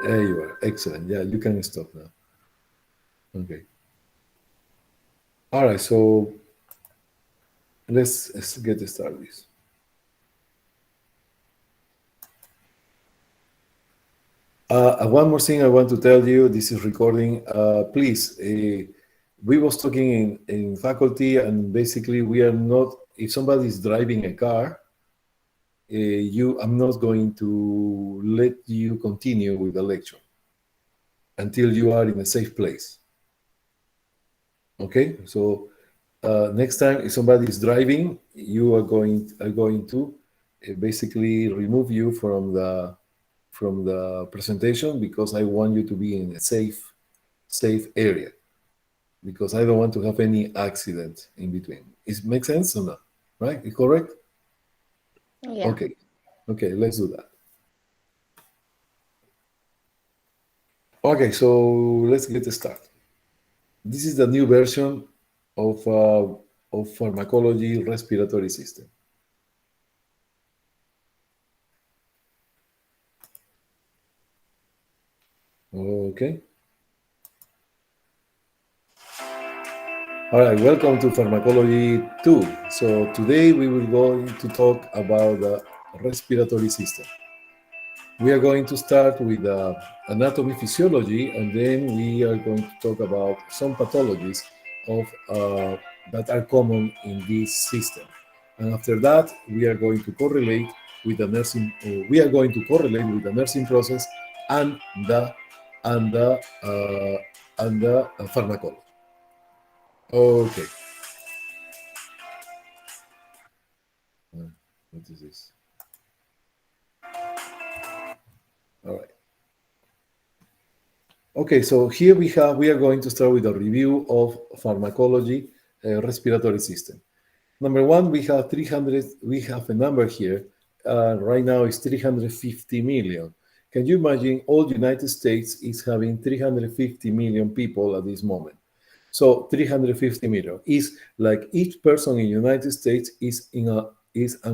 There you are. Excellent. Yeah, you can stop now. Okay. All right. So let's get started. One more thing I want to tell you. This is recording. Please, we was talking in faculty, and basically we are not. If somebody is driving a car, I'm not going to let you continue with the lecture until you are in a safe place. Okay, so next time if somebody is driving, you are going to basically remove you from the presentation, because I want you to be in a safe area, because I don't want to have any accident in between. It makes sense or not? Right? Is correct? Yeah. Okay, let's do that. Okay, so let's get started. This is the new version of pharmacology respiratory system. Okay. All right, welcome to Pharmacology 2. So today we will go to talk about the respiratory system. We are going to start with anatomy physiology, and then we are going to talk about some pathologies of that are common in this system. And after that, we are going to correlate with the nursing. We are going to correlate with the nursing process and the pharmacology. Okay. What is this? All right. Okay, so here we are going to start with a review of pharmacology respiratory system. Number one, we have 300. We have a number here. Right now is 350 million. Can you imagine all the United States is having 350 million people at this moment? So 350 million is like each person in the United States is an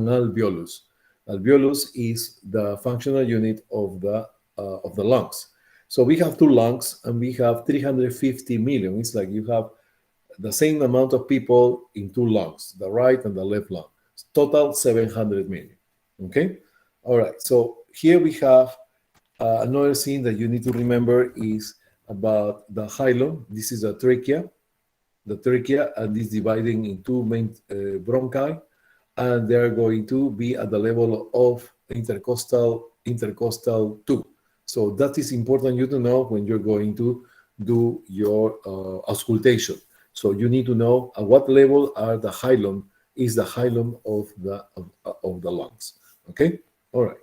alveolus. Alveolus is the functional unit of the lungs. So we have two lungs and we have 350 million. It's like you have the same amount of people in two lungs, the right and the left lung. Total 700 million. Okay? All right. So here we have another thing that you need to remember is about the hilum. This is a trachea. The trachea, and is dividing in two main bronchi, and they are going to be at the level of intercostal 2. So that is important you to know when you're going to do your auscultation. So you need to know at what level are the hilum is the hilum of the lungs. Okay, all right.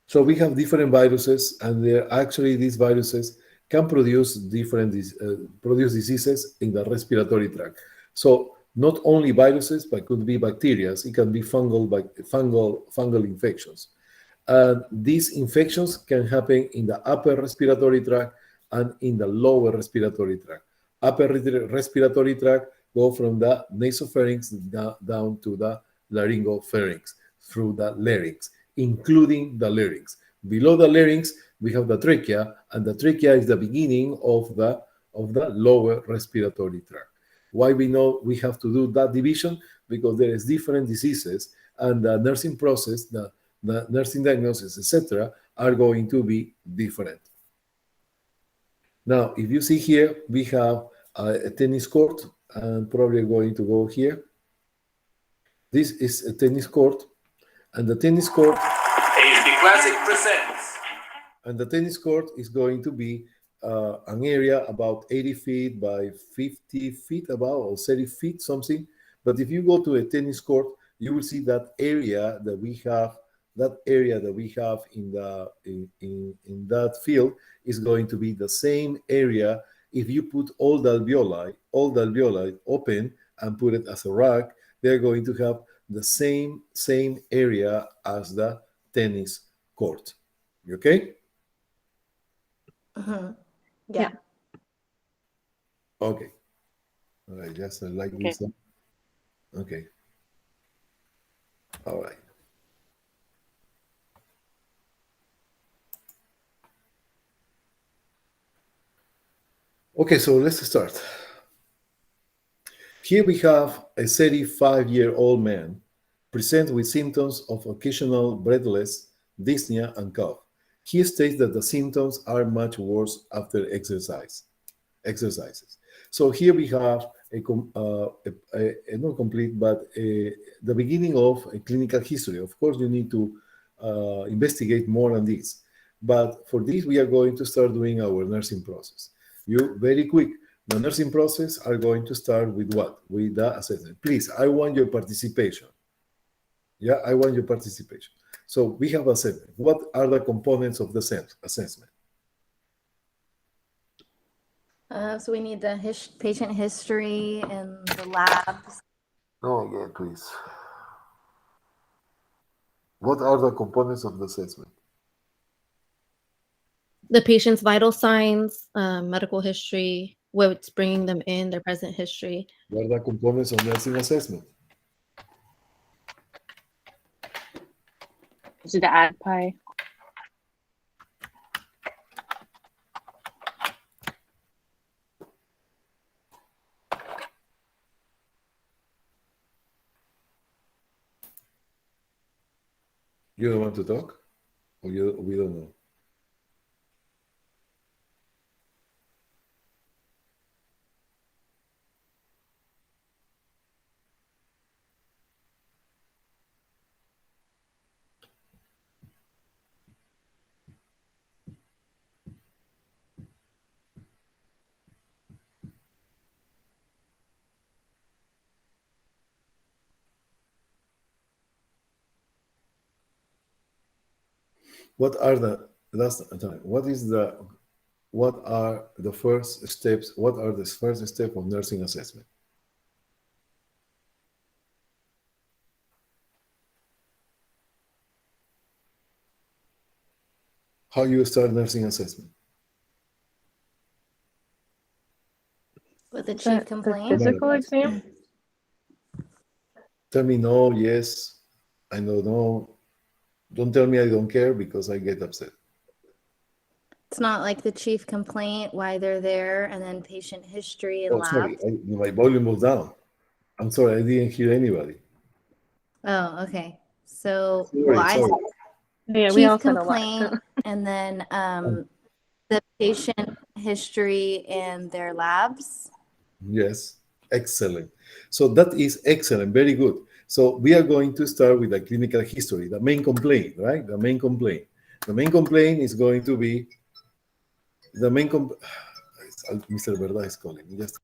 So we have different viruses, and they're actually these viruses can produce produce diseases in the respiratory tract. So not only viruses, but could be bacteria. It can be fungal infections. And these infections can happen in the upper respiratory tract and in the lower respiratory tract. Upper respiratory tract go from the nasopharynx down to the laryngopharynx through the larynx, including the larynx. Below the larynx, we have the trachea, and the trachea is the beginning of the lower respiratory tract. Why we know we have to do that division? Because there is different diseases, and the nursing process, the nursing diagnosis, etc., are going to be different. Now, if you see here, we have a tennis court. I'm probably going to go here. This is a tennis court, and the tennis court. ASD Classic presents. And the tennis court is going to be an area about 80 feet by 50 feet, about or 30 feet, something. But if you go to a tennis court, you will see that area that we have. That area that we have in that field is going to be the same area. If you put all the alveoli open and put it as a rack, they're going to have the same area as the tennis court. You okay? Yeah. Okay. All right. Just like this. Okay. All right. Okay, so let's start. Here we have a 35-year-old man present with symptoms of occasional breathless, dyspnea, and cough. He states that the symptoms are much worse after exercises. So here we have a not complete, but the beginning of a clinical history. Of course, you need to investigate more on this. But for this, we are going to start doing our nursing process. You very quick. The nursing process are going to start with what? With the assessment. Please, I want your participation. Yeah, I want your participation. So we have assessment. What are the components of the assessment? So we need the patient history and the labs. No, again, please. What are the components of the assessment? The patient's vital signs, medical history, what's bringing them in, their present history. What are the components of nursing assessment? Is it the ADPI? You don't want to talk? Or we don't know? What are the first steps? What are the first steps of nursing assessment? How you start nursing assessment? With the chief complaint. Physical exam? Tell me no, yes, I don't know. Don't tell me I don't care because I get upset. It's not like the chief complaint, why they're there, and then patient history and Oh, sorry, labs. my volume was down. I'm sorry, I didn't hear anybody. Oh, okay. So Sorry. Yeah, we all chief said a lot. complaint, and then the patient history and their labs. Yes, excellent. So that is excellent, very good. So we are going to start with the clinical history, the main complaint, right? The main complaint. The main complaint is going to be Mr. Verda is calling. Just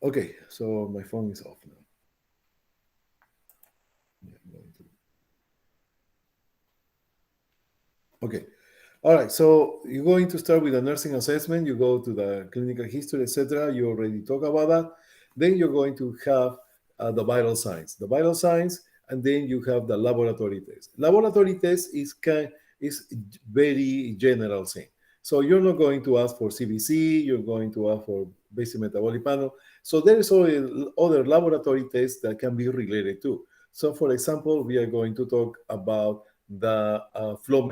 okay, so my phone is off now. Okay. All right. So you're going to start with a nursing assessment. You go to the clinical history, etc. You already talked about that. Then you're going to have the vital signs. The vital signs, and then you have the laboratory test. Laboratory test is very general thing. So you're not going to ask for CBC. You're going to ask for basic metabolic panel. So there is other laboratory tests that can be related to. So, for example, we are going to talk about the flow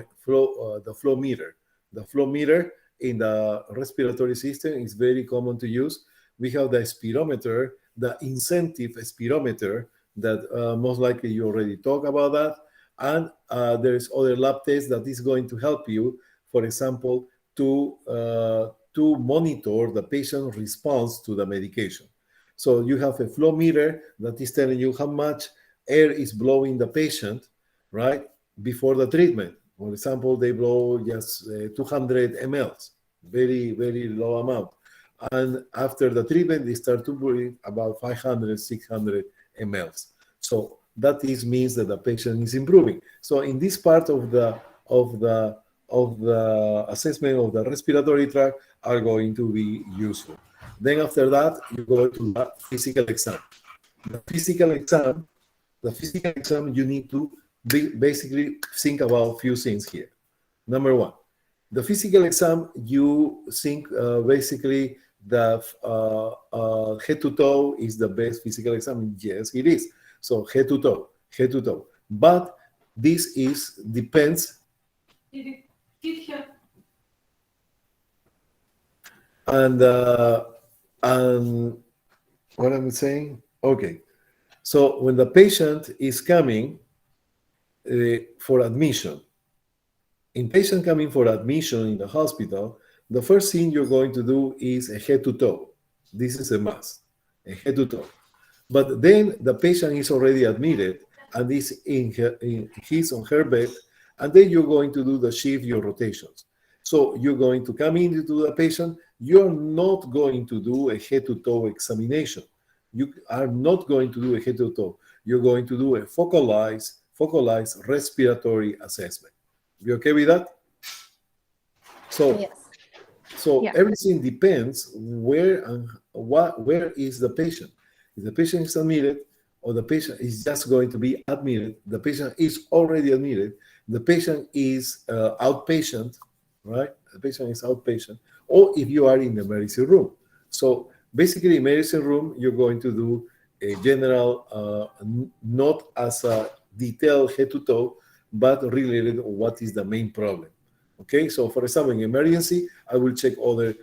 meter. The flow meter in the respiratory system is very common to use. We have the spirometer, the incentive spirometer that most likely you already talked about that. And there's other lab tests that is going to help you, for example, to monitor the patient response to the medication. So you have a flow meter that is telling you how much air is blowing the patient, right, before the treatment. For example, they blow just 200 mLs, very, very low amount. And after the treatment, they start to breathe about 500, 600 mLs. So that means that the patient is improving. So in this part of the assessment of the respiratory tract are going to be useful. Then after that, you go to the physical exam. The physical exam, you need to basically think about a few things here. Number one, the physical exam, you think basically the head to toe is the best physical exam. Yes, it is. So head to toe. But this depends. And what I'm saying? Okay. So when the patient is coming for admission, in patient coming for admission in the hospital, the first thing you're going to do is a head to toe. This is a must, a head to toe. But then the patient is already admitted and is he's on her bed, and then you're going to do the shift, your rotations. So you're going to come into the patient. You're not going to do a head to toe examination. You are not going to do a head to toe. You're going to do a focalized respiratory assessment. You okay with that? So, Yes. Yeah. Everything depends where is the patient. If the patient is admitted, or the patient is just going to be admitted, the patient is already admitted, the patient is outpatient, right? The patient is outpatient, or if you are in the emergency room. So basically, emergency room, you're going to do a general, not as a detailed head to toe, but related to what is the main problem. Okay, so for example, in emergency, I will check other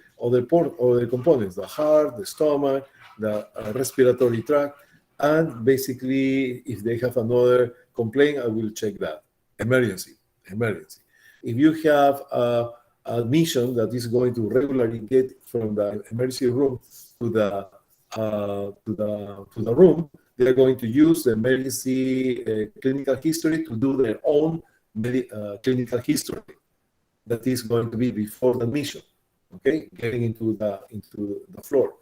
components, the heart, the stomach, the respiratory tract, and basically, if they have another complaint, I will check that. Emergency. If you have admission that is going to regularly get from the emergency room to the room, they are going to use the emergency clinical history to do their own clinical history. That is going to be before the admission, okay, getting into the floor.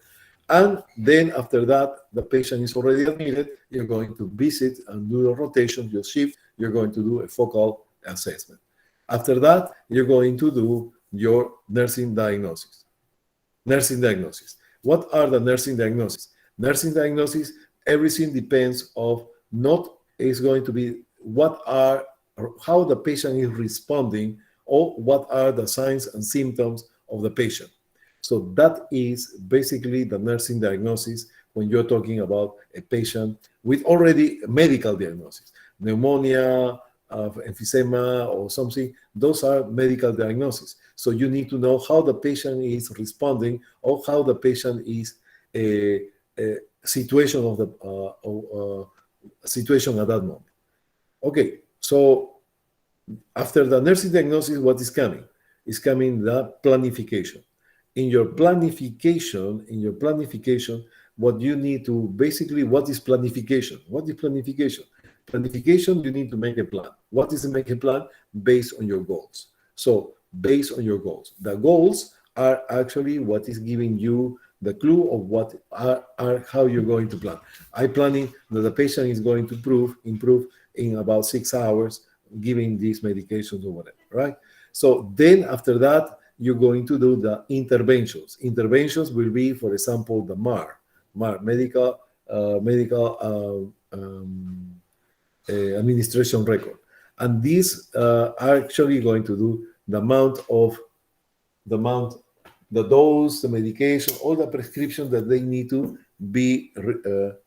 And then after that, the patient is already admitted, you're going to visit and do a rotation, your shift, you're going to do a focal assessment. After that, you're going to do your nursing diagnosis. What are the nursing diagnoses? Nursing diagnosis, everything depends of not is going to be how the patient is responding, or what are the signs and symptoms of the patient. So that is basically the nursing diagnosis when you're talking about a patient with already medical diagnosis, pneumonia, emphysema, or something. Those are medical diagnoses. So you need to know how the patient is responding, or how the patient is situation of the situation at that moment. Okay, so after the nursing diagnosis, what is coming? Is coming the planification. In your planification, what you need to basically, what is planification? Planification, you need to make a plan. What is to make a plan? Based on your goals. So based on your goals. The goals are actually what is giving you the clue of what are how you're going to plan. I'm planning that the patient is going to improve in about 6 hours, giving these medications or whatever, right? So then after that, you're going to do the interventions. Interventions will be, for example, the MAR, medical administration record. And these are actually going to do the dose, the medication, all the prescriptions that they need to be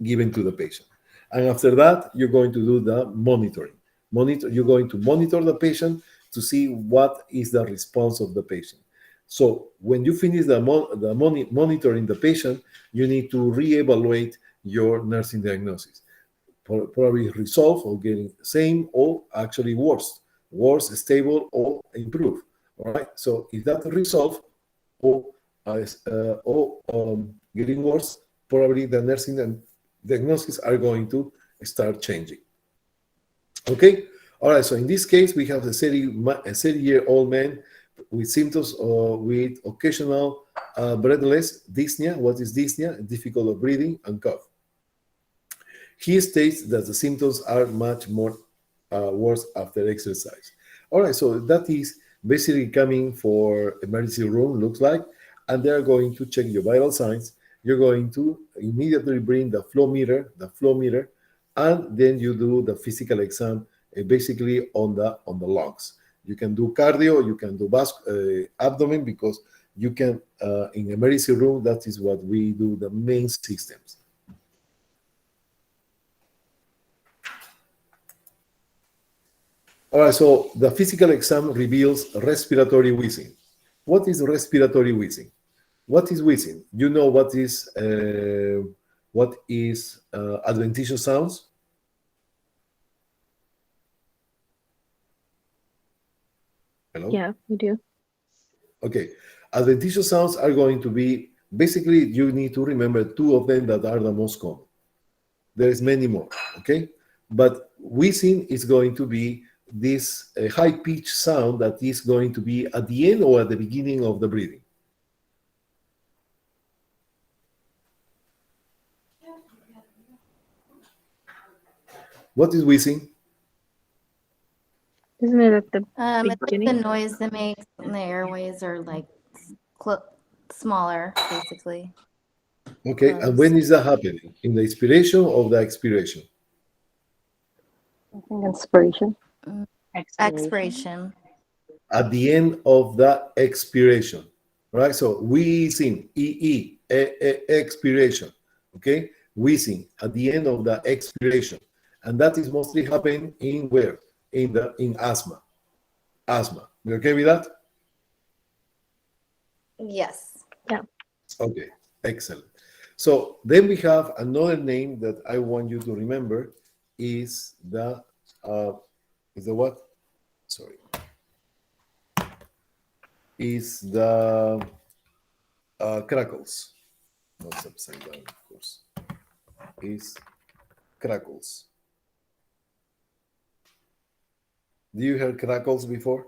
given to the patient. And after that, you're going to do the monitoring. You're going to monitor the patient to see what is the response of the patient. So when you finish monitoring the patient, you need to reevaluate your nursing diagnosis. Probably resolve or getting same, or actually worse, stable, or improve. All right. So if that resolve or getting worse, probably the nursing diagnosis are going to start changing. Okay. All right. So in this case, we have a 30-year-old man with symptoms with occasional breathless, dyspnea. What is dyspnea? Difficult of breathing and cough. He states that the symptoms are much more worse after exercise. All right, so that is basically coming for emergency room, looks like, and they're going to check your vital signs. You're going to immediately bring the flow meter, and then you do the physical exam, basically on the lungs. You can do cardio, you can do abdomen, because you can in emergency room. That is what we do, the main systems. All right, so the physical exam reveals respiratory wheezing. What is respiratory wheezing? What is wheezing? You know what is adventitious sounds? Hello? Yeah, we do. Okay. Adventitious sounds are going to be, basically, you need to remember two of them that are the most common. There is many more, okay? But wheezing is going to be this high-pitched sound that is going to be at the end or at the beginning of the breathing. What is wheezing? Isn't it at the It's like the beginning? noise that makes when the airways are like smaller, basically. Okay, and when is that happening? In the inspiration or the expiration? I think inspiration. Expiration. At the end of the expiration, right? So wheezing, expiration, okay? Wheezing at the end of the expiration, and that is mostly happening in where? In asthma. Asthma. You okay with that? Yes. Okay, excellent. So then we have another name that I want you to remember is the what? Sorry. Is the crackles. Not upside down, of course. Is crackles. Do you hear crackles before?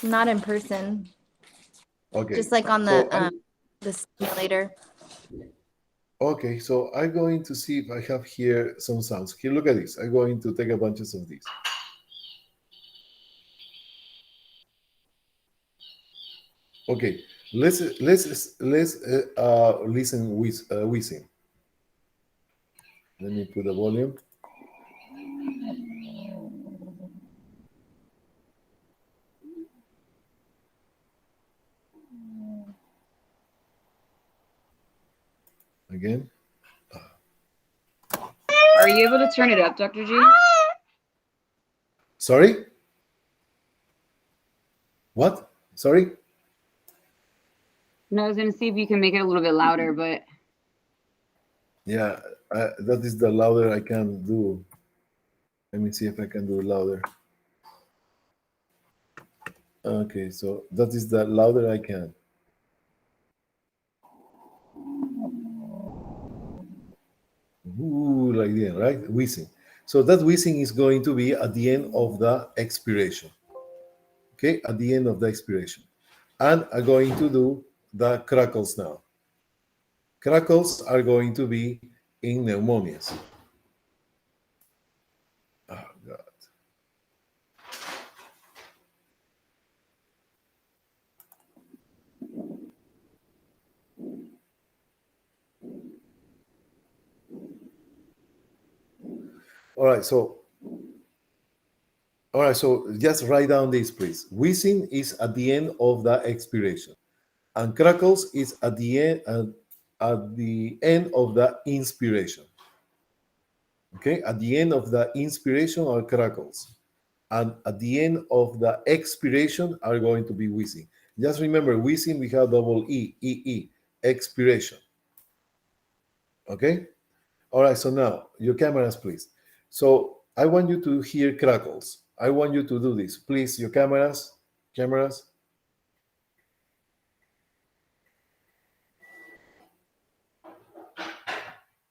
Not in person. Okay. Just like on the simulator. Okay, so I'm going to see if I have here some sounds. Here, look at this. I'm going to take a bunch of these. Okay, let's listen with wheezing. Let me put the volume. Again. Are you able to turn it up, Dr. G? Sorry? What? Sorry? No, I was going to see if you can make it a little bit louder, but Yeah, that is the louder I can do. Let me see if I can do it louder. Okay, so that is the louder I can. Ooh, like that, right? Wheezing. So that wheezing is going to be at the end of the expiration. Okay, at the end of the expiration. And I'm going to do the crackles now. Crackles are going to be in pneumonias. Oh, God. All right, so just write down this, please. Wheezing is at the end of the expiration, and crackles is at the end of the inspiration. Okay, at the end of the inspiration are crackles, and at the end of the expiration are going to be wheezing. Just remember, wheezing we have double E, expiration. Okay. All right, so now your cameras, please. So I want you to hear crackles. I want you to do this. Please, your cameras.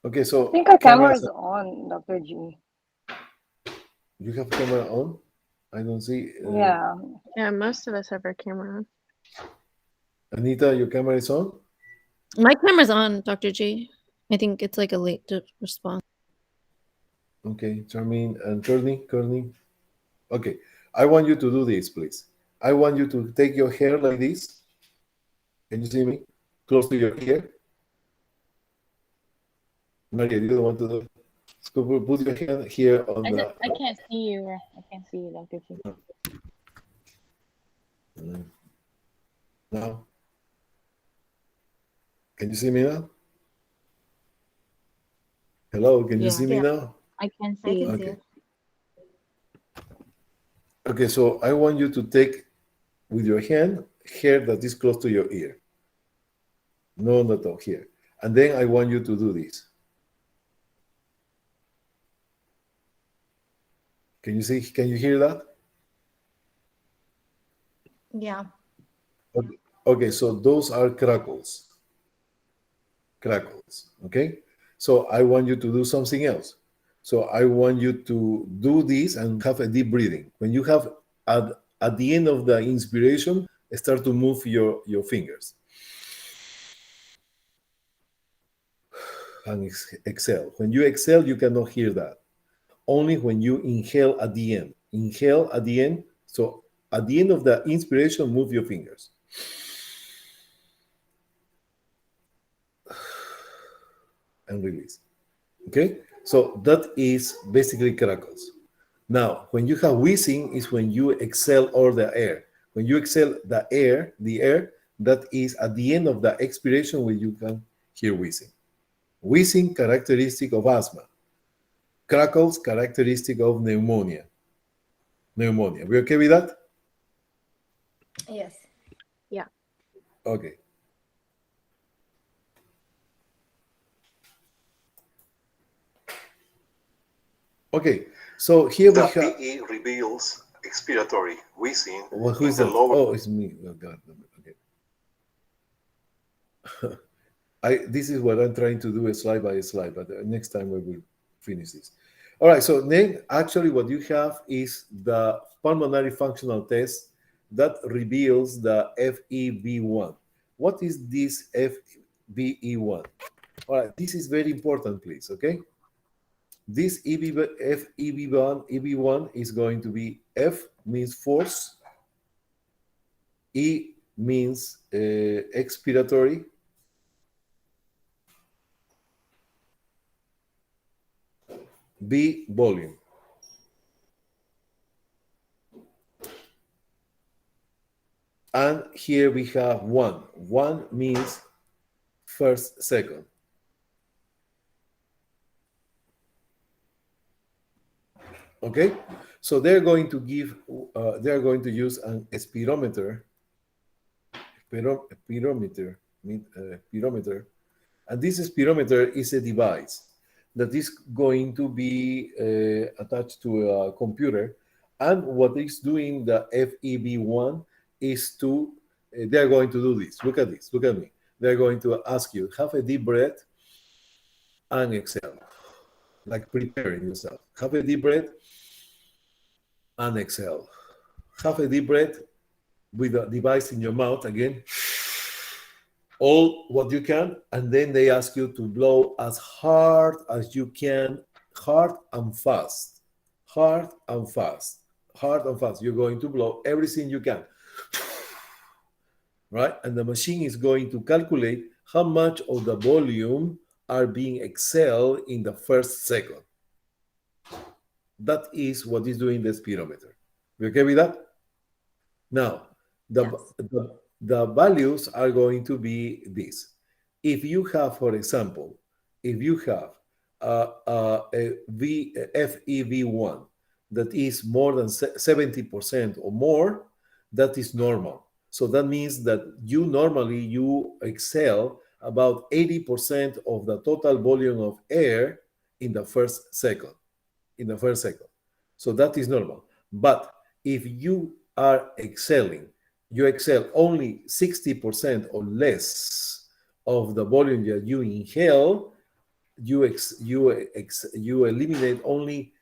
Okay, so I think our camera cameras. is on, Dr. G. You have camera on? I don't see. Yeah. Yeah, most of us have our camera on. Anita, your camera is on? My camera's on, Dr. G. I think it's like a late response. Okay, Charmaine and Courtney. Okay, I want you to do this, please. I want you to take your hair like this. Can you see me? Close to your ear. Maria, you don't want to do it? So put your hand here on the. I can't see you. I can't see you, Dr. G. Now. Can you see me now? Hello, can you Yeah. see me now? I can I see can you. see Okay. it. Okay, so I want you to take with your hand hair that is close to your ear. No, not all here. And then I want you to do this. Can you see? Can you hear that? Yeah. Okay, so those are crackles. Crackles, okay? So I want you to do something else. So I want you to do this and have a deep breathing. When you have, at the end of the inspiration, start to move your fingers. And exhale. When you exhale, you cannot hear that. Only when you inhale at the end. Inhale at the end. So at the end of the inspiration, move your fingers. And release. Okay? So that is basically crackles. Now, when you have wheezing is when you exhale all the air. When you exhale the air, that is at the end of the expiration when you can hear wheezing. Wheezing, characteristic of asthma. Crackles, characteristic of pneumonia. Pneumonia. We okay with that? Yes. Okay. Okay, so here we The have. PE reveals expiratory wheezing Well, who in is the that? lower. Oh, it's me. Oh, God. Okay. This is what I'm trying to do, slide by slide, but next time we will finish this. All right, so then actually what you have is the pulmonary functional test that reveals the FEV1. What is this FEV1? All right, this is very important, please, okay? This FEV1 is going to be F means force, E means expiratory, B volume. And here we have 1. 1 means first, second. Okay, so they're going to use an spirometer, and this spirometer is a device that is going to be attached to a computer, and what it's doing the FEV1 is to they're going to do this. Look at this. Look at me. They're going to ask you, have a deep breath and exhale, like preparing yourself. Have a deep breath and exhale. Have a deep breath with a device in your mouth again, all what you can, and then they ask you to blow as hard as you can, hard and fast, hard and fast, hard and fast. You're going to blow everything you can, right? And the machine is going to calculate how much of the volume are being exhaled in the first second. That is what is doing the spirometer. You okay with that? Now, the values are going to be this. If you have, for example, if you have a FEV1 that is more than 70% or more, that is normal. So that means that you exhale about 80% of the total volume of air in the first second. So that is normal. But if you are exhaling, you exhale only 60% or less of the volume that you inhale, you eliminate only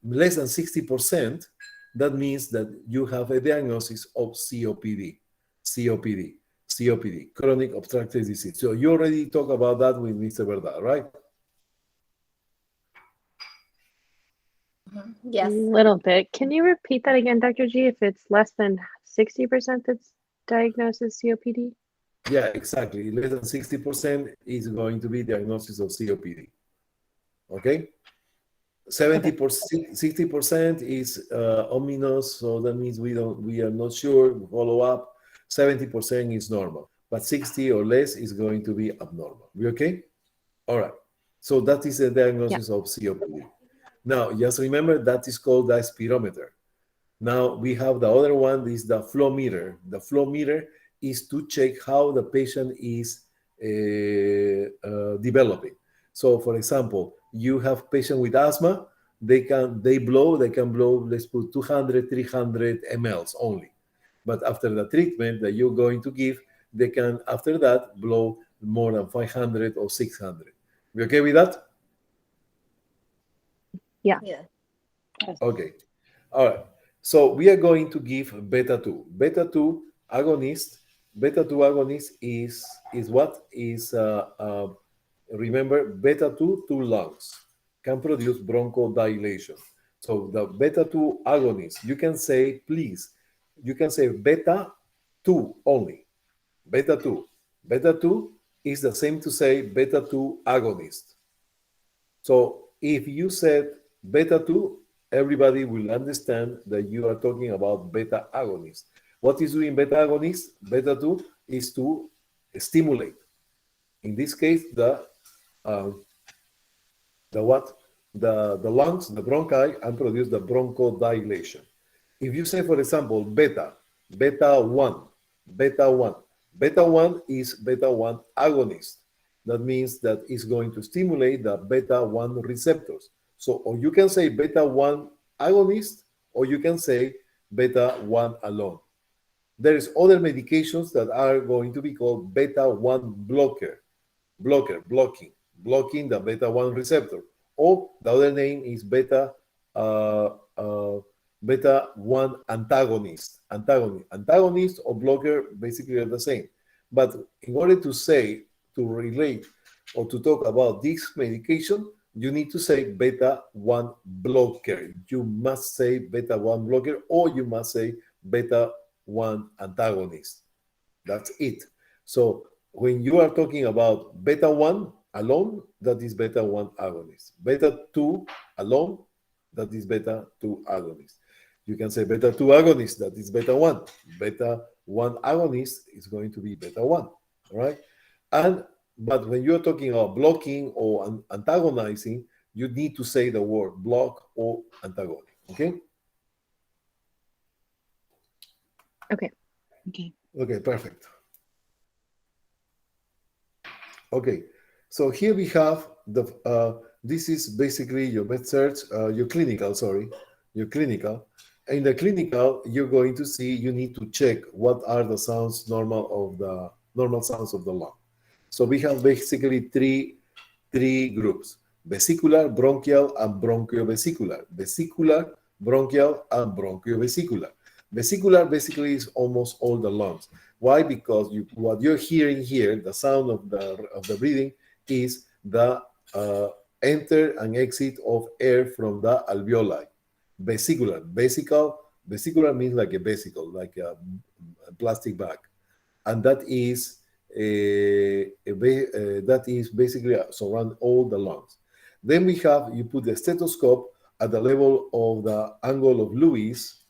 less than 60%, that means that you have a diagnosis of COPD, chronic obstructive disease. So you already talked about that with Mr. Verdad, right? Yes. A little bit. Can you repeat that again, Dr. G? If it's less than 60% that's diagnosed as COPD? Yeah, exactly. Less than 60% is going to be diagnosis of COPD. Okay? 70%, 60% is ominous, so that means we are not sure. We follow up. 70% is normal, but 60 or less is going to be abnormal. We okay? All right. So that is the diagnosis of COPD. Now, just remember that is called the spirometer. Now we have the other one, is the flow meter. The flow meter is to check how the patient is developing. So, for example, you have patient with asthma, they can blow, let's put 200, 300 mLs only. But after the treatment that you're going to give, they can, after that, blow more than 500 or 600. We okay with that? Yeah. Okay. All right. So we are going to give beta 2. Beta 2 agonist. Beta 2 agonist is what? Remember, beta 2 to lungs can produce bronchodilation. So the beta 2 agonist, you can say, please, you can say beta 2 only. Beta 2. Beta 2 is the same to say beta 2 agonist. So if you said beta 2, everybody will understand that you are talking about beta agonist. What is doing beta agonist? Beta 2 is to stimulate. In this case, the lungs, the bronchi, and produce the bronchodilation. If you say, for example, beta 1, beta 1 is beta 1 agonist. That means that it's going to stimulate the beta 1 receptors. So, or you can say beta 1 agonist, or you can say beta 1 alone. There is other medications that are going to be called beta 1 blocking the beta 1 receptor. Or the other name is beta 1 antagonist. Antagonist or blocker basically are the same. But in order to say, to relate or to talk about this medication, you need to say beta 1 blocker. You must say beta 1 blocker, or you must say beta 1 antagonist. That's it. So when you are talking about beta 1 alone, that is beta 1 agonist. Beta 2 alone, that is beta 2 agonist. You can say beta 2 agonist, that is beta 1. Beta 1 agonist is going to be beta 1, all right? But when you're talking about blocking or antagonizing, you need to say the word block or antagonize, okay? Okay. Okay, perfect. Okay, so here we have this is basically your med search, your clinical. In the clinical, you're going to see, you need to check what are the sounds normal sounds of the lung. So we have basically three groups: vesicular, bronchial, and bronchiovesicular. Vesicular, bronchial, and bronchiovesicular. Vesicular basically is almost all the lungs. Why? Because what you're hearing here, the sound of the breathing, is the enter and exit of air from the alveoli. Vesicular means like a vesicle, like a plastic bag, and that is basically surround all the lungs. Then we have, you put the stethoscope at the level of the angle of Lewis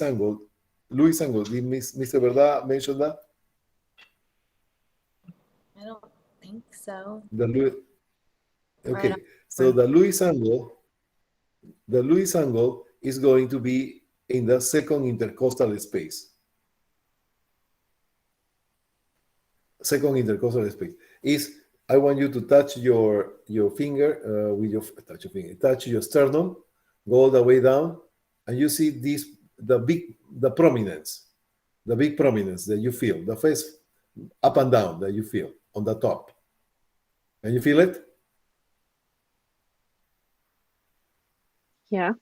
angle. Did Mr. Verdad mention that? I don't think so. Okay, Right. so the Lewis angle is going to be in the second intercostal space. Second intercostal space is, I want you to touch your finger touch your sternum, go all the way down, and you see this, the big prominence that you feel, the face up and down that you feel on the top. Can you feel it? Yeah.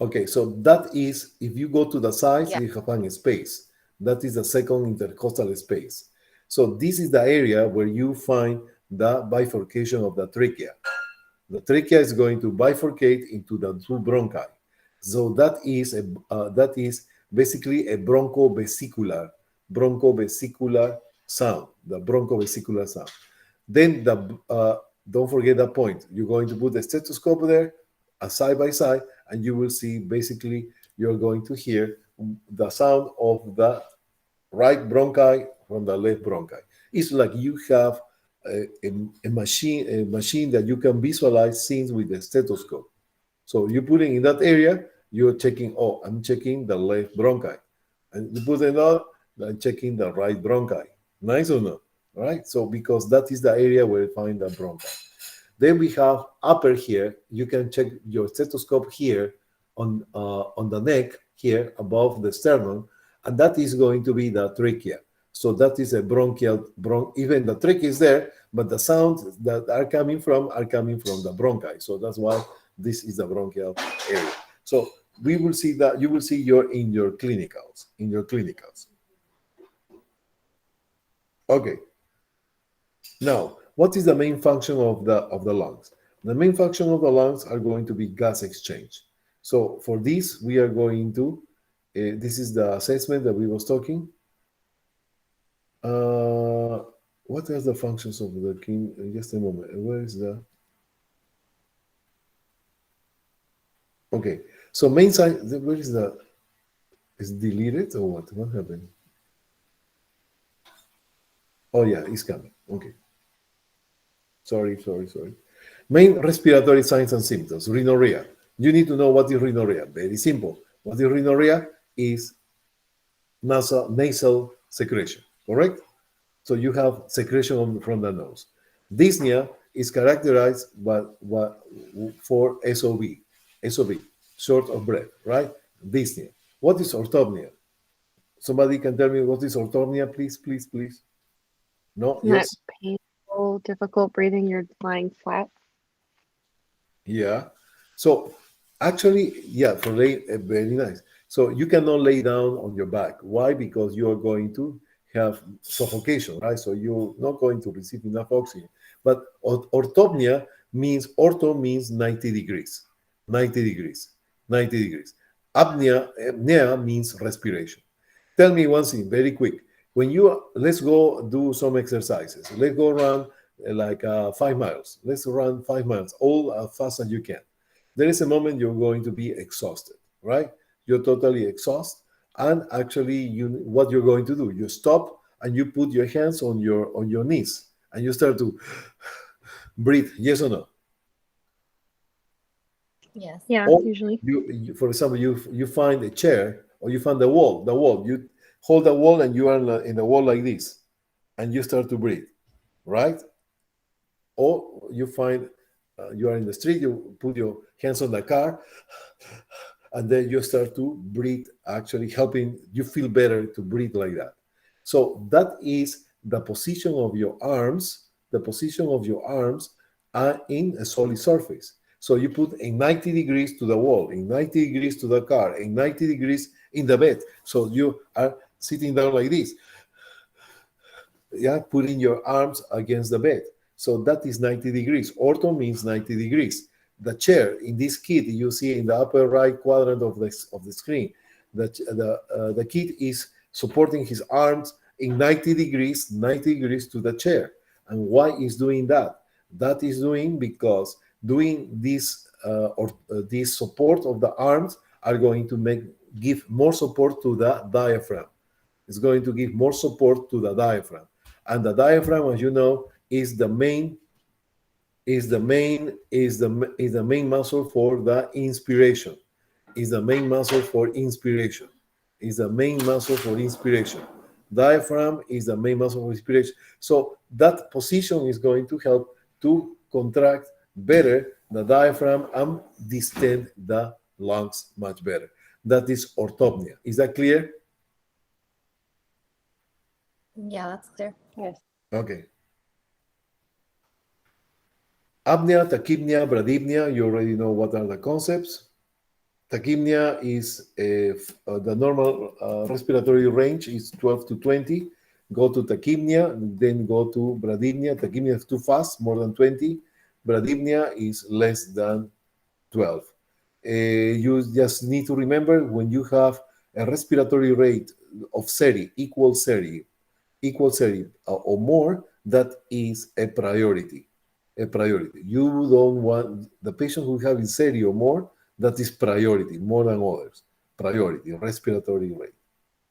Okay, so that is, if you go to the sides, Yeah. you have a space. That is the second intercostal space. So this is the area where you find the bifurcation of the trachea. The trachea is going to bifurcate into the two bronchi. So that is basically a bronchovesicular sound, the bronchovesicular sound. Then don't forget that point. You're going to put the stethoscope there, side by side, and you will see basically you're going to hear the sound of the right bronchi from the left bronchi. It's like you have a machine that you can visualize scenes with the stethoscope. So you put it in that area, you're checking, oh, I'm checking the left bronchi. And you put it on, I'm checking the right bronchi. Nice or not? All right. So because that is the area where you find the bronchi. Then we have upper here. You can check your stethoscope here on the neck here above the sternum, and that is going to be the trachea. So that is a bronchial even the trachea is there, but the sounds that are coming from the bronchi. So that's why this is the bronchial area. So we will see that you will see in your clinicals. Okay. Now, what is the main function of the lungs? The main function of the lungs are going to be gas exchange. So for this, we are going to, this is the assessment that we was talking. What are the functions of the king? Just a moment. Where is the? Okay. So main sign. Where is the? Is deleted or what? What happened? Oh yeah, it's coming. Okay. Sorry. Main respiratory signs and symptoms. Rhinorrhea. You need to know what is rhinorrhea. Very simple. What is rhinorrhea? Is nasal secretion. Correct? So you have secretion from the nose. Dyspnea is characterized for SOB, short of breath, right? Dyspnea. What is orthopnea? Somebody can tell me what is orthopnea, please? No? Isn't that Yes? painful, difficult breathing? You're lying flat. Yeah. So actually, yeah, very nice. So you cannot lay down on your back. Why? Because you are going to have suffocation, right? So you're not going to receive enough oxygen. But orthopnea means, ortho means 90 degrees. Apnea means respiration. Tell me one thing, very quick. Let's go do some exercises. Let's go run 5 miles. Let's run 5 miles, all as fast as you can. There is a moment you're going to be exhausted, right? You're totally exhausted. And actually, what you're going to do, you stop and you put your hands on your knees and you start to breathe. Yes or no? Yes. Yeah, Or usually. for example, you find a chair or you find the wall. You hold the wall and you are in the wall like this, and you start to breathe, right? Or you find you are in the street, you put your hands on the car, and then you start to breathe, actually helping you feel better to breathe like that. So that is the position of your arms. The position of your arms are in a solid surface. So you put in 90 degrees to the wall, in 90 degrees to the car, in 90 degrees in the bed. So you are sitting down like this. Yeah, putting your arms against the bed. So that is 90 degrees. Ortho means 90 degrees. The chair in this kit you see in the upper right quadrant of the screen, the kid is supporting his arms in 90 degrees to the chair. And why is doing that? That is doing because doing this this support of the arms are going to give more support to the diaphragm. It's going to give more support to the diaphragm. And the diaphragm, as you know, is the main muscle for the inspiration. Diaphragm is the main muscle for inspiration. So that position is going to help to contract better the diaphragm and distend the lungs much better. That is orthopnea. Is that clear? Yeah, that's clear. Yes. Okay. Apnea, tachypnea, bradypnea, you already know what are the concepts. Takimya is the normal respiratory range is 12 to 20. Go to Takimya, then go to bradypnea. Takimya is too fast, more than 20. Bradypnea is less than 12. You just need to remember when you have a respiratory rate of 30, equal 30, or more, that is a priority. A priority. You don't want the patient who have 30 or more, that is priority, more than others. Priority, respiratory rate.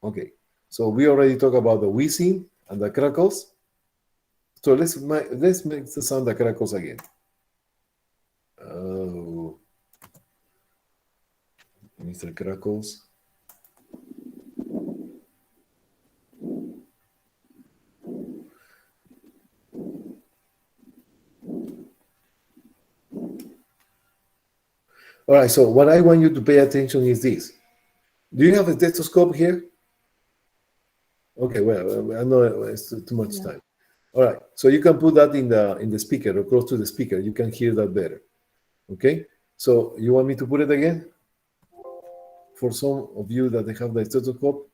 Okay, so we already talked about the wheezing and the crackles. So let's make the sound the crackles again. Oh, Mr. Crackles. All right, so what I want you to pay attention is this. Do you have a stethoscope here? Okay, well, I know it's too much time. All right, so you can put that in the speaker or close to the speaker. You can hear that better. Okay, so you want me to put it again? For some of you that they have the stethoscope.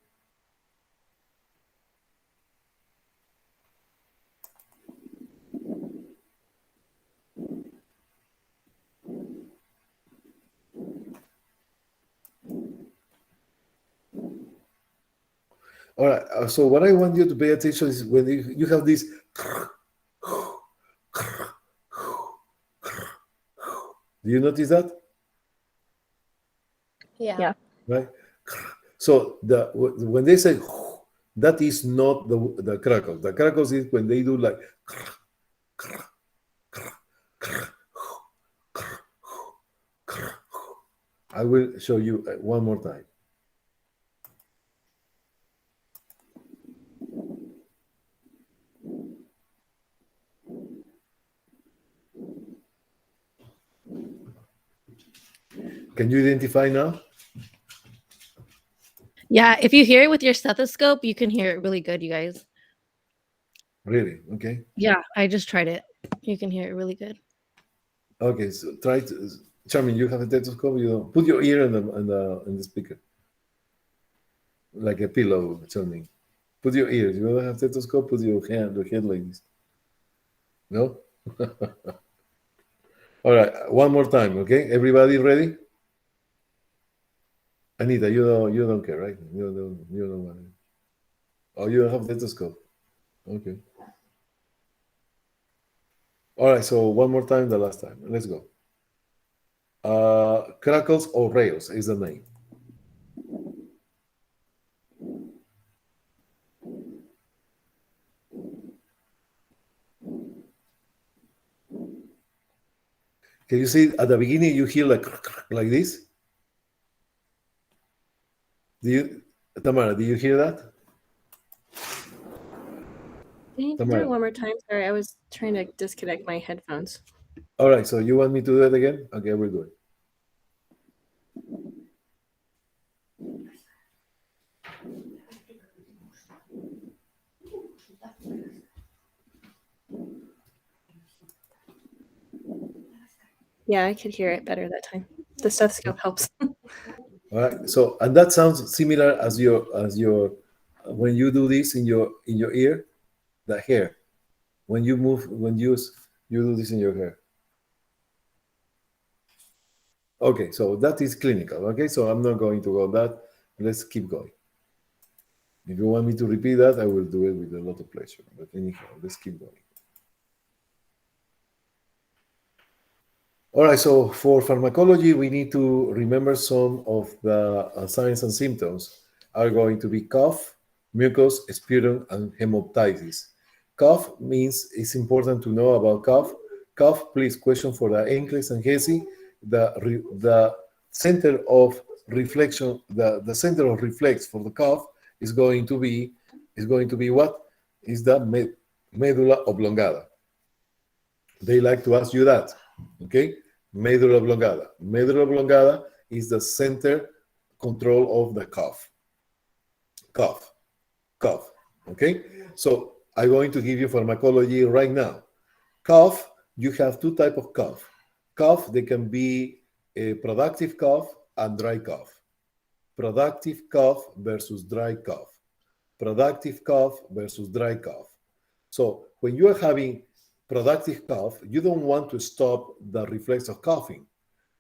All right, so what I want you to pay attention is when you have this. Do you notice that? Yeah. Right? So when they say that is not the crackles. The crackles is when they do like. I will show you one more time. Can you identify now? Yeah, if you hear it with your stethoscope, you can hear it really good, you guys. Really? Okay. Yeah, I just tried it. You can hear it really good. Okay, so try to, Charmin, you have a stethoscope. You don't put your ear in the speaker, like a pillow, Charmin. Put your ears. You don't have stethoscope. Put your head like this. No. All right, one more time. Okay, everybody ready? Anita, you don't care, right? You don't want it. Oh, you don't have stethoscope. Okay. All right, so one more time, the last time. Let's go. Crackles or rails is the name. Can you see at the beginning you hear like this? Tamara, do you hear that? Can you do Tamara. it one more time? Sorry, I was trying to disconnect my headphones. All right, so you want me to do it again? Okay, we'll do it. Yeah, I could hear it better that time. The stethoscope helps. All right. So, and that sounds similar as your when you do this in your ear, the hair. When you do this in your hair. Okay, so that is clinical. Okay, so I'm not going to go that. Let's keep going. If you want me to repeat that, I will do it with a lot of pleasure. But anyhow, let's keep going. All right, so for pharmacology, we need to remember some of the signs and symptoms are going to be cough, mucus, sputum, and hemoptysis. Cough means it's important to know about cough. Cough, please, question for the NCLEX and HESI. The center of reflection, the center of reflex for the cough is going to be what? Is the medulla oblongata. They like to ask you that, okay? Medulla oblongata. Medulla oblongata is the center control of the cough. Cough, okay? So I'm going to give you pharmacology right now. Cough, you have two types of cough. Cough, they can be a productive cough and dry cough. Productive cough versus dry cough. Productive cough versus dry cough. So when you are having productive cough, you don't want to stop the reflex of coughing.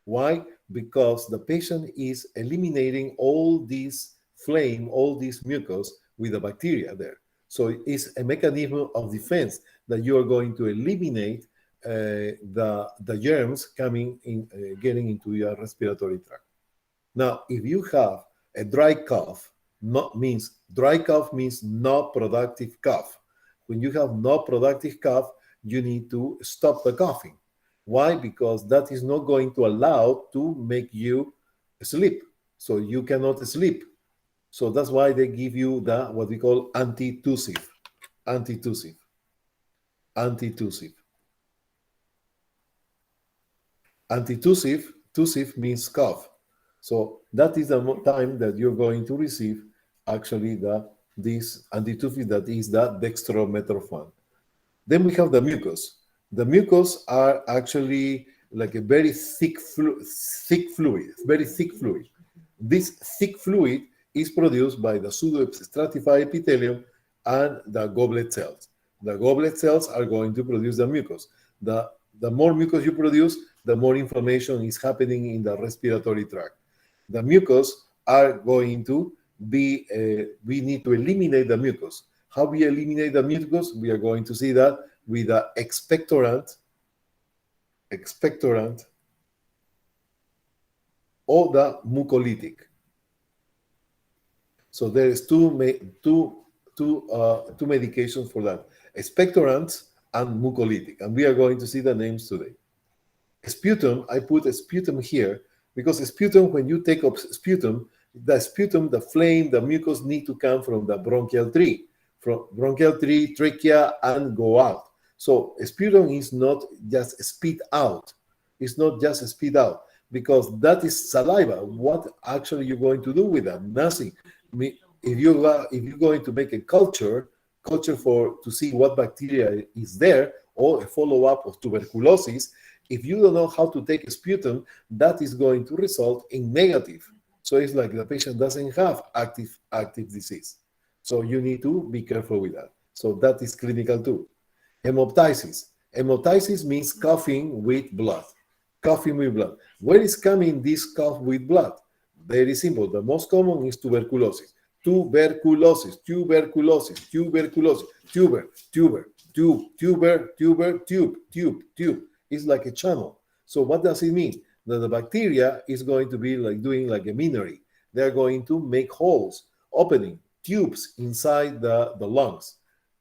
Why? Because the patient is eliminating all this phlegm, all this mucus with the bacteria there. So it's a mechanism of defense that you are going to eliminate the germs coming in, getting into your respiratory tract. Now, if you have a dry cough, dry cough means no productive cough. When you have no productive cough, you need to stop the coughing. Why? Because that is not going to allow to make you sleep. So you cannot sleep. So that's why they give you the what we call antitussive. Antitussive. Antitussive. Antitussive, tussive means cough. So that is the time that you're going to receive actually this antitussive, that is the dextromethorphan. Then we have the mucus. The mucus are actually like a very thick fluid, very thick fluid. This thick fluid is produced by the pseudostratified epithelium and the goblet cells. The goblet cells are going to produce the mucus. The more mucus you produce, the more inflammation is happening in the respiratory tract. The mucus are going to be, we need to eliminate the mucus. How we eliminate the mucus? We are going to see that with the expectorant or the mucolytic. So there is two medications for that: expectorants and mucolytic, and we are going to see the names today. Sputum, I put a sputum here because sputum, when you take up sputum, the flame, the mucus need to come from the bronchial tree, trachea, and go out. So sputum is not just spit out. It's not just spit out because that is saliva. What actually you're going to do with that? Nothing. If you're going to make a culture to see what bacteria is there, or a follow-up of tuberculosis, if you don't know how to take a sputum, that is going to result in negative. So it's like the patient doesn't have active disease. So you need to be careful with that. So that is clinical too. Hemoptysis. Hemoptysis means coughing with blood. Coughing with blood. Where is coming this cough with blood? Very simple. The most common is tuberculosis. Tuberculosis. Tube. It's like a channel. So what does it mean? That the bacteria is going to be like doing like a minery. They're going to make holes, opening tubes inside the lungs.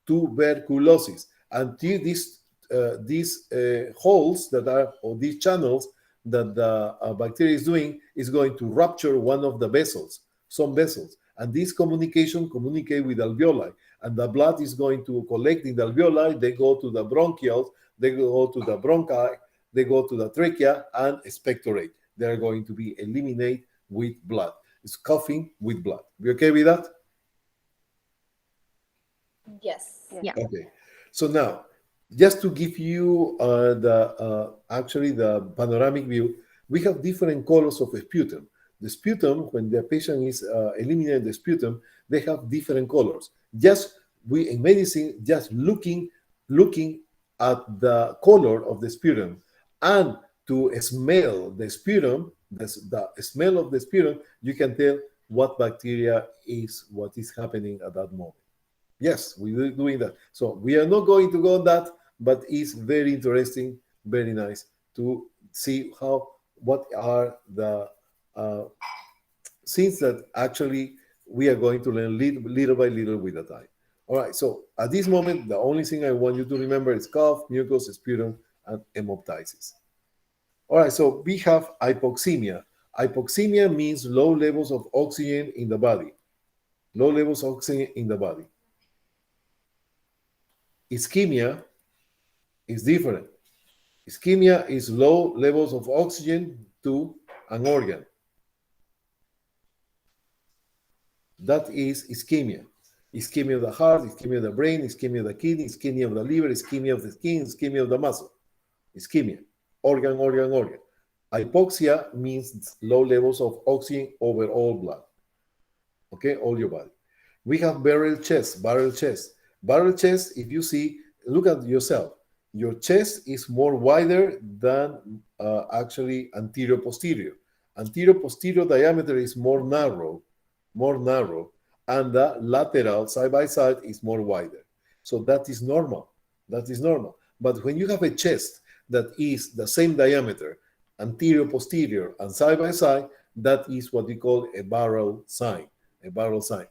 Tuberculosis. And these holes that are, or these channels that the bacteria is doing, is going to rupture one of the vessels, some vessels. And this communicate with alveoli. And the blood is going to collect in the alveoli. They go to the bronchioles, they go to the bronchi, they go to the trachea and expectorate. They are going to be eliminated with blood. It's coughing with blood. We okay with that? Yes. Yeah. Okay. So now, just to give you actually the panoramic view, we have different colors of sputum. The sputum, when the patient is eliminating the sputum, they have different colors. We in medicine, just looking at the color of the sputum and to smell the sputum, the smell of the sputum, you can tell what bacteria is, what is happening at that moment. Yes, we're doing that. So we are not going to go on that, but it's very interesting, very nice to see what are the things that actually we are going to learn little by little with the time. All right, so at this moment, the only thing I want you to remember is cough, mucus, sputum, and hemoptysis. All right, so we have hypoxemia. Hypoxemia means low levels of oxygen in the body. Low levels of oxygen in the body. Ischemia is different. Ischemia is low levels of oxygen to an organ. That is ischemia. Ischemia of the heart, ischemia of the brain, ischemia of the kidney, ischemia of the liver, ischemia of the skin, ischemia of the muscle. Ischemia. Organ. Hypoxia means low levels of oxygen over all blood. Okay, all your body. We have barrel chest, barrel chest. Barrel chest, if you see, look at yourself. Your chest is more wider than actually anterior posterior. Anterior posterior diameter is more narrow, and the lateral side by side is more wider. So that is normal. That is normal. But when you have a chest that is the same diameter, anterior, posterior, and side by side, that is what we call a barrel sign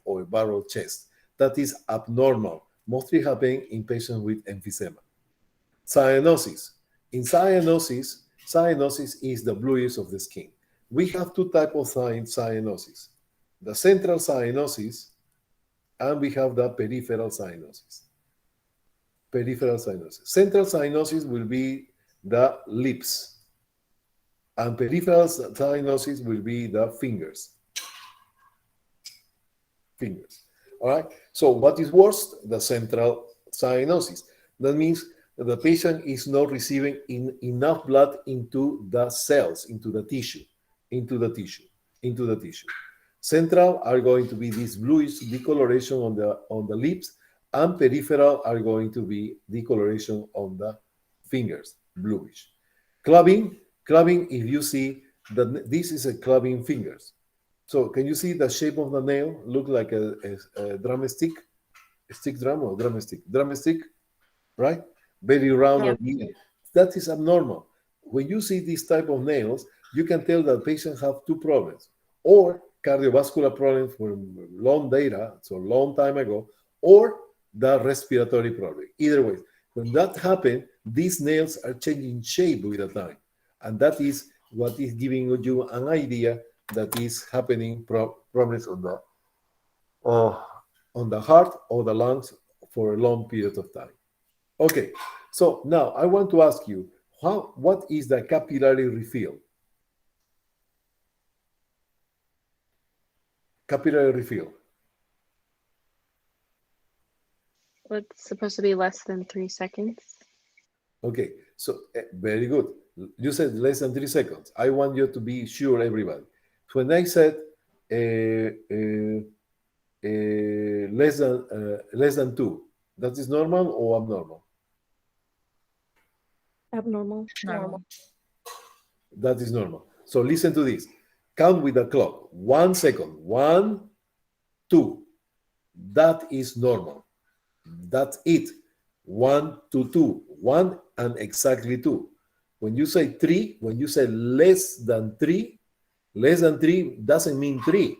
or a barrel chest. That is abnormal, mostly happening in patients with emphysema. Cyanosis. In cyanosis is the bluish of the skin. We have two types of cyanosis. The central cyanosis, and we have the peripheral cyanosis. Peripheral cyanosis. Central cyanosis will be the lips, and peripheral cyanosis will be the fingers. All right. So what is worse? The central cyanosis. That means that the patient is not receiving enough blood into the cells, into the tissue. Central are going to be this bluish decoloration on the lips, and peripheral are going to be decoloration on the fingers, bluish. Clubbing, if you see that this is a clubbing fingers. So can you see the shape of the nail? Look like a drumstick, a stick drum or drumstick, right? Very round and even. That is abnormal. When you see this type of nails, you can tell that patients have two problems, or cardiovascular problems for long data, so long time ago, or the respiratory problem. Either way, when that happens, these nails are changing shape with the time, and that is what is giving you an idea that is happening problems on the heart or the lungs for a long period of time. Okay, so now I want to ask you, what is the capillary refill? Capillary refill. Well, it's supposed to be less than 3 seconds. Okay, so very good. You said less than 3 seconds. I want you to be sure, everybody. When I said less than 2, that is normal or abnormal? Abnormal. Normal. That is normal. So listen to this. Count with the clock. 1 second. 1, 2. That is normal. That's it. 1 to 2. 1 and exactly 2. When you say 3, when you say less than 3 doesn't mean 3.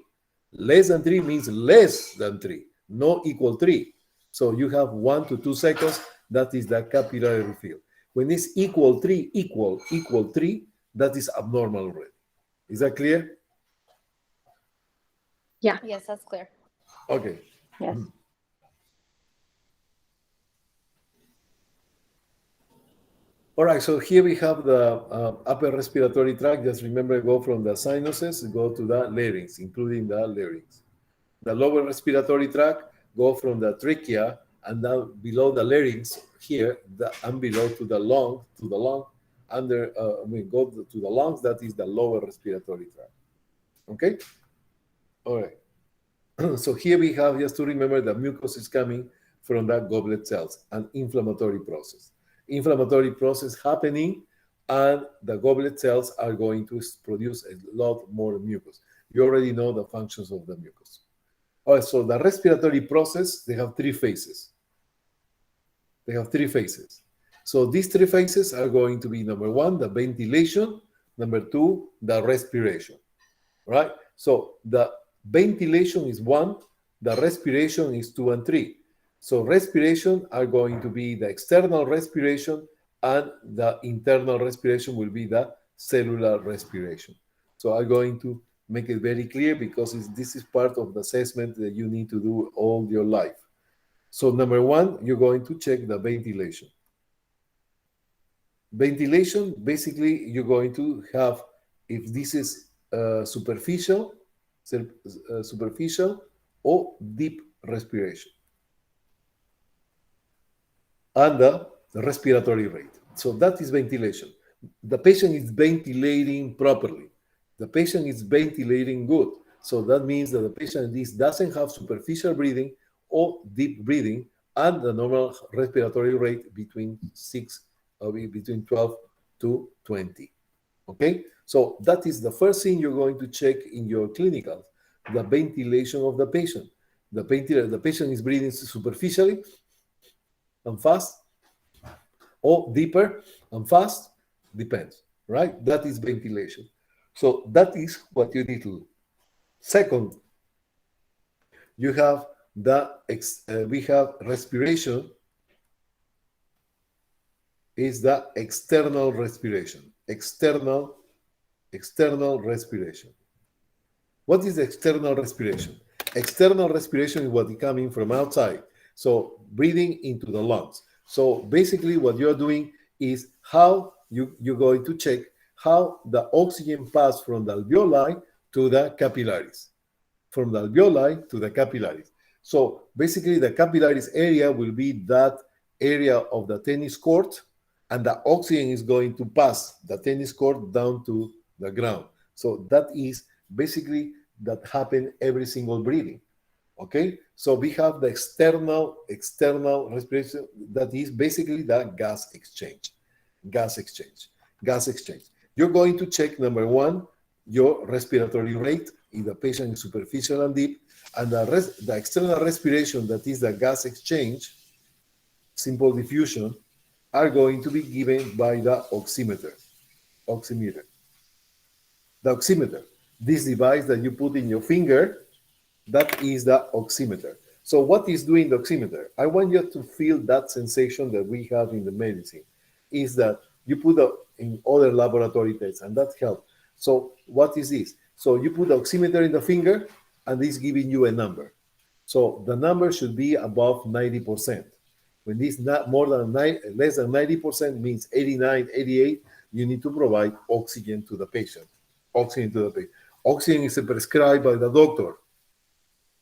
Less than 3 means less than 3, no equal 3. So you have 1 to 2 seconds. That is the capillary refill. When it's equal 3, equal 3, that is abnormal already. Is that clear? Yeah. Yes, that's clear. Okay. Yes. All right, so here we have the upper respiratory tract. Just remember, go from the sinuses, go to the larynx, including the larynx. The lower respiratory tract, go from the trachea and down below the larynx here, and below to the lung, go to the lungs. That is the lower respiratory tract. Okay. All right. So here we have, just to remember, the mucus is coming from the goblet cells, an inflammatory process. Inflammatory process happening, and the goblet cells are going to produce a lot more mucus. You already know the functions of the mucus. All right, so the respiratory process, they have 3 phases. So these 3 phases are going to be, number 1, the ventilation, number 2, the respiration, right? So the ventilation is 1, the respiration is 2 and 3. So respiration are going to be the external respiration, and the internal respiration will be the cellular respiration. So I'm going to make it very clear, because this is part of the assessment that you need to do all your life. So number 1, you're going to check the ventilation. Ventilation, basically, you're going to have, if this is superficial or deep respiration, and the respiratory rate. So that is ventilation. the patient is ventilating properly. The patient is ventilating good. So that means that the patient doesn't have superficial breathing or deep breathing, and the normal respiratory rate between 12 to 20. Okay, so that is the first thing you're going to check in your clinical, the ventilation of the patient. The patient is breathing superficially and fast, or deeper and fast, depends, right? That is ventilation. So that is what you need to do. Second, you have we have respiration is the external respiration. External respiration. What is external respiration? External respiration is what is coming from outside. So breathing into the lungs. So basically what you're doing is how you're going to check how the oxygen passes from the alveoli to the capillaries. From the alveoli to the capillaries. So basically the capillaries area will be that area of the tennis court, and the oxygen is going to pass the tennis court down to the ground. So that is basically that happen every single breathing. Okay, so we have the external respiration, that is basically the gas exchange. You're going to check, number one, your respiratory rate if the patient is superficial and deep, and the external respiration, that is the gas exchange, simple diffusion, are going to be given by the oximeter. The oximeter, this device that you put in your finger, that is the oximeter. So what is doing the oximeter? I want you to feel that sensation that we have in the medicine, is that you put in other laboratory tests, and that helps. So what is this? So you put the oximeter in the finger, and it's giving you a number. So the number should be above 90%. When this not more than less than 90% means 89, 88, you need to provide oxygen to the patient. Oxygen is prescribed by the doctor.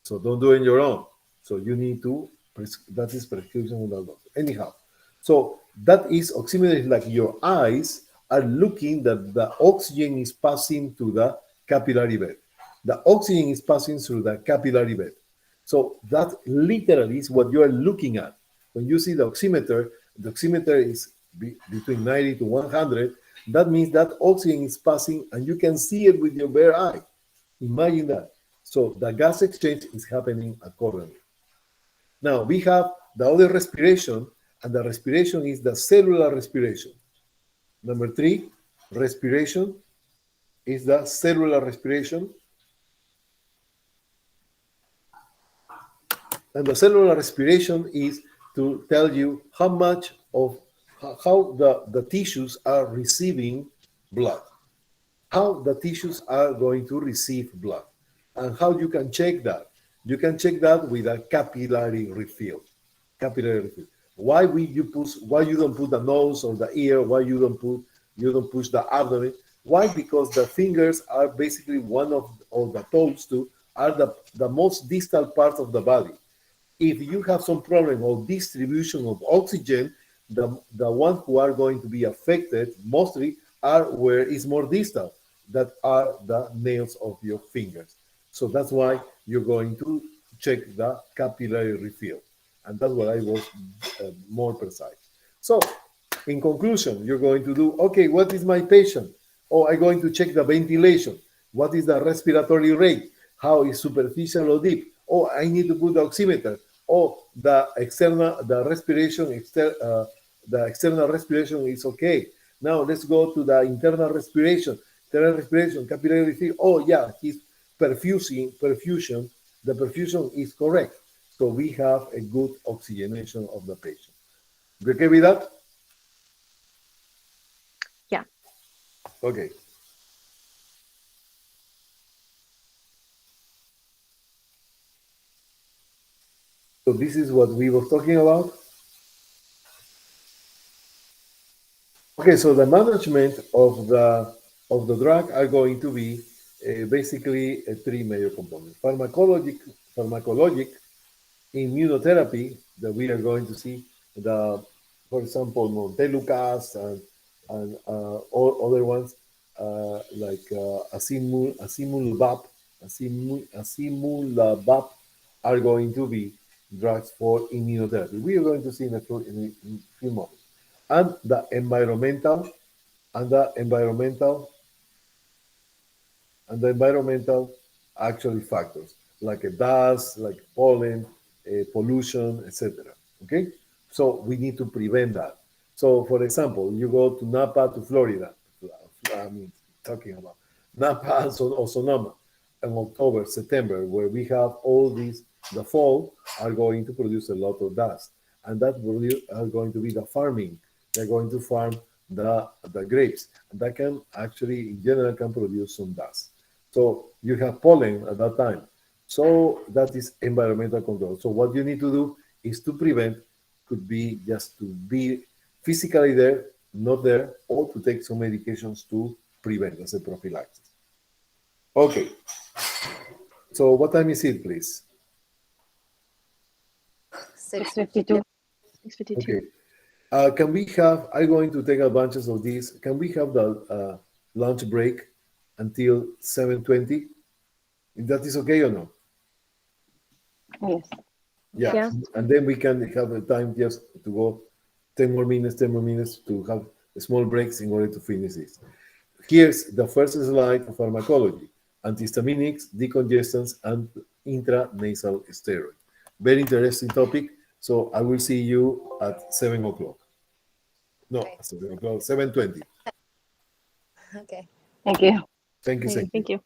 So don't do it on your own. So you need to, that is prescription of the doctor. Anyhow, so that is, oximeter is like your eyes are looking that the oxygen is passing to the capillary bed. The oxygen is passing through the capillary bed. So that literally is what you are looking at. When you see the oximeter is between 90 to 100. That means that oxygen is passing, and you can see it with your bare eye. Imagine that. So the gas exchange is happening accordingly. Now we have the other respiration, and the respiration is the cellular respiration. Number 3, respiration is the cellular respiration. And the cellular respiration is to tell you how much of how the tissues are receiving blood, how the tissues are going to receive blood, and how you can check that. You can check that with a capillary refill. Why you don't put the nose or the ear? Why you don't push the abdomen? Why? Because the fingers are basically one of the toes too, are the most distal part of the body. If you have some problem of distribution of oxygen, the ones who are going to be affected mostly are where it's more distal, that are the nails of your fingers. So that's why you're going to check the capillary refill. And that's what I was more precise. So in conclusion, you're going to do, okay, what is my patient? Oh, I'm going to check the ventilation. What is the respiratory rate? How is superficial or deep? Oh, I need to put the oximeter. Oh, the external respiration is okay. Now let's go to the internal respiration. Capillary refill. Oh yeah, he's perfusion. The perfusion is correct. So we have a good oxygenation of the patient. You okay with that? Yeah. Okay. So this is what we were talking about. Okay, so the management of the drug are going to be basically 3 major components. Pharmacologic, immunotherapy, that we are going to see, for example, montelukast and all other ones like asimulabab are going to be drugs for immunotherapy. We are going to see in a few moments. And the environmental and the environmental actually factors like a dust, like pollen, pollution, etc. Okay, so we need to prevent that. So, for example, you go to Napa to Florida. I mean, talking about Napa and or Sonoma in October, September, where we have all these. The fall are going to produce a lot of dust, and that are going to be the farming. They're going to farm the grapes, and that can actually, in general, can produce some dust. So you have pollen at that time. So that is environmental control. So what you need to do is to prevent, could be just to be physically there, not there, or to take some medications to prevent as a prophylaxis. Okay. So what time is it, please? 6:52. 6:52. Okay. Can we have, I'm going to take advantage of this. Can we have the lunch break until 7:20? If that is okay or no? Yes. Yeah. Yeah. And then we can have the time just to go 10 more minutes to have small breaks in order to finish this. Here's the first slide of pharmacology: antihistaminics, decongestants, and intranasal steroid. Very interesting topic. So I will see you at 7 o'clock. No, Okay. 7 o'clock, 7:20. Okay. Thank you. Thank you. Okay, thank you.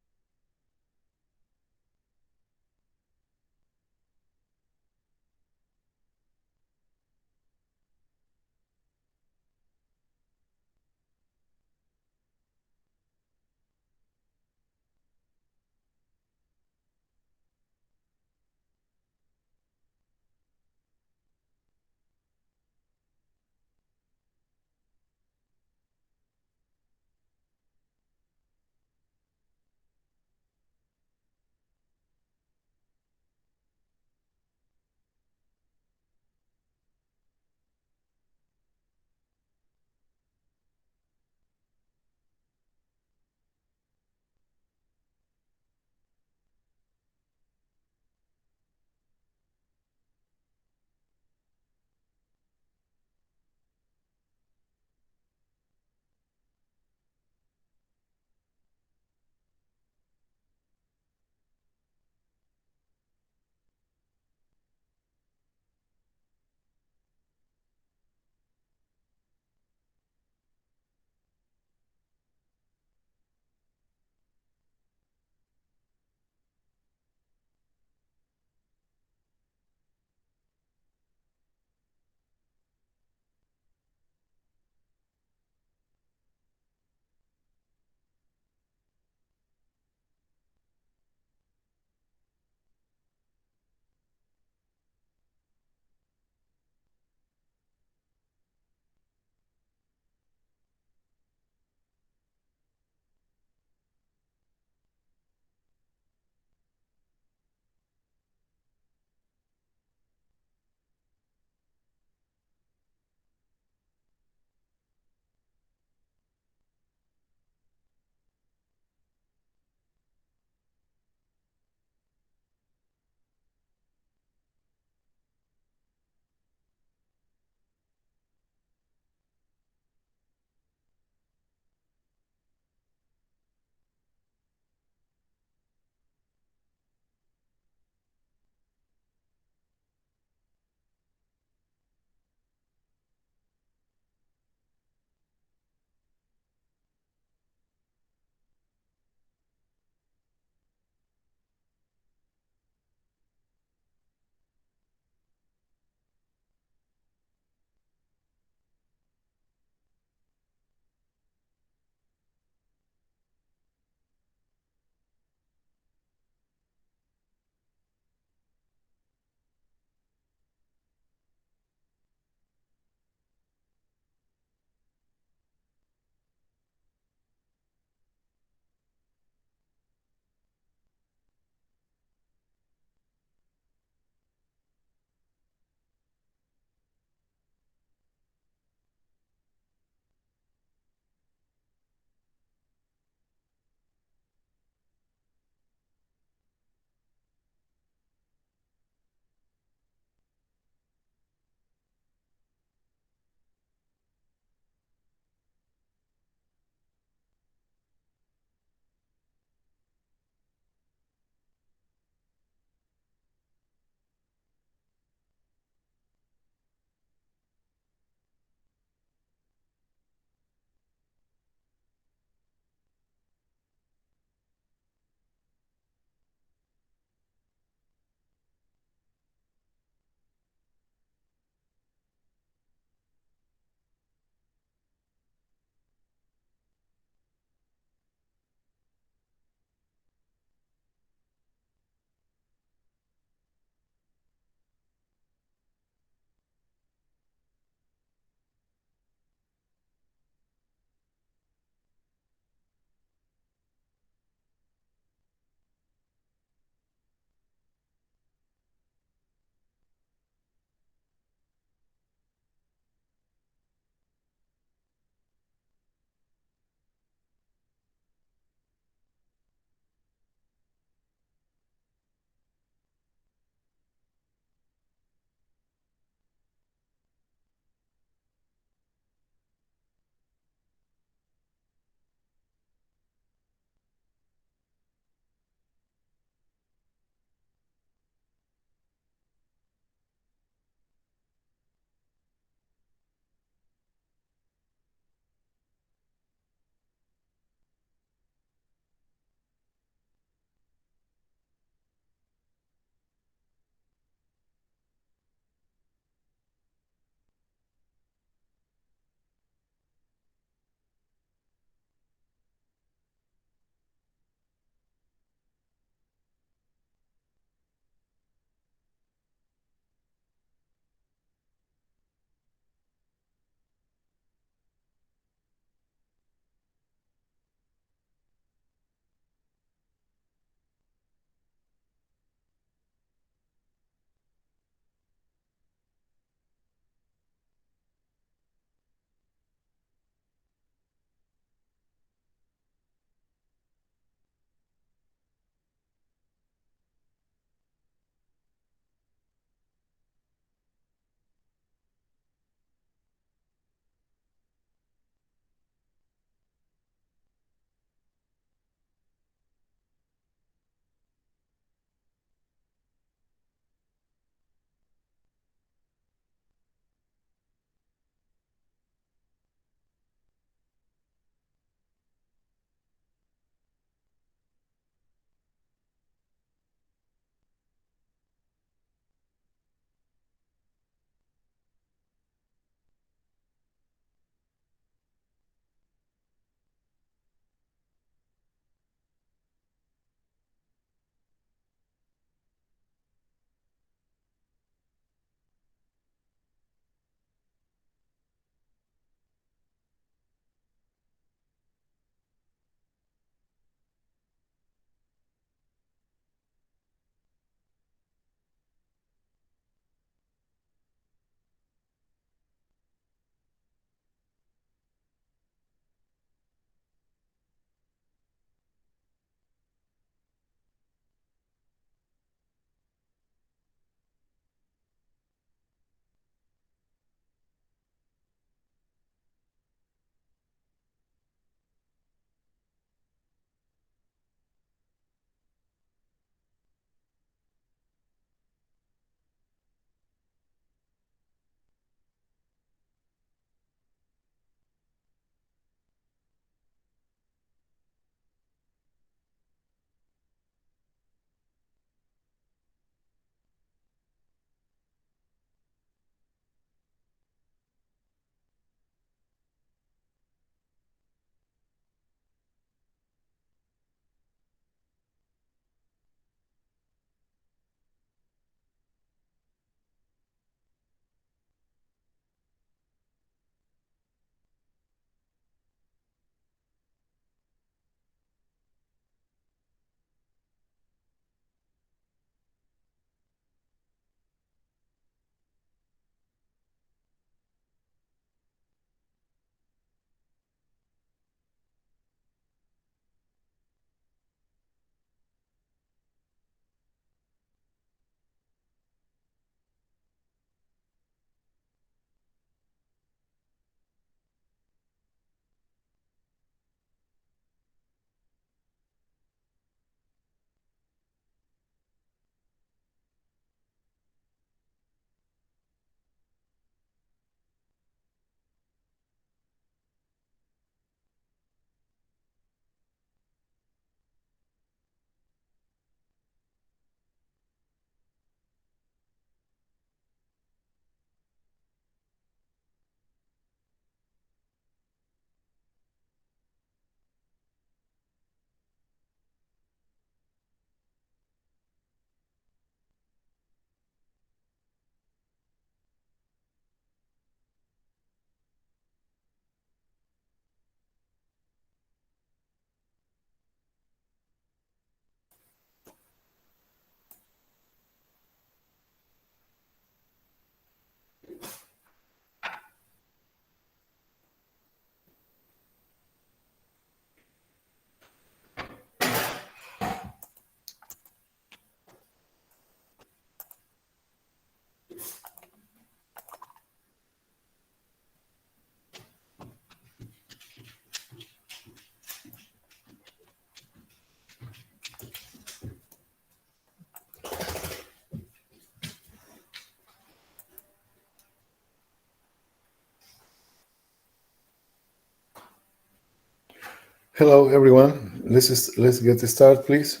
Hello, everyone. Let's get started, please.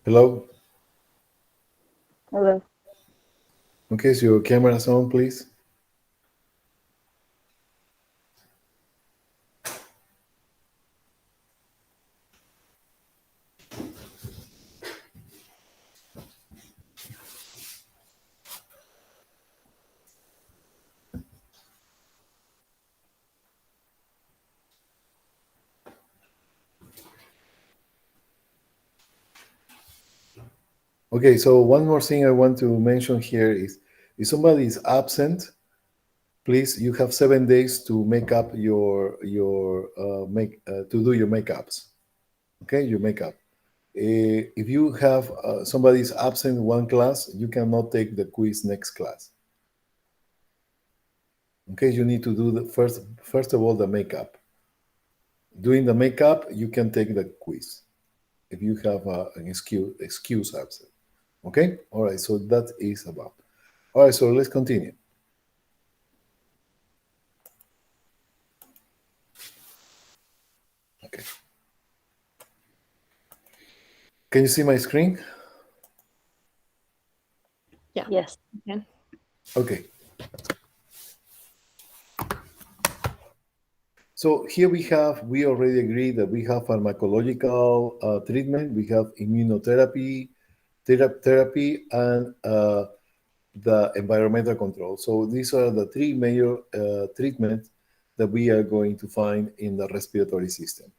Hello. Hello. Okay, so your camera's on, please. Okay, so one more thing I want to mention here is if somebody is absent, please, you have 7 days to make up to do your makeups. Okay, your makeup. If you have somebody is absent one class, you cannot take the quiz next class. Okay, you need to do the first of all the makeup. Doing the makeup, you can take the quiz if you have an excuse absent. Okay, all right. So that is about. All right, so let's continue. Okay. Can you see my screen? Yes. Okay. So here we already agreed that we have pharmacological treatment, we have immunotherapy, therapy, and the environmental control. So these are the three major treatments that we are going to find in the respiratory system.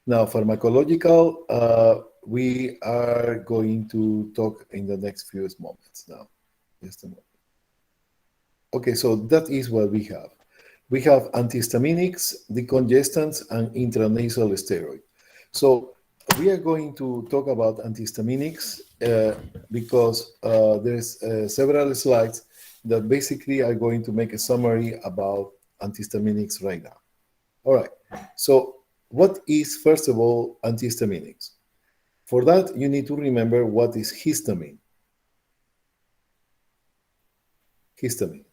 Now, pharmacological, we are going to talk in the next few moments now. Just a moment. Okay, so that is what we have. We have antihistaminics, decongestants, and intranasal steroid. So we are going to talk about antihistaminics because there's several slides that basically are going to make a summary about antihistaminics right now. All right, so what is, first of all, antihistaminics? For that, you need to remember what is histamine. Histamine.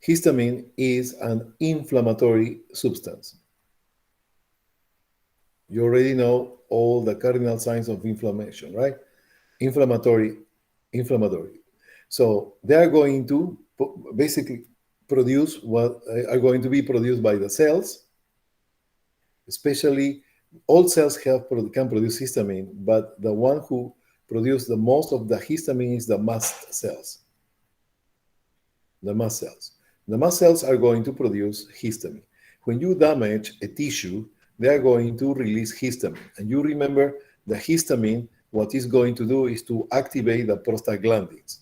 Histamine is an inflammatory substance. You already know all the cardinal signs of inflammation, right? Inflammatory. So they are going to basically produce what are going to be produced by the cells, especially all cells can produce histamine, but the one who produce the most of the histamine is the mast cells. The mast cells. The mast cells are going to produce histamine. When you damage a tissue, they are going to release histamine. And you remember the histamine, what it's going to do is to activate the prostaglandins.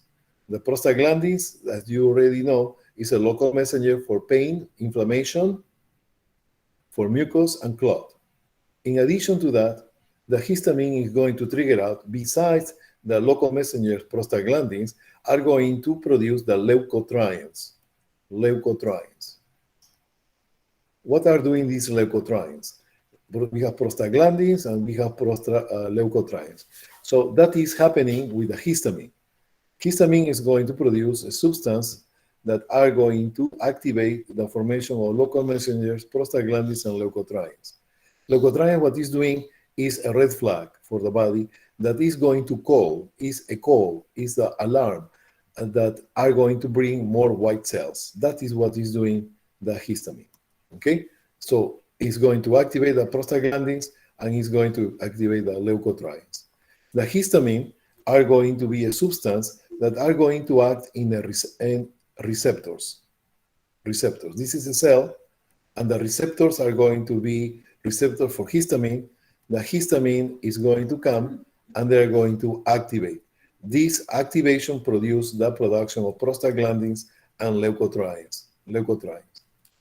The prostaglandins, as you already know, is a local messenger for pain, inflammation, for mucus, and clot. In addition to that, the histamine is going to trigger out, besides the local messengers, prostaglandins, are going to produce the leukotrienes. What are doing these leukotrienes? We have prostaglandins and we have leukotrienes. So that is happening with the histamine. Histamine is going to produce a substance that are going to activate the formation of local messengers, prostaglandins, and leukotrienes. Leukotriene, what is doing is a red flag for the body that is going to is the alarm that are going to bring more white cells. That is what is doing the histamine. Okay, so it's going to activate the prostaglandins and it's going to activate the leukotrienes. The histamine are going to be a substance that are going to act in receptors. This is a cell, and the receptors are going to be receptors for histamine. The histamine is going to come and they're going to activate. This activation produces the production of prostaglandins and leukotrienes.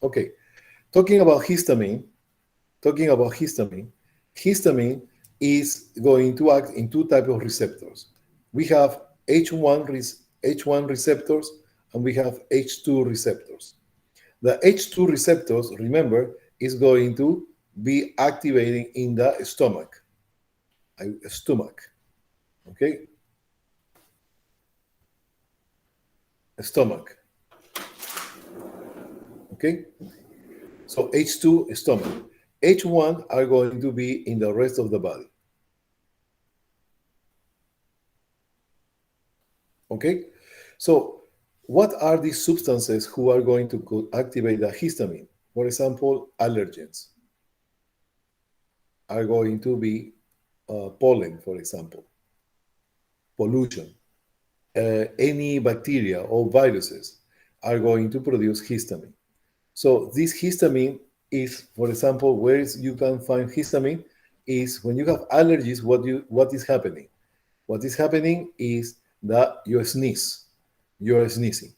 Okay, talking about histamine, histamine is going to act in two types of receptors. We have H1 receptors and we have H2 receptors. The H2 receptors, remember, is going to be activating in the stomach. Okay? Stomach. Okay? So H2, stomach. H1 are going to be in the rest of the body. Okay? So what are these substances who are going to activate the histamine? For example, allergens are going to be pollen, for example, pollution. Any bacteria or viruses are going to produce histamine. So this histamine is, for example, where you can find histamine is when you have allergies. What is happening? What is happening is that you sneeze. You're sneezing.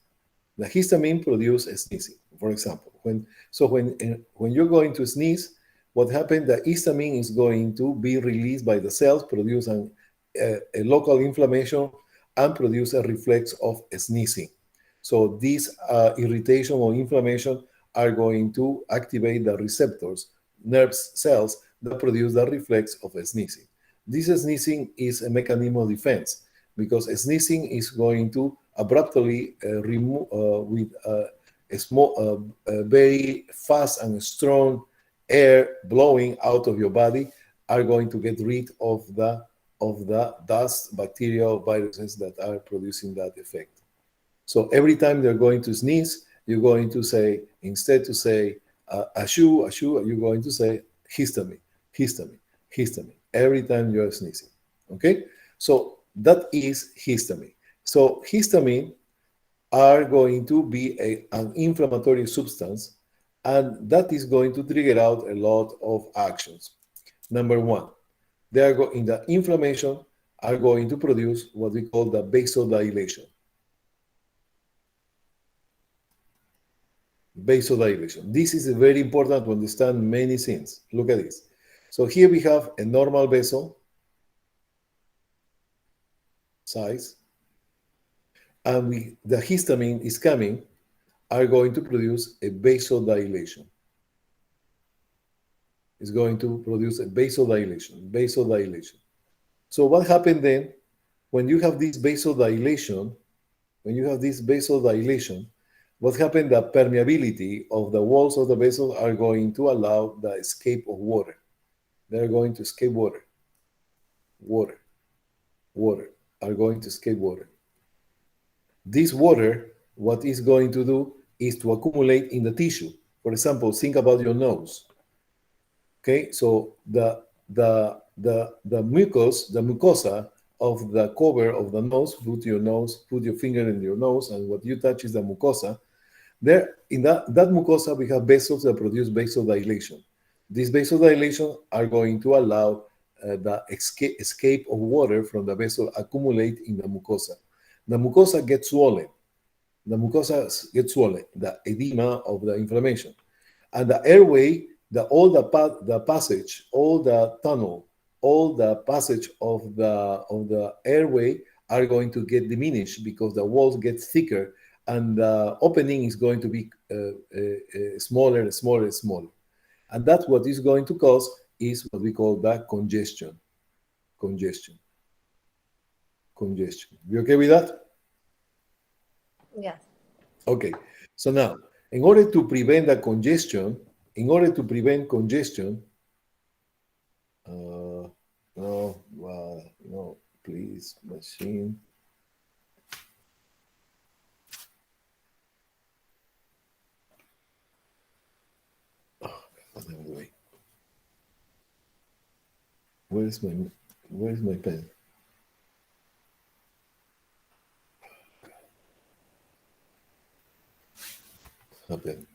The histamine produces sneezing, for example. When you're going to sneeze, what happens? The histamine is going to be released by the cells, produce a local inflammation, and produce a reflex of sneezing. So these irritation or inflammation are going to activate the receptors, nerve cells that produce the reflex of sneezing. This sneezing is a mechanism of defense because sneezing is going to abruptly remove with a small, very fast and strong air blowing out of your body are going to get rid of the dust, bacteria, or viruses that are producing that effect. So every time they're going to sneeze, you're going to say, instead to say ashu, ashu, you're going to say histamine, histamine, histamine, every time you're sneezing. Okay? So that is histamine. So histamine are going to be an inflammatory substance, and that is going to trigger out a lot of actions. Number one, they are in the inflammation are going to produce what we call the vasodilation. Vasodilation. This is very important to understand many things. Look at this. So here we have a normal vessel size, and the histamine is coming, are going to produce a vasodilation. It's going to produce a vasodilation. So what happened then when you have this vasodilation? What happened? The permeability of the walls of the vessel are going to allow the escape of water. They're going to escape water. Water are going to escape water. This water, what is going to do is to accumulate in the tissue. For example, think about your nose. Okay, so the mucosa of the cover of the nose, put your finger in your nose, and what you touch is the mucosa. There, in that mucosa, we have vessels that produce vasodilation. These vasodilation are going to allow the escape of water from the vessel accumulate in the mucosa. The mucosa gets swollen. The edema of the inflammation. And the airway, all the passage, all the tunnel, all the passage of the airway are going to get diminished because the walls get thicker and the opening is going to be smaller and smaller and smaller. And that's what is going to cause is what we call the congestion. You okay with that? Yeah. Okay. So now, in order to prevent congestion, no, please, machine. Where's my pen? Happen.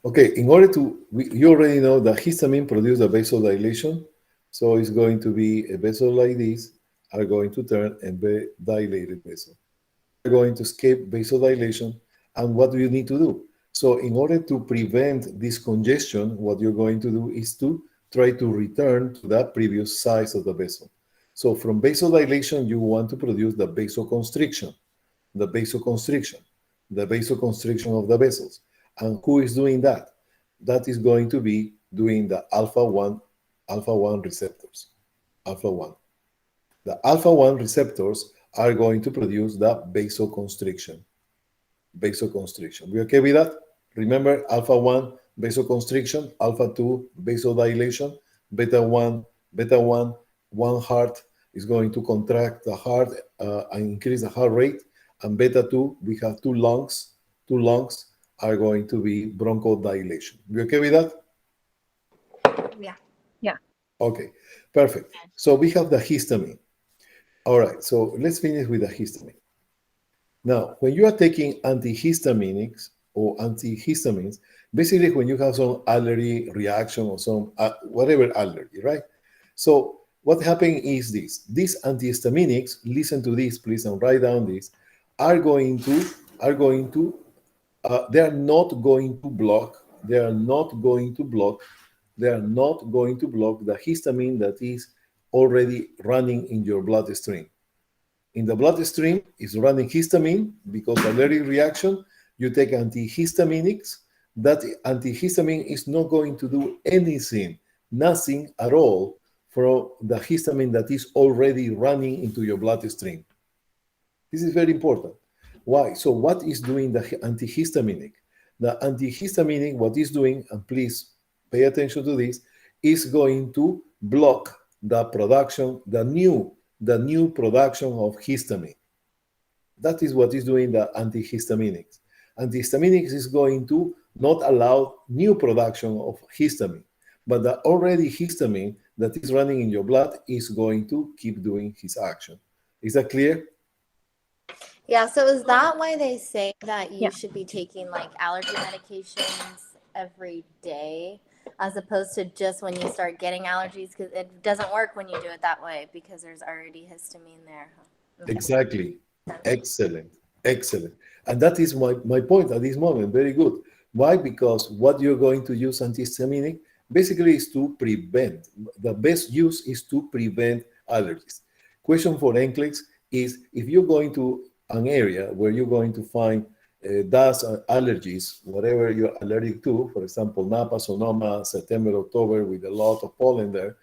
Okay, in order to, you already know that histamine produces a vasodilation, so it's going to be a vessel like this, are going to turn a dilated vessel. You're going to escape vasodilation, and what do you need to do? So in order to prevent this congestion, what you're going to do is to try to return to that previous size of the vessel. So from vasodilation, you want to produce the vasoconstriction. The vasoconstriction. The vasoconstriction of the vessels. And who is doing that? That is going to be doing the alpha-1 receptors. Alpha-1. The alpha-1 receptors are going to produce the vasoconstriction. Vasoconstriction. We okay with that? Remember, alpha-1 vasoconstriction, alpha-2 vasodilation, beta-1, one heart is going to contract the heart and increase the heart rate, and beta-2, we have two lungs are going to be bronchodilation. We okay with that? Yeah. Okay, perfect. So we have the histamine. All right, so let's finish with the histamine. Now, when you are taking antihistaminics or antihistamines, basically when you have some allergy reaction or some whatever allergy, right? So what happened is this: these antihistaminics, listen to this, please, and write down this, they are not going to block the histamine that is already running in your bloodstream. In the bloodstream is running histamine because allergic reaction. You take antihistaminics. That antihistamine is not going to do anything, nothing at all for the histamine that is already running into your bloodstream. This is very important. Why? So what is doing the antihistaminic? The antihistaminic, what is doing, and please pay attention to this, is going to block the production, the new production of histamine. That is what is doing the antihistaminics. Antihistaminics is going to not allow new production of histamine, but the already histamine that is running in your blood is going to keep doing his action. Is that clear? Yeah, so is that why they say that you Yeah. should be taking like allergy medications every day as opposed to just when you start getting allergies? Because it doesn't work when you do it that way because there's already histamine there. Okay. Exactly. Excellent. And that is my point at this moment. Very good. Why? Because what you're going to use antihistaminic basically is to prevent. The best use is to prevent allergies. Question for NCLEX is, if you're going to an area where you're going to find dust allergies, whatever you're allergic to, for example, Napa, Sonoma, September, October, with a lot of pollen there,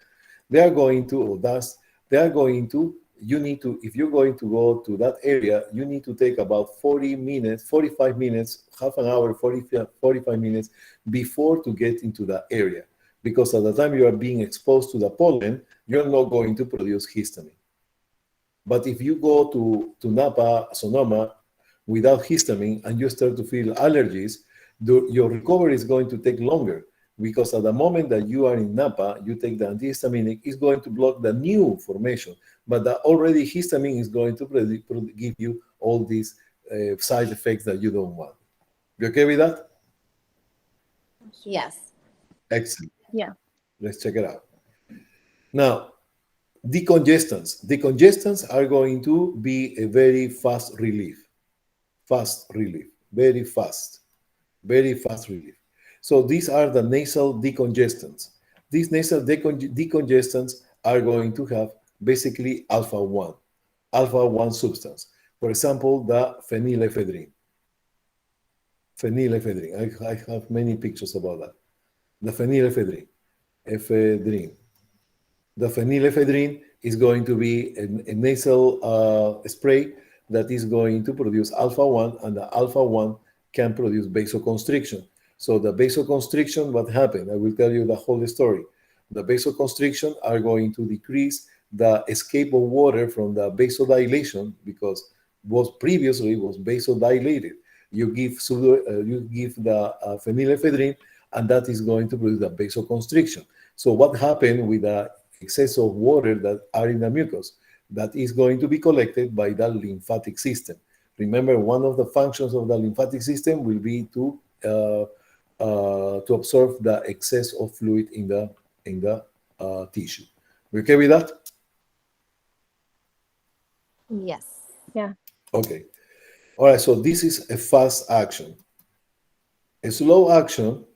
they are going to, or dust, they are going to, you need to, if you're going to go to that area, you need to take about 40 minutes, 45 minutes, half an hour, 45 minutes before to get into that area. Because at the time you are being exposed to the pollen, you're not going to produce histamine. But if you go to Napa, Sonoma, without histamine, and you start to feel allergies, your recovery is going to take longer, because at the moment that you are in Napa, you take the antihistaminic, it's going to block the new formation, but the already histamine is going to give you all these side effects that you don't want. You okay with that? Yes. Excellent. Yeah. Let's check it out. Now, decongestants. Decongestants are going to be a very fast relief. Very fast relief. So these are the nasal decongestants. These nasal decongestants are going to have basically alpha-1 substance. For example, the phenylephrine. I have many pictures about that. The phenylephrine. The phenylephrine is going to be a nasal spray that is going to produce alpha-1, and the alpha-1 can produce vasoconstriction. So the vasoconstriction, what happened? I will tell you the whole story. The vasoconstriction are going to decrease the escape of water from the vasodilation, because previously was vasodilated. You give the phenylephrine, and that is going to produce the vasoconstriction. So what happened with the excess of water that are in the mucus? That is going to be collected by the lymphatic system. Remember, one of the functions of the lymphatic system will be to absorb the excess of fluid in the tissue. We okay with that? Yes. Yeah. Okay. All right. So this is a fast action. A slow action.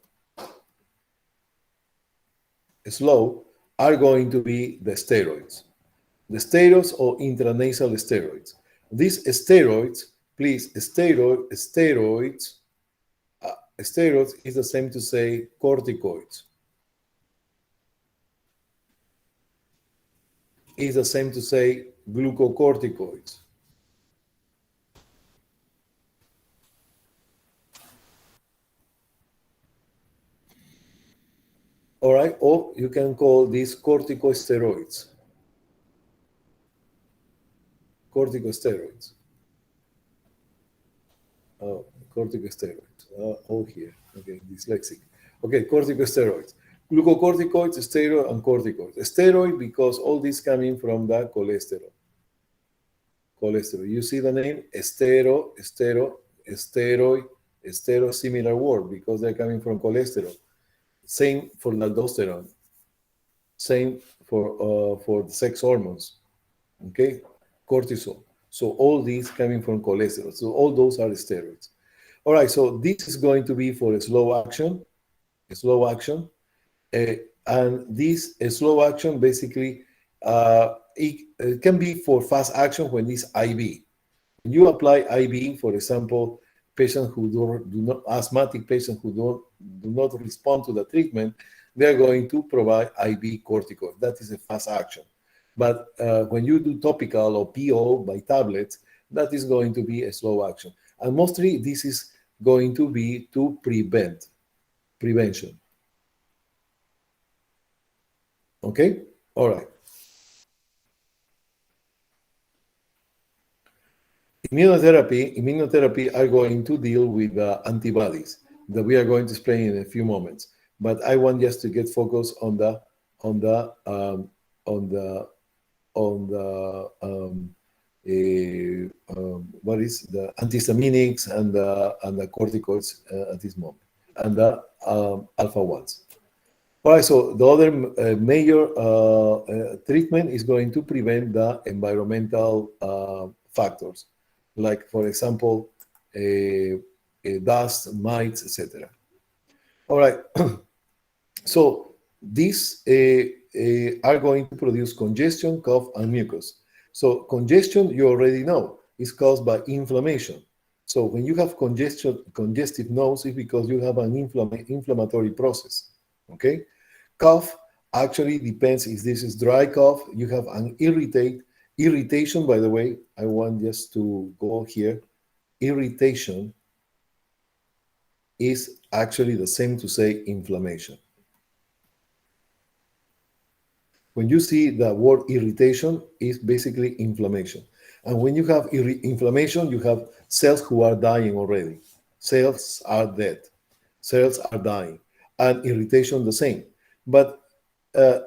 Slow are going to be the steroids. The steroids or intranasal steroids. These steroids Please, steroids is the same to say corticoids. Is the same to say glucocorticoids. All right, or you can call these corticosteroids. Corticosteroids. Oh, corticosteroids. All here. Okay, dyslexic. Okay, corticosteroids. Glucocorticoids, steroid, and corticoids. Steroid because all this coming from the cholesterol. Cholesterol. You see the name? Steroid, similar word because they're coming from cholesterol. Same for aldosterone. Same for the sex hormones. Okay, cortisol. So all these coming from cholesterol. So all those are steroids. All right, so this is going to be for a slow action. And this slow action basically, it can be for fast action when it's IV. When you apply IV, for example, patients who do not, asthmatic patients who do not respond to the treatment, they're going to provide IV corticoid. That is a fast action. But when you do topical or PO by tablets, that is going to be a slow action. And mostly this is going to be to prevention. Okay? All right. Immunotherapy are going to deal with antibodies that we are going to explain in a few moments. But I want just to get focused on the what is the antihistaminics and the corticoids at this moment, and the alpha ones. All right, so the other major treatment is going to prevent the environmental factors, like, for example, dust, mites, etc. All right, so these are going to produce congestion, cough, and mucus. So congestion, you already know, is caused by inflammation. So when you have congestive nose, it's because you have an inflammatory process, okay? Cough actually depends if this is dry cough, you have an irritation, by the way, I want just to go here. Irritation is actually the same to say inflammation. When you see the word irritation, is basically inflammation. And when you have inflammation, you have cells who are dying already. Cells are dead. Cells are dying. And irritation the same. But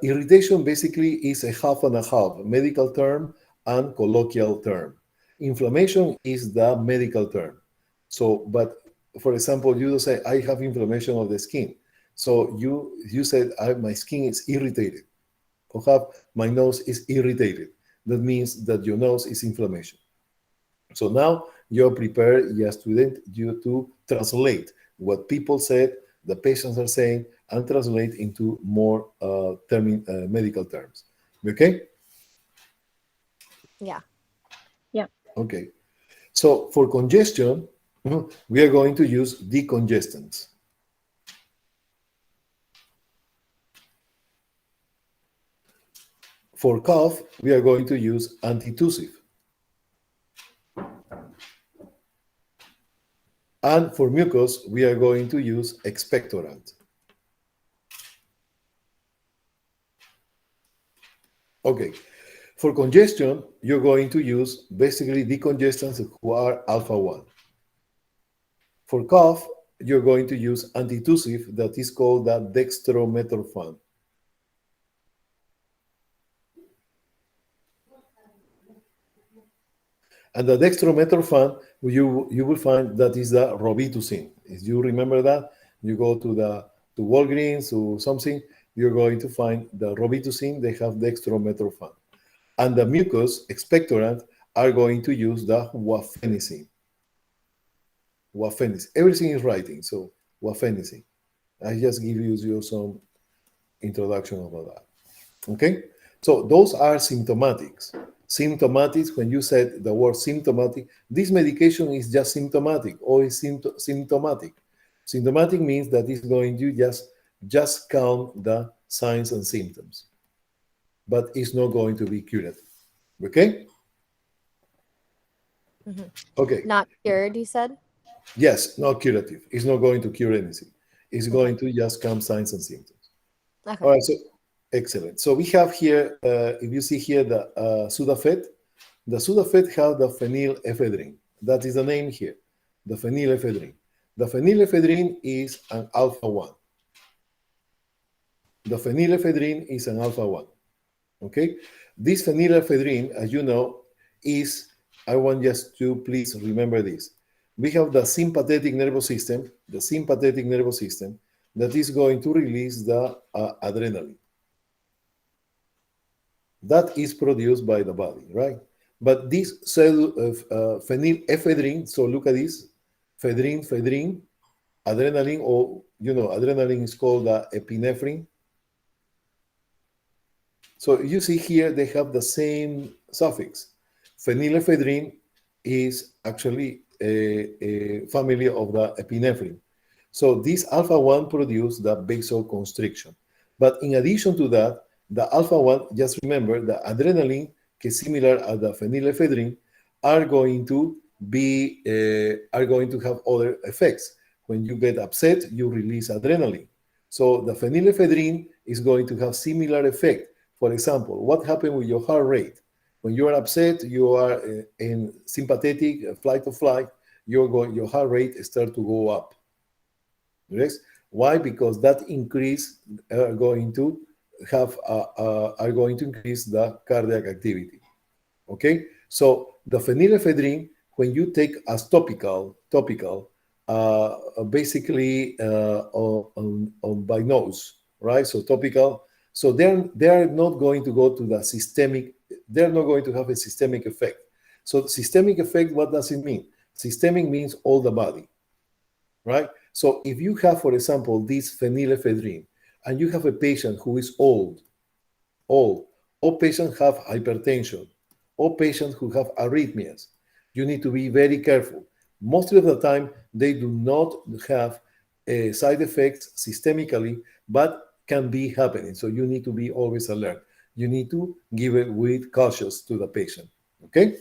irritation basically is a half and a half, medical term and colloquial term. Inflammation is the medical term. So, but for example, you say, I have inflammation of the skin. So you said, my skin is irritated. Or have my nose is irritated. That means that your nose is inflammation. So now you're prepared, yes, to translate what people said, the patients are saying, and translate into more medical terms. Okay? Yeah. Yeah. Okay. So for congestion, we are going to use decongestants. For cough, we are going to use antitussive. And for mucus, we are going to use expectorant. Okay. For congestion, you're going to use basically decongestants who are alpha 1. For cough, you're going to use antitussive that is called the dextromethorphan. And the dextromethorphan, you will find that is the Robitussin. If you remember that, you go to Walgreens or something, you're going to find the Robitussin, they have dextromethorphan. And the mucus expectorant are going to use the wafenicin. Wafenicin. Everything is writing, so wafenicin. I just give you some introduction about that. Okay? So those are symptomatics. Symptomatics, when you said the word symptomatic, this medication is just symptomatic or is symptomatic. Symptomatic means that it's going to just count the signs and symptoms, but it's not going to be curative. Okay? Okay. Not cured, you said? Yes, not curative. It's not going to cure anything. It's going to just count signs and symptoms. Okay. All right, so excellent. So we have here, if you see here the Sudafed, the Sudafed have the phenylephrine. That is the name here, the phenylephrine. The phenylephrine is an alpha 1. The phenylephrine is an alpha 1. Okay? This phenylephrine, as you know, is, I want just to please remember this. We have the sympathetic nervous system that is going to release the adrenaline. That is produced by the body, right? But this cell of phenylephrine, so look at this, ephedrine, adrenaline, or, adrenaline is called the epinephrine. So you see here, they have the same suffix. Phenylephrine is actually a family of the epinephrine. So this alpha 1 produces the vasoconstriction. But in addition to that, the alpha 1, just remember, the adrenaline, que is similar to the phenylephrine, are going to have other effects. When you get upset, you release adrenaline. So the phenylephrine is going to have similar effect. For example, what happened with your heart rate? When you are upset, you are in sympathetic fight or flight, your heart rate starts to go up. Yes? Why? Because that increase are going to increase the cardiac activity. Okay? So the phenylephrine, when you take as topical, basically by nose, right? So topical. So they're not going to go to the systemic. They're not going to have a systemic effect. So systemic effect, what does it mean? Systemic means all the body, right? So if you have, for example, this phenylephrine, and you have a patient who is old, all patients have hypertension, all patients who have arrhythmias, you need to be very careful. Most of the time, they do not have side effects systemically, but can be happening. So you need to be always alert. You need to give it with cautious to the patient. Okay?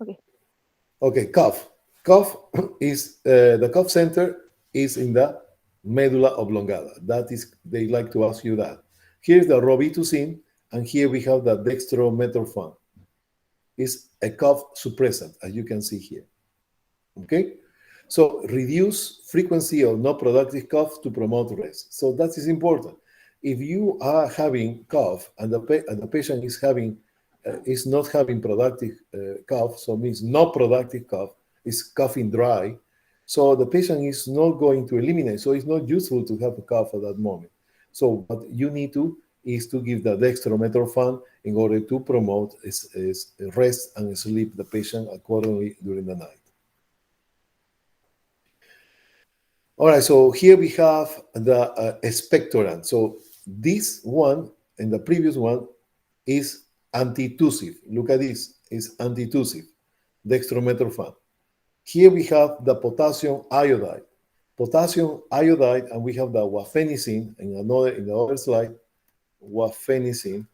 Okay. Okay, cough. Cough is, the cough center is in the medulla oblongata. That is, they like to ask you that. Here's the robitussin, and here we have the dextromethorphan. It's a cough suppressant, as you can see here. Okay? So reduce frequency of non-productive cough to promote rest. So that is important. If you are having cough and the patient is not having productive cough, so means not productive cough, is coughing dry, so the patient is not going to eliminate. So it's not useful to have a cough at that moment. So what you need to is to give the dextromethorphan in order to promote rest and sleep the patient accordingly during the night. All right, so here we have the expectorant. So this one and the previous one is antitussive. Look at this, it's antitussive, dextromethorphan. Here we have the potassium iodide. Potassium iodide, and we have the wafenicin in the other slide, wafenicin.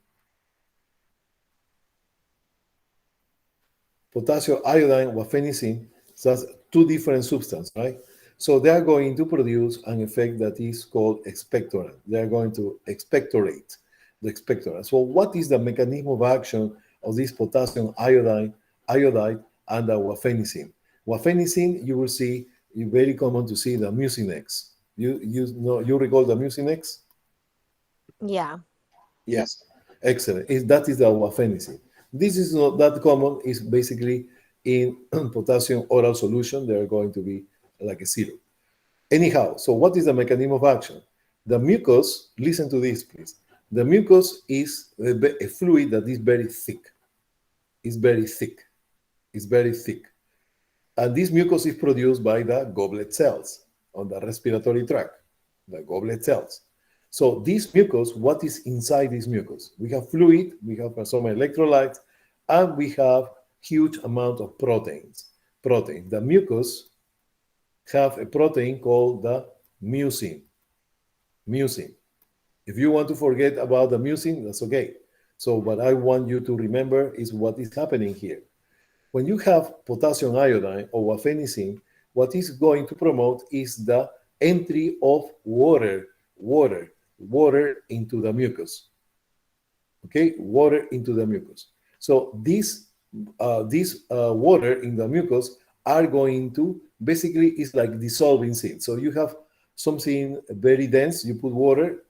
Potassium iodide, wafenicin, so that's two different substances, right? So they are going to produce an effect that is called expectorant. They are going to expectorate the expectorant. So what is the mechanism of action of this potassium iodide and the wafenicin? Wafenicin, you will see, it's very common to see the Mucinex. You recall the Mucinex? Yeah. Yes. Excellent. That is the wafenicin. This is not that common. It's basically in potassium oral solution. They are going to be like a syrup. Anyhow, so what is the mechanism of action? The mucus, listen to this, please. The mucus is a fluid that is very thick. It's very thick. It's very thick. And this mucus is produced by the goblet cells on the respiratory tract, the goblet cells. So this mucus, what is inside this mucus? We have fluid, we have some electrolytes, and we have huge amount of proteins. The mucus have a protein called the mucin. If you want to forget about the mucin, that's okay. So what I want you to remember is what is happening here. When you have potassium iodine or wafenicin, what is going to promote is the entry of water into the mucus. Okay, water into the mucus. So this water in the mucus are going to basically is like dissolving things. So you have something very dense, you put water,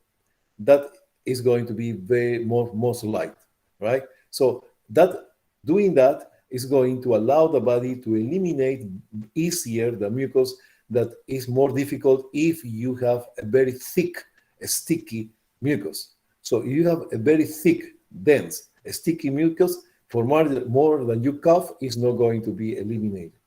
that is going to be very most light, right? So that doing that is going to allow the body to eliminate easier the mucus that is more difficult if you have a very thick, sticky mucus. So if you have a very thick, dense, sticky mucus, for more than you cough, is not going to be eliminated.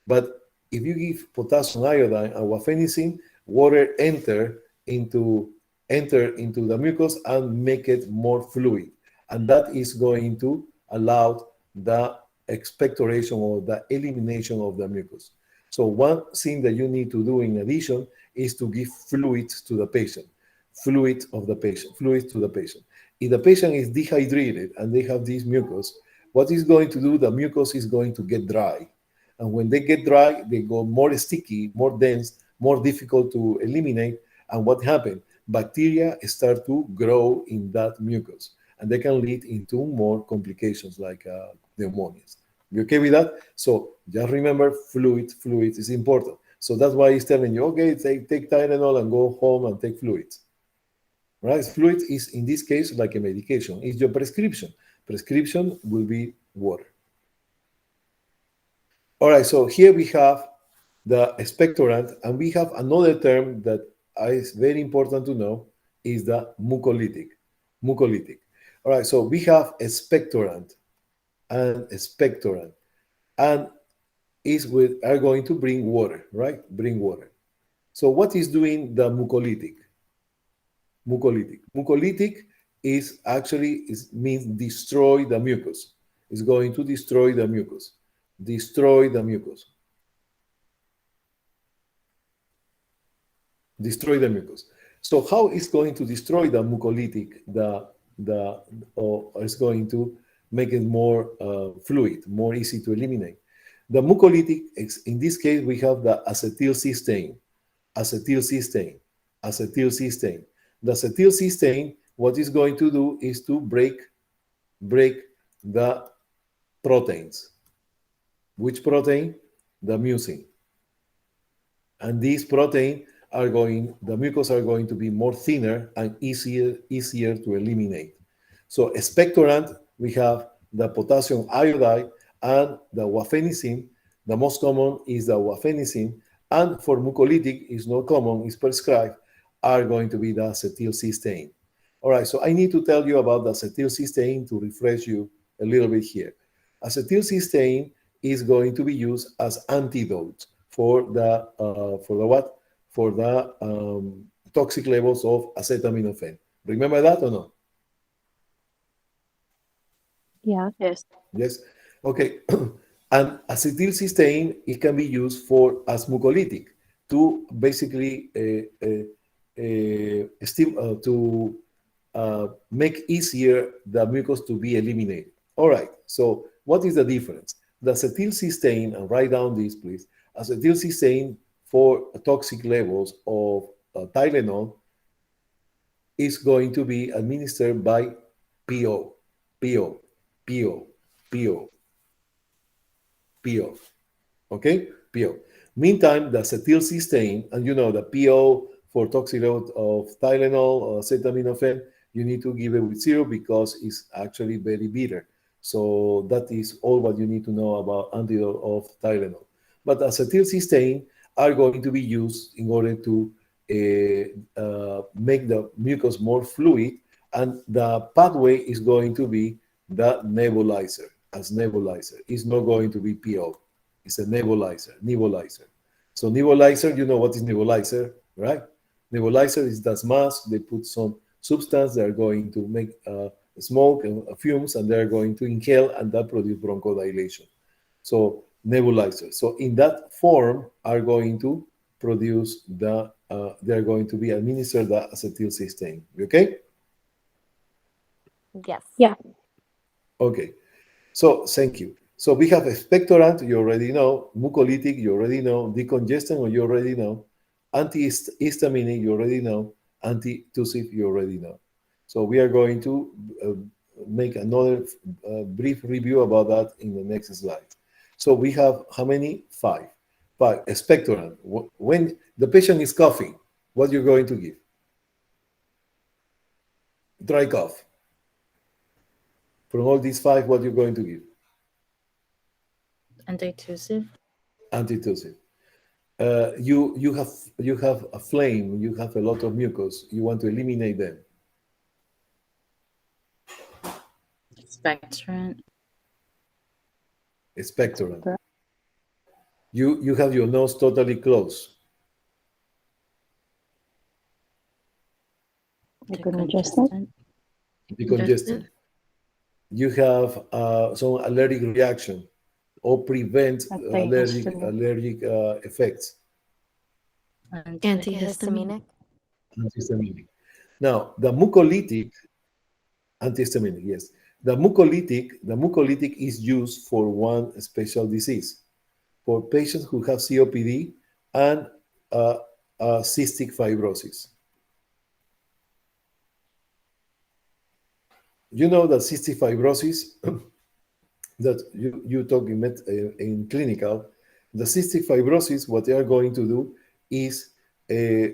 But if you give potassium iodine and wafenicin, water enter into the mucus and make it more fluid. And that is going to allow the expectoration or the elimination of the mucus. So one thing that you need to do in addition is to give fluid to the patient. Fluid to the patient. If the patient is dehydrated and they have this mucus, what is going to do, the mucus is going to get dry. And when they get dry, they go more sticky, more dense, more difficult to eliminate. And what happens? Bacteria start to grow in that mucus, and they can lead into more complications like pneumonias. You okay with that? So just remember, fluid is important. So that's why he's telling you, okay, take Tylenol and go home and take fluids. Right? Fluid is, in this case, like a medication. It's your prescription. Prescription will be water. All right, so here we have the expectorant, and we have another term that is very important to know, is the mucolytic. All right, so we have expectorant, and are going to bring water, right? Bring water. So what is doing the mucolytic? Mucolytic is actually means destroy the mucus. It's going to destroy the mucus. Destroy the mucus. So how is going to destroy the mucolytic? Or is going to make it more fluid, more easy to eliminate. The mucolytic, in this case, we have the acetylcysteine. The acetylcysteine, what it's going to do is to break the proteins. Which protein? The mucin. And these proteins the mucus are going to be more thinner and easier to eliminate. So expectorant, we have the potassium iodide and the wafenicin. The most common is the wafenicin, and for mucolytic is not common, is prescribed, are going to be the acetylcysteine. All right, so I need to tell you about the acetylcysteine to refresh you a little bit here. Acetylcysteine is going to be used as antidote for the what? For the toxic levels of acetaminophen. Remember that or no? Yeah. Yes. Yes. Okay. And acetylcysteine, it can be used as mucolytic to basically make easier the mucus to be eliminated. All right. So what is the difference? The acetylcysteine, and write down this, please. Acetylcysteine for toxic levels of Tylenol is going to be administered by PO. Okay? PO. Meantime, the acetylcysteine, and you know the PO for toxic level of Tylenol or acetaminophen, you need to give it with 0 because it's actually very bitter. So that is all what you need to know about antidote of Tylenol. But acetylcysteine are going to be used in order to make the mucus more fluid, and the pathway is going to be the nebulizer. It's not going to be PO. It's a nebulizer. So nebulizer, you know what is nebulizer, right? Nebulizer is that mask. They put some substance that are going to make smoke and fumes, and they're going to inhale, and that produces bronchodilation. So nebulizer. So in that form are going to produce they're going to be administered the acetylcysteine. Okay? Yes. Yeah. Okay. So thank you. So we have expectorant, you already know. Mucolytic, you already know. Decongestant, you already know. Antihistaminic, you already know. Antitussive, you already know. So we are going to make another brief review about that in the next slide. So we have how many? 5. 5. Expectorant. When the patient is coughing, what you're going to give? Dry cough. From all these 5, what you're going to give? Antitussive. Antitussive. You have a flame. You have a lot of mucus. You want to eliminate them. Expectorant. Expectorant. You have your nose totally closed. Decongestant. Decongestant. You have some allergic reaction or prevent allergic effects. Antihistaminic. Antihistaminic. Now, the mucolytic, antihistaminic, yes. The mucolytic is used for one special disease, for patients who have COPD and cystic fibrosis. You know that cystic fibrosis, that you talk in clinical, the cystic fibrosis, what they are going to do is a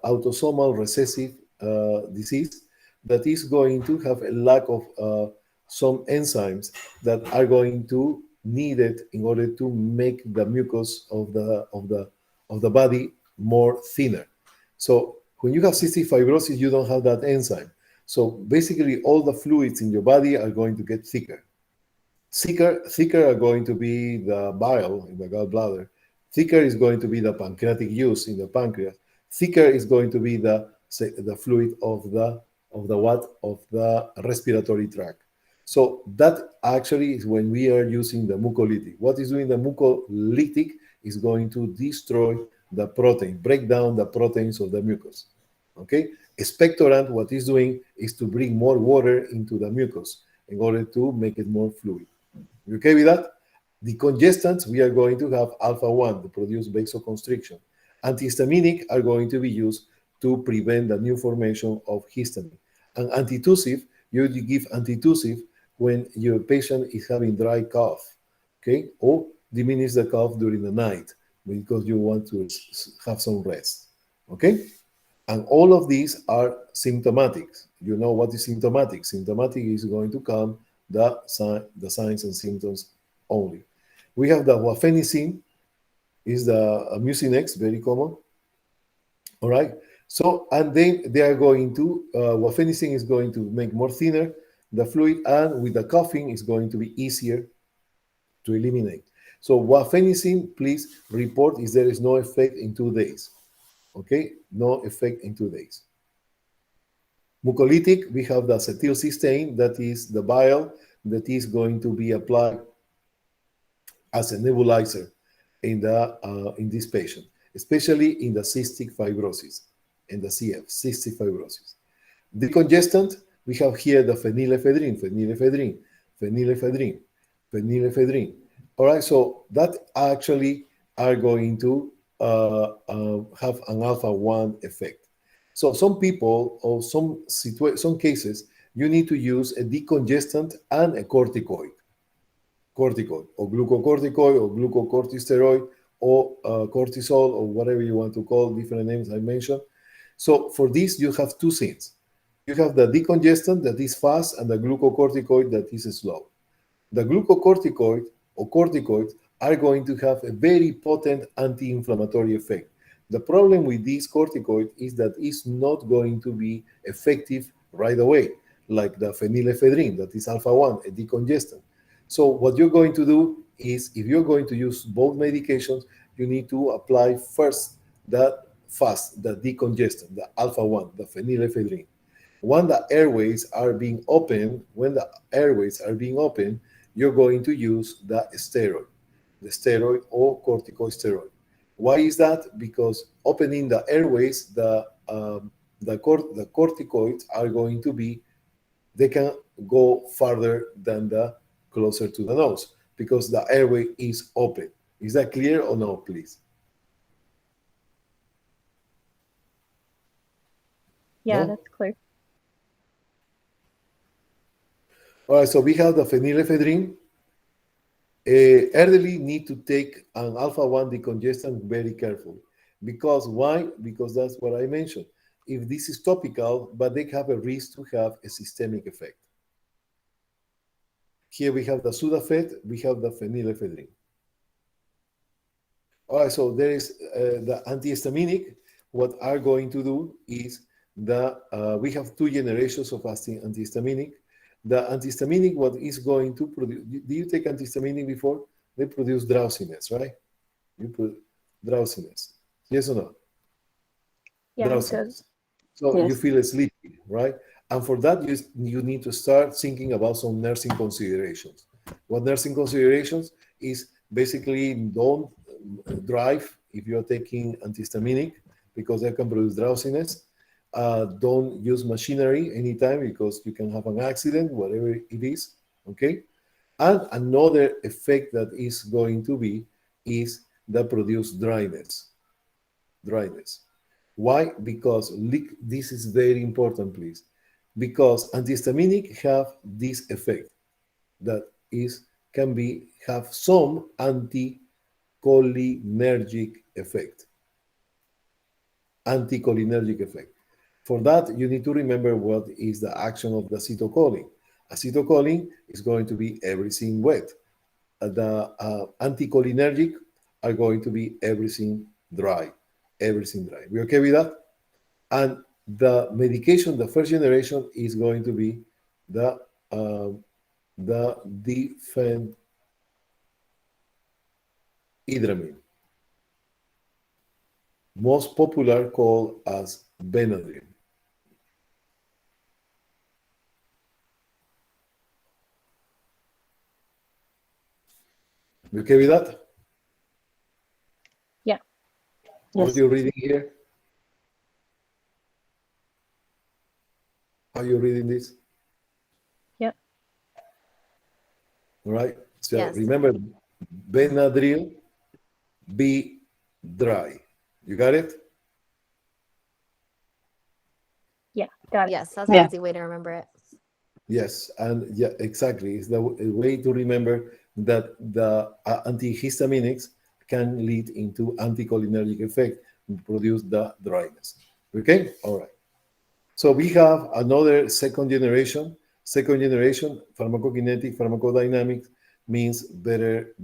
autosomal recessive disease that is going to have a lack of some enzymes that are going to need it in order to make the mucus of the body more thinner. So when you have cystic fibrosis, you don't have that enzyme. So basically, all the fluids in your body are going to get thicker. Thicker are going to be the bile in the gallbladder. Thicker is going to be the pancreatic juice in the pancreas. Thicker is going to be the fluid of the respiratory tract. So that actually is when we are using the mucolytic. What is doing the mucolytic is going to destroy the protein, break down the proteins of the mucus. Okay? Expectorant, what it's doing is to bring more water into the mucus in order to make it more fluid. You okay with that? Decongestants, we are going to have alpha-1 to produce vasoconstriction. Antihistaminic are going to be used to prevent the new formation of histamine. And antitussive, you give antitussive when your patient is having dry cough, okay? Or diminish the cough during the night because you want to have some rest, okay? And all of these are symptomatic. You know what is symptomatic? Symptomatic is going to come the signs and symptoms only. We have the guaifenesin, is the Mucinex, very common. All right. So, and then they are going to, guaifenesin is going to make more thinner the fluid, and with the coughing, it's going to be easier to eliminate. So, guaifenesin, please report if there is no effect in 2 days. Okay, no effect in 2 days. Mucolytic, we have the acetylcysteine, that is the bile that is going to be applied as a nebulizer in this patient, especially in the cystic fibrosis, in the CF, cystic fibrosis. Decongestant, we have here the phenylephrine. All right, so that actually are going to have an alpha-1 effect. So some people, or some cases, you need to use a decongestant and a corticoid, or glucocorticoid, or glucocorticosteroid, or cortisol, or whatever you want to call, different names I mentioned. So for this, you have 2 things. You have the decongestant that is fast and the glucocorticoid that is slow. The glucocorticoid or corticoids are going to have a very potent anti-inflammatory effect. The problem with this corticoid is that it's not going to be effective right away, like the phenylephrine, that is alpha-1, a decongestant. So what you're going to do is, if you're going to use both medications, you need to apply first that fast, the decongestant, the alpha 1, the phenylephrine. When the airways are being open, you're going to use the steroid or corticosteroid. Why is that? Because opening the airways, the corticoids are going to be, they can go farther than the closer to the nose because the airway is open. Is that clear or no, please? Yeah, No? that's clear. All right, so we have the phenylephrine. Elderly need to take an alpha-1 decongestant very carefully. Because why? Because that's what I mentioned. If this is topical, but they have a risk to have a systemic effect. Here we have the Sudafed, we have the phenylephrine. All right, so there is the antihistaminic. What are going to do is we have 2 generations of antihistaminic. The antihistaminic, what is going to produce, do you take antihistaminic before? They produce drowsiness, right? You put drowsiness. Yes or no? Yeah, it Drowsiness. does. So Yes. you feel sleepy, right? And for that, you need to start thinking about some nursing considerations. What nursing considerations is basically don't drive if you're taking antihistaminic because that can produce drowsiness. Don't use machinery anytime because you can have an accident, whatever it is, okay? And another effect that is going to be is that produce dryness. Why? Because this is very important, please. Because antihistaminic have this effect that have some anticholinergic effect. For that, you need to remember what is the action of the acetylcholine. Acetylcholine is going to be everything wet. The anticholinergic are going to be everything dry. We okay with that? And the medication, the first generation, is going to be the diphenhydramine, most popular called as Benadryl. You okay with that? Yeah. What Yes. are you reading here? Are you reading this? Yep. All right. So Yes. remember, Benadryl, be dry. You got it? Yeah, got it. Yes, that's an Yeah. easy way to remember it. Yes, and yeah, exactly. It's the way to remember that the antihistaminics can lead into anticholinergic effect and produce the dryness. Okay, all right. So we have another second generation. Second generation pharmacokinetic, pharmacodynamics means better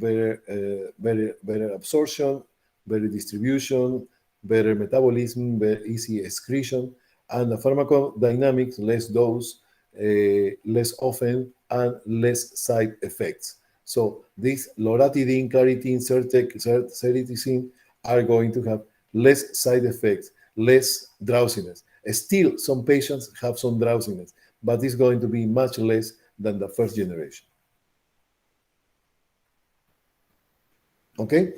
absorption, better distribution, better metabolism, better easy excretion, and the pharmacodynamics, less dose, less often, and less side effects. So these loratadine, claritine, ceritizine are going to have less side effects, less drowsiness. Still, some patients have some drowsiness, but it's going to be much less than the first generation. Okay?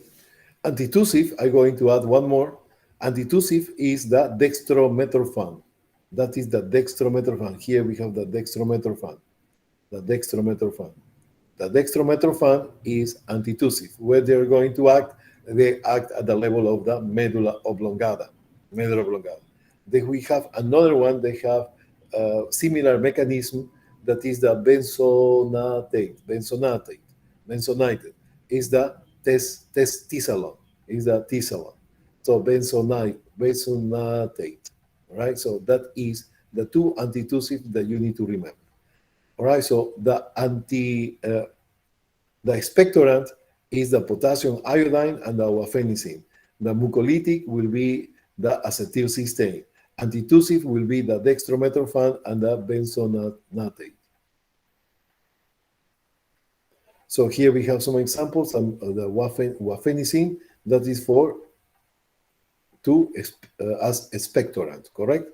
Antitussive, I'm going to add one more. Antitussive is the dextromethorphan. That is the dextromethorphan. Here we have the dextromethorphan. The dextromethorphan is antitussive. Where they're going to act, they act at the level of the medulla oblongata. Then we have another one. They have a similar mechanism that is the benzonatate. Is the testosterone. Is the testosterone. So benzonatate. All right. So that is the 2 antitussive that you need to remember. All right. So the expectorant is the potassium iodine and the guaifenesin. The mucolytic will be the acetylcysteine. Antitussive will be the dextromethorphan and the benzonatate. So here we have some examples of the guaifenesin that is for as expectorant, correct?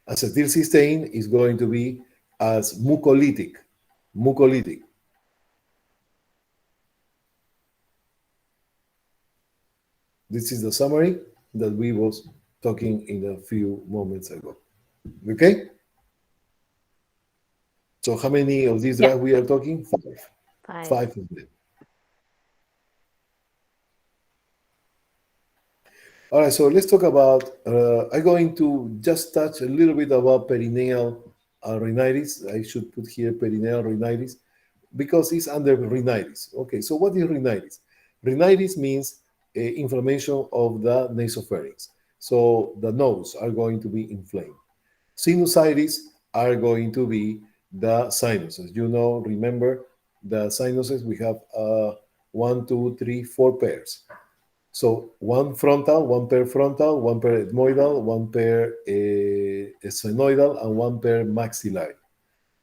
Acetylcysteine is going to be as mucolytic. This is the summary that we was talking in a few moments ago. Okay? So how many of these drugs we are talking? Five. 5 of them. All right, so let's talk about, I'm going to just touch a little bit about perineal rhinitis. I should put here perineal rhinitis because it's under rhinitis. Okay, so what is rhinitis? Rhinitis means inflammation of the nasopharynx. So the nose are going to be inflamed. Sinusitis are going to be the sinuses. You know, remember the sinuses, we have 1, 2, 3, 4 pairs. So one frontal, one pair frontal, one pair ethmoidal, one pair sphenoidal, and one pair maxillary.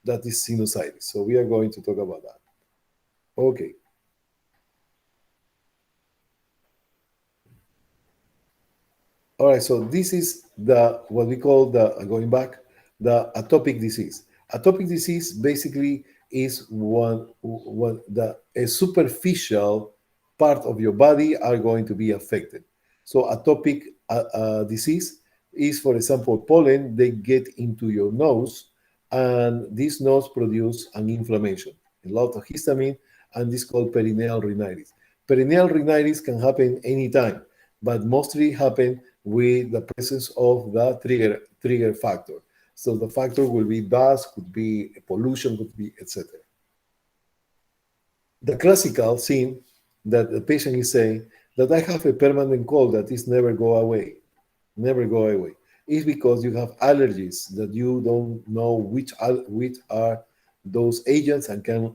That is sinusitis. So we are going to talk about that. Okay. All right, so this is what we call going back, the atopic disease. Atopic disease basically is a superficial part of your body are going to be affected. So atopic disease is, for example, pollen. They get into your nose, and this nose produce an inflammation, a lot of histamine, and this is called perineal rhinitis. Perineal rhinitis can happen anytime, but mostly happen with the presence of the trigger factor. So the factor will be dust, could be pollution, could be etc. The classical scene that the patient is saying that I have a permanent cold that is never go away, is because you have allergies that you don't know which are those agents, and can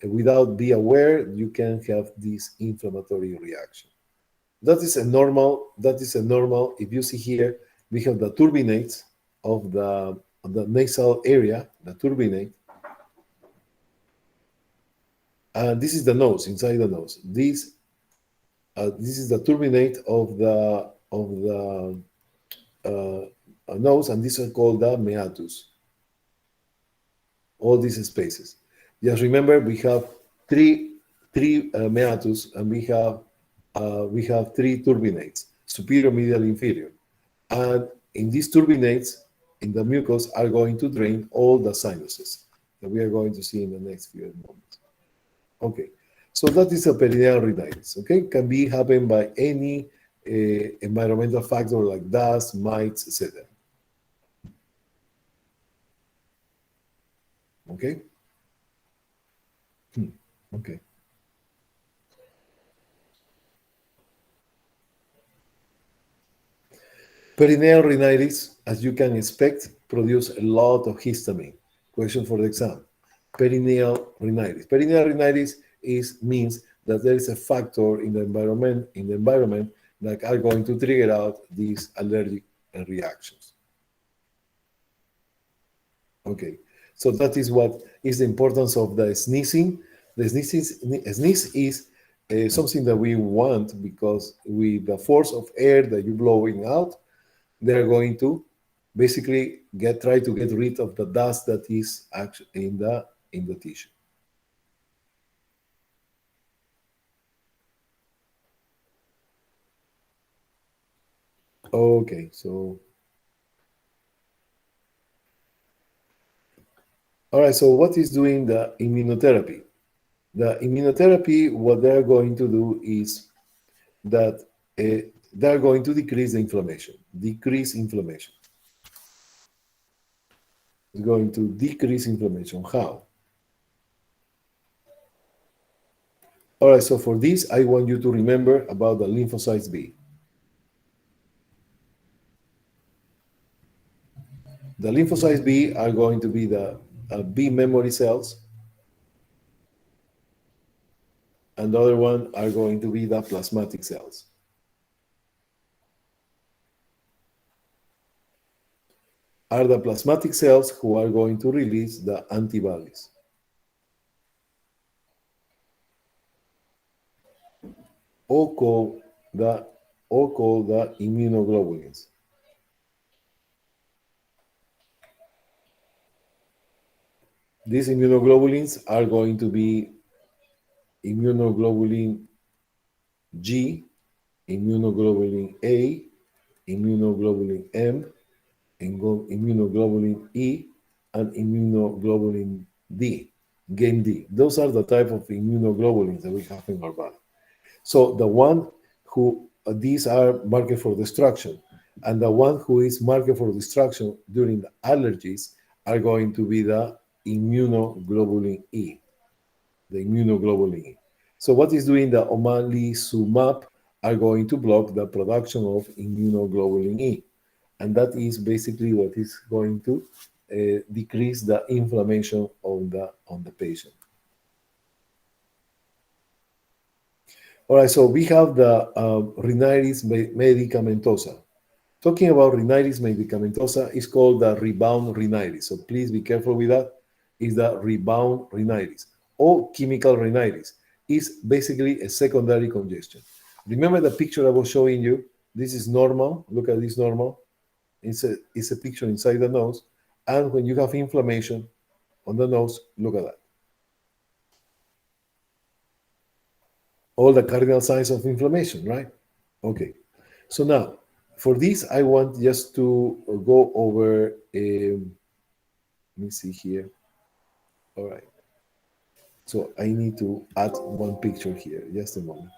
without be aware, you can have this inflammatory reaction. That is a normal. If you see here, we have the turbinates of the nasal area, the turbinate. And this is the nose, inside the nose. This is the turbinate of the nose, and this is called the meatus. All these spaces. Just remember, we have three meatus, and we have 3 turbinates: superior, medial, inferior. And in these turbinates, in the mucus, are going to drain all the sinuses that we are going to see in the next few moments. Okay, so that is a perineal rhinitis. Okay, can be happen by any environmental factor like dust, mites, etc. Okay. Okay. Perineal rhinitis, as you can expect, produce a lot of histamine. Question for the exam. Perineal rhinitis. Perineal rhinitis means that there is a factor in the environment that are going to trigger out these allergic reactions. Okay, so that is what is the importance of the sneezing. The sneeze is something that we want, because with the force of air that you're blowing out, they're going to basically try to get rid of the dust that is actually in the tissue. Okay, so all right, so what is doing the immunotherapy? The immunotherapy, what they're going to do is that they're going to decrease the inflammation. It's going to decrease inflammation. How? All right, so for this, I want you to remember about the lymphocytes B. The lymphocytes B are going to be the B memory cells, and the other one are going to be the plasmatic cells. Are the plasmatic cells who are going to release the antibodies. Or the or called the immunoglobulins. These immunoglobulins are going to be immunoglobulin G, immunoglobulin A, immunoglobulin M, immunoglobulin E, and immunoglobulin D, game D. Those are the type of immunoglobulins that we have in our body. So the one who, these are marked for destruction, and the one who is marked for destruction during the allergies are going to be the immunoglobulin E, the immunoglobulin E. So what is doing the omalizumab are going to block the production of immunoglobulin E. And that is basically what is going to decrease the inflammation on the patient. All right, so we have the rhinitis medicamentosa. Talking about rhinitis medicamentosa is called the rebound rhinitis. So please be careful with that. Is the rebound rhinitis or chemical rhinitis. Is basically a secondary congestion. Remember the picture I was showing you? This is normal. Look at this normal. It's a picture inside the nose. And when you have inflammation on the nose, look at that. All the cardinal signs of inflammation, right? Okay. So now, for this, I want just to go over, let me see here. All right. So I need to add one picture here. Just a moment.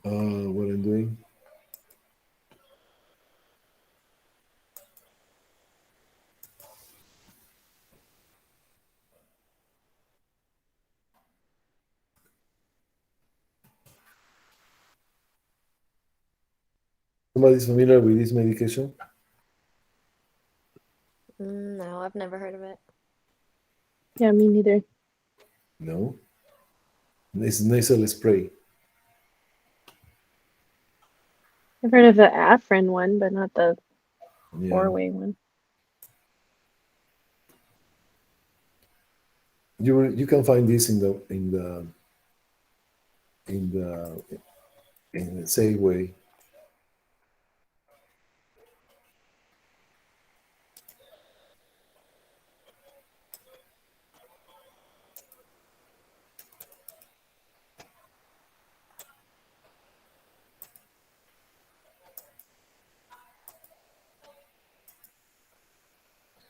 What I'm doing. Somebody's familiar with this medication? No, I've never heard of it. Yeah, me neither. No. It's nasal spray. I've heard of the Afrin one, but not the Yeah. four-way one. You can find this in the same way.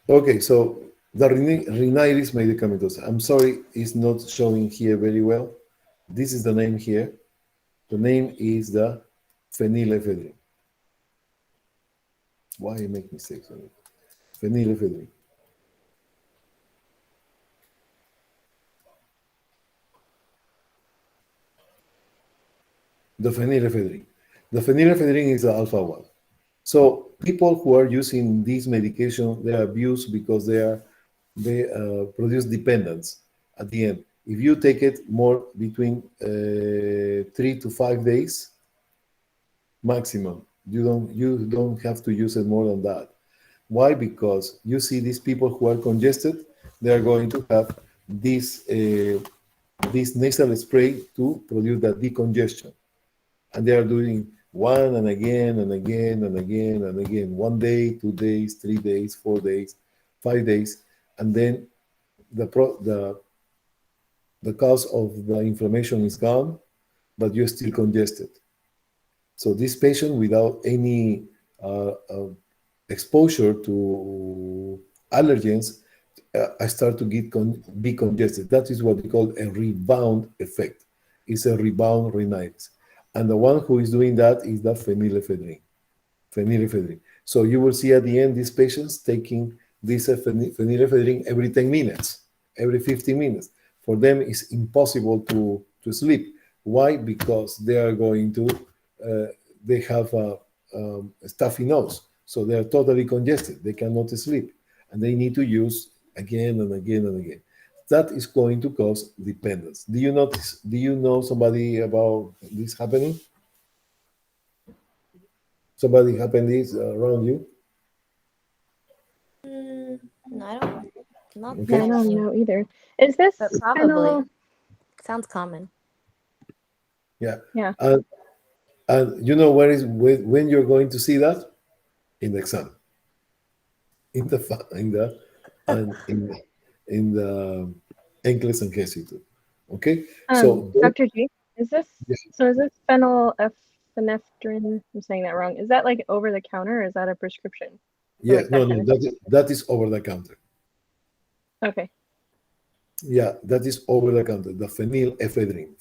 Okay, so the rhinitis medicamentosa. I'm sorry, it's not showing here very well. This is the name here. The name is the phenylephrine. Why I make mistakes on it? Phenylephrine. The phenylephrine. The phenylephrine is the alpha one. So people who are using this medication, they are abused because they produce dependence at the end. If you take it more between 3 to 5 days maximum, you don't have to use it more than that. Why? Because you see these people who are congested, they are going to have this nasal spray to produce that decongestion, and they are doing one and again and again and again and again, 1 day, 2 days, 3 days, 4 days, 5 days, and then the cause of the inflammation is gone, but you're still congested. So this patient without any exposure to allergens, I start to be congested. That is what we call a rebound effect. It's a rebound rhinitis. And the one who is doing that is the phenylephrine. So you will see at the end these patients taking this phenylephrine every 10 minutes, every 15 minutes. For them, it's impossible to sleep. Why? Because they are going to, they have a stuffy nose. So they are totally congested. They cannot sleep. And they need to use again and again and again. That is going to cause dependence. Do you know somebody about this happening? Somebody happened this around you? No, I don't Not Okay. I don't many, know either. Is this but probably. fennel? Sounds common. Yeah. Yeah. And you know when you're going to see that? In the exam. In the and in the English and Gesitu. Okay? So Dr. G, is this yes, so? Is this phenylephrine? I'm saying that wrong. Is that like over the counter, or is that a prescription? yeah, Like that no, kind of that is over the counter. Okay. Yeah, that is over the counter. The phenylephrine,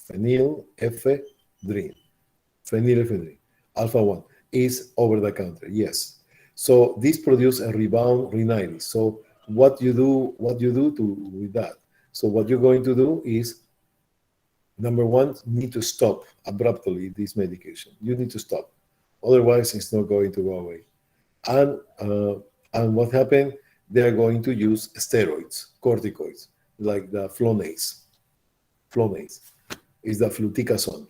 alpha 1 is over the counter. Yes. So this produces a rebound rhinitis. So what you do with that? So what you're going to do is number one, need to stop abruptly this medication. You need to stop, otherwise it's not going to go away. And what happened? They are going to use steroids, corticoids, like the Flonase. Flonase is the fluticasone.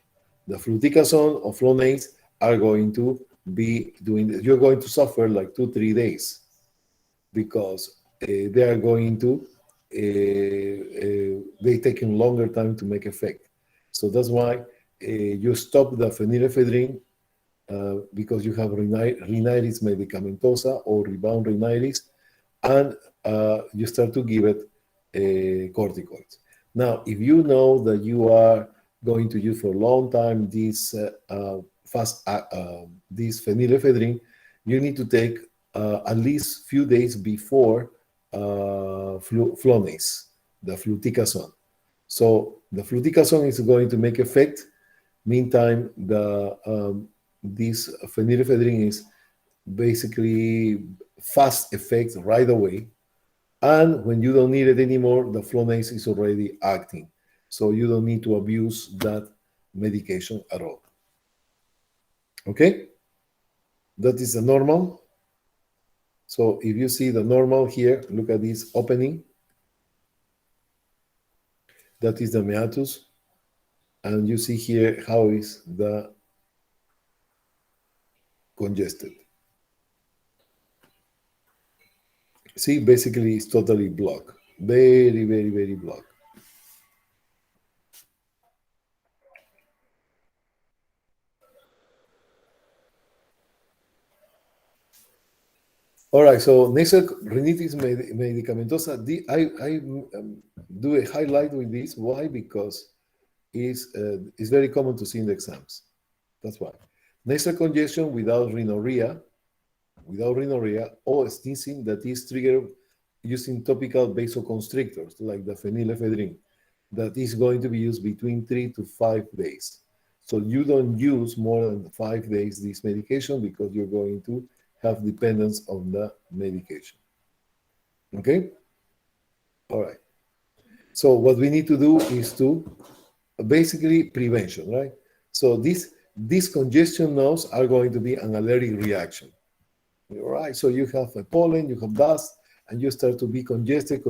The fluticasone or Flonase are going to be doing this. You're going to suffer like 2-3 days because they are going to they taking longer time to make effect. So that's why you stop the phenylephrine because you have rhinitis medicamentosa or rebound rhinitis, and you start to give it corticoids. Now, if you know that you are going to use for a long time this this phenylephrine, you need to take at least few days before Flonase, the fluticasone. So the fluticasone is going to make effect. Meantime, this phenylephrine is basically fast effect right away. And when you don't need it anymore, the Flonase is already acting. So you don't need to abuse that medication at all. Okay? That is the normal. So if you see the normal here, look at this opening. That is the meatus. And you see here how is the congested. See, basically it's totally blocked. Very, very, very blocked. All right, so nasal rhinitis medicamentosa, I do a highlight with this. Why? Because it's very common to see in the exams. That's why. Nasal congestion without rhinorrhea, or sneezing that is triggered using topical vasoconstrictors like the phenylephrine, that is going to be used between 3 to 5 days. So you don't use more than 5 days this medication because you're going to have dependence on the medication. Okay? All right. So what we need to do is to basically prevention, right? So these congestion nodes are going to be an allergic reaction. All right, so you have a pollen, you have dust, and you start to be congested,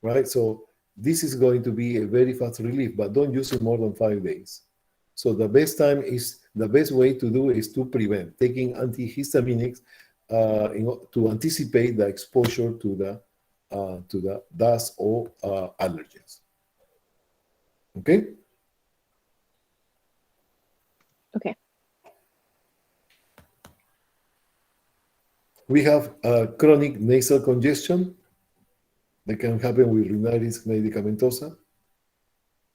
right? So this is going to be a very fast relief, but don't use it more than 5 days. So the best way to do is to prevent taking antihistaminics to anticipate the exposure to the dust or allergens. Okay. Okay. We have chronic nasal congestion that can happen with rhinitis medicamentosa.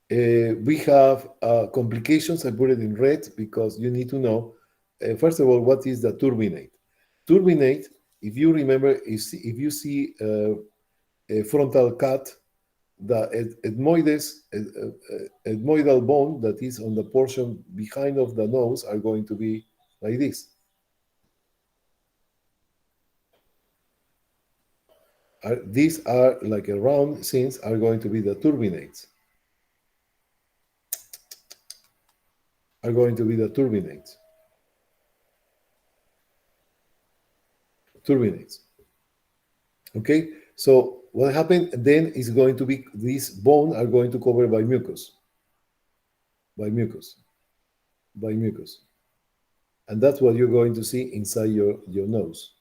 We have complications. I put it in red because you need to know, first of all, what is the turbinate? Turbinate, if you remember, if you see a frontal cut, the ethmoidal bone that is on the portion behind of the nose are going to be like this. These are like a round things are going to be the turbinates. Are going to be the turbinates. Turbinates. Okay, so what happened then is going to be these bones are going to cover by mucus. By mucus. By mucus. And that's what you're going to see inside your nose.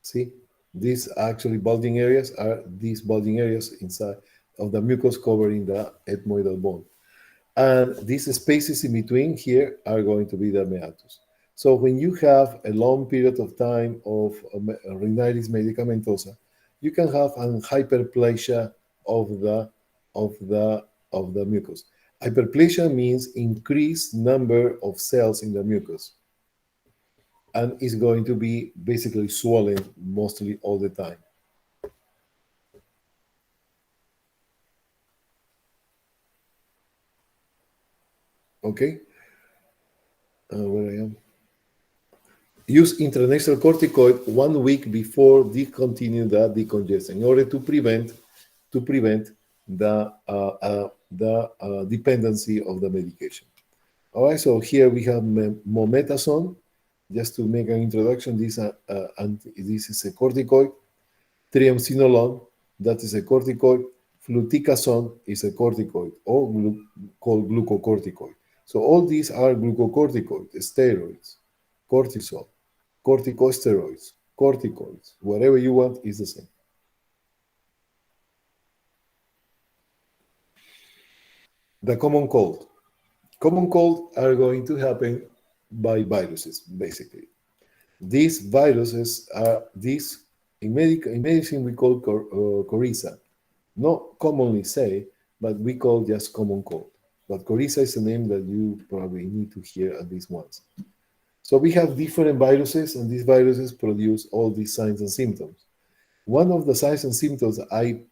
See? These actually bulging areas are these bulging areas inside of the mucus covering the ethmoidal bone. And these spaces in between here are going to be the meatus. So when you have a long period of time of rhinitis medicamentosa, you can have an hyperplasia of the mucus. Hyperplasia means increased number of cells in the mucus, and is going to be basically swollen mostly all the time. Okay, where I am. Use intranasal corticoid 1 week before discontinue the decongestant in order to prevent the dependency of the medication. All right, so here we have mometasone. Just to make an introduction, this is a corticoid. Triamcinolone, that is a corticoid. Fluticasone is a corticoid, or called glucocorticoid. So all these are glucocorticoids, steroids, cortisol, corticosteroids, corticoids, whatever you want is the same. The common cold. Common cold are going to happen by viruses, basically. These viruses are in medicine we call coryza. Not commonly say, but we call just common cold. But coryza is a name that you probably need to hear at least once. So we have different viruses, and these viruses produce all these signs and symptoms. One of the signs and symptoms I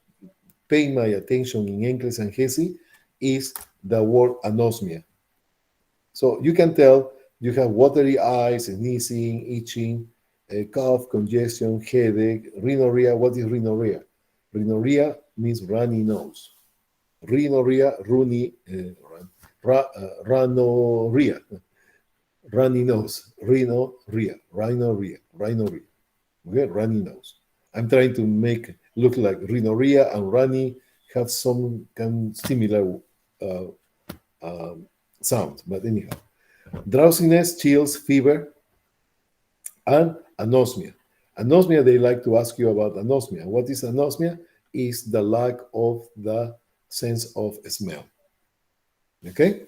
pay my attention in Encles and Hesse is the word anosmia. So you can tell you have watery eyes, sneezing, itching, cough, congestion, headache, rhinorrhea. What is rhinorrhea? Rhinorrhea means runny nose. Rhinorrhea, rhinorrhea, runny nose, rhinorrhea. Okay, runny nose. I'm trying to make look like rhinorrhea and runny have some kind similar sound, but anyhow. Drowsiness, chills, fever, and anosmia. Anosmia, they like to ask you about anosmia. What is anosmia? Is the lack of the sense of smell. Okay?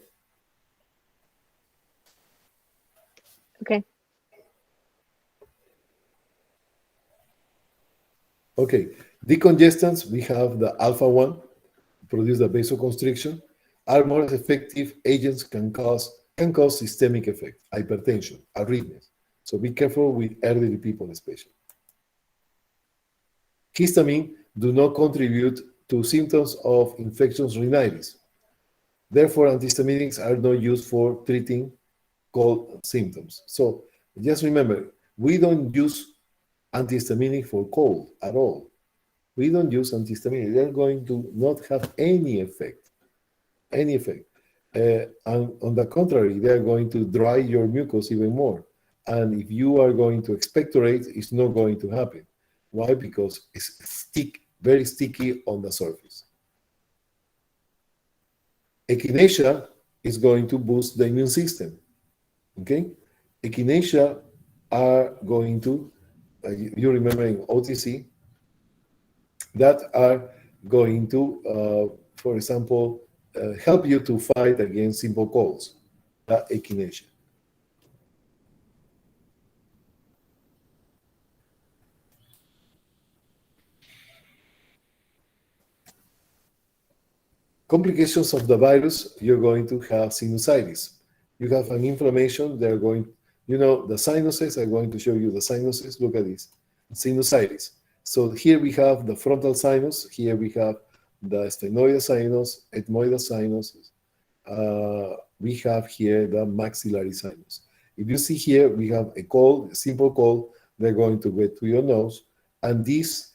Okay. Okay. Decongestants, we have the alpha 1, produce the vasoconstriction. Are more effective agents can cause systemic effect, hypertension, arrhythmias. So be careful with elderly people especially. Histamine do not contribute to symptoms of infectious rhinitis. Therefore, antihistaminics are not used for treating cold symptoms. So just remember, we don't use antihistaminic for cold at all. We don't use antihistaminic. They're going to not have any effect. And on the contrary, they are going to dry your mucus even more. And if you are going to expectorate, it's not going to happen. Why? Because it's very sticky on the surface. Echinacea is going to boost the immune system. Okay? Echinacea are going to, you remember in OTC, that are going to, for example, help you to fight against simple colds, that echinacea. Complications of the virus, you're going to have sinusitis. You have an inflammation, they're going, the sinuses are going to show you the sinuses. Look at this, sinusitis. So here we have the frontal sinus, here we have the sphenoidal sinus, ethmoidal sinus. We have here the maxillary sinus. If you see here, we have a cold, a simple cold, they're going to get to your nose, and these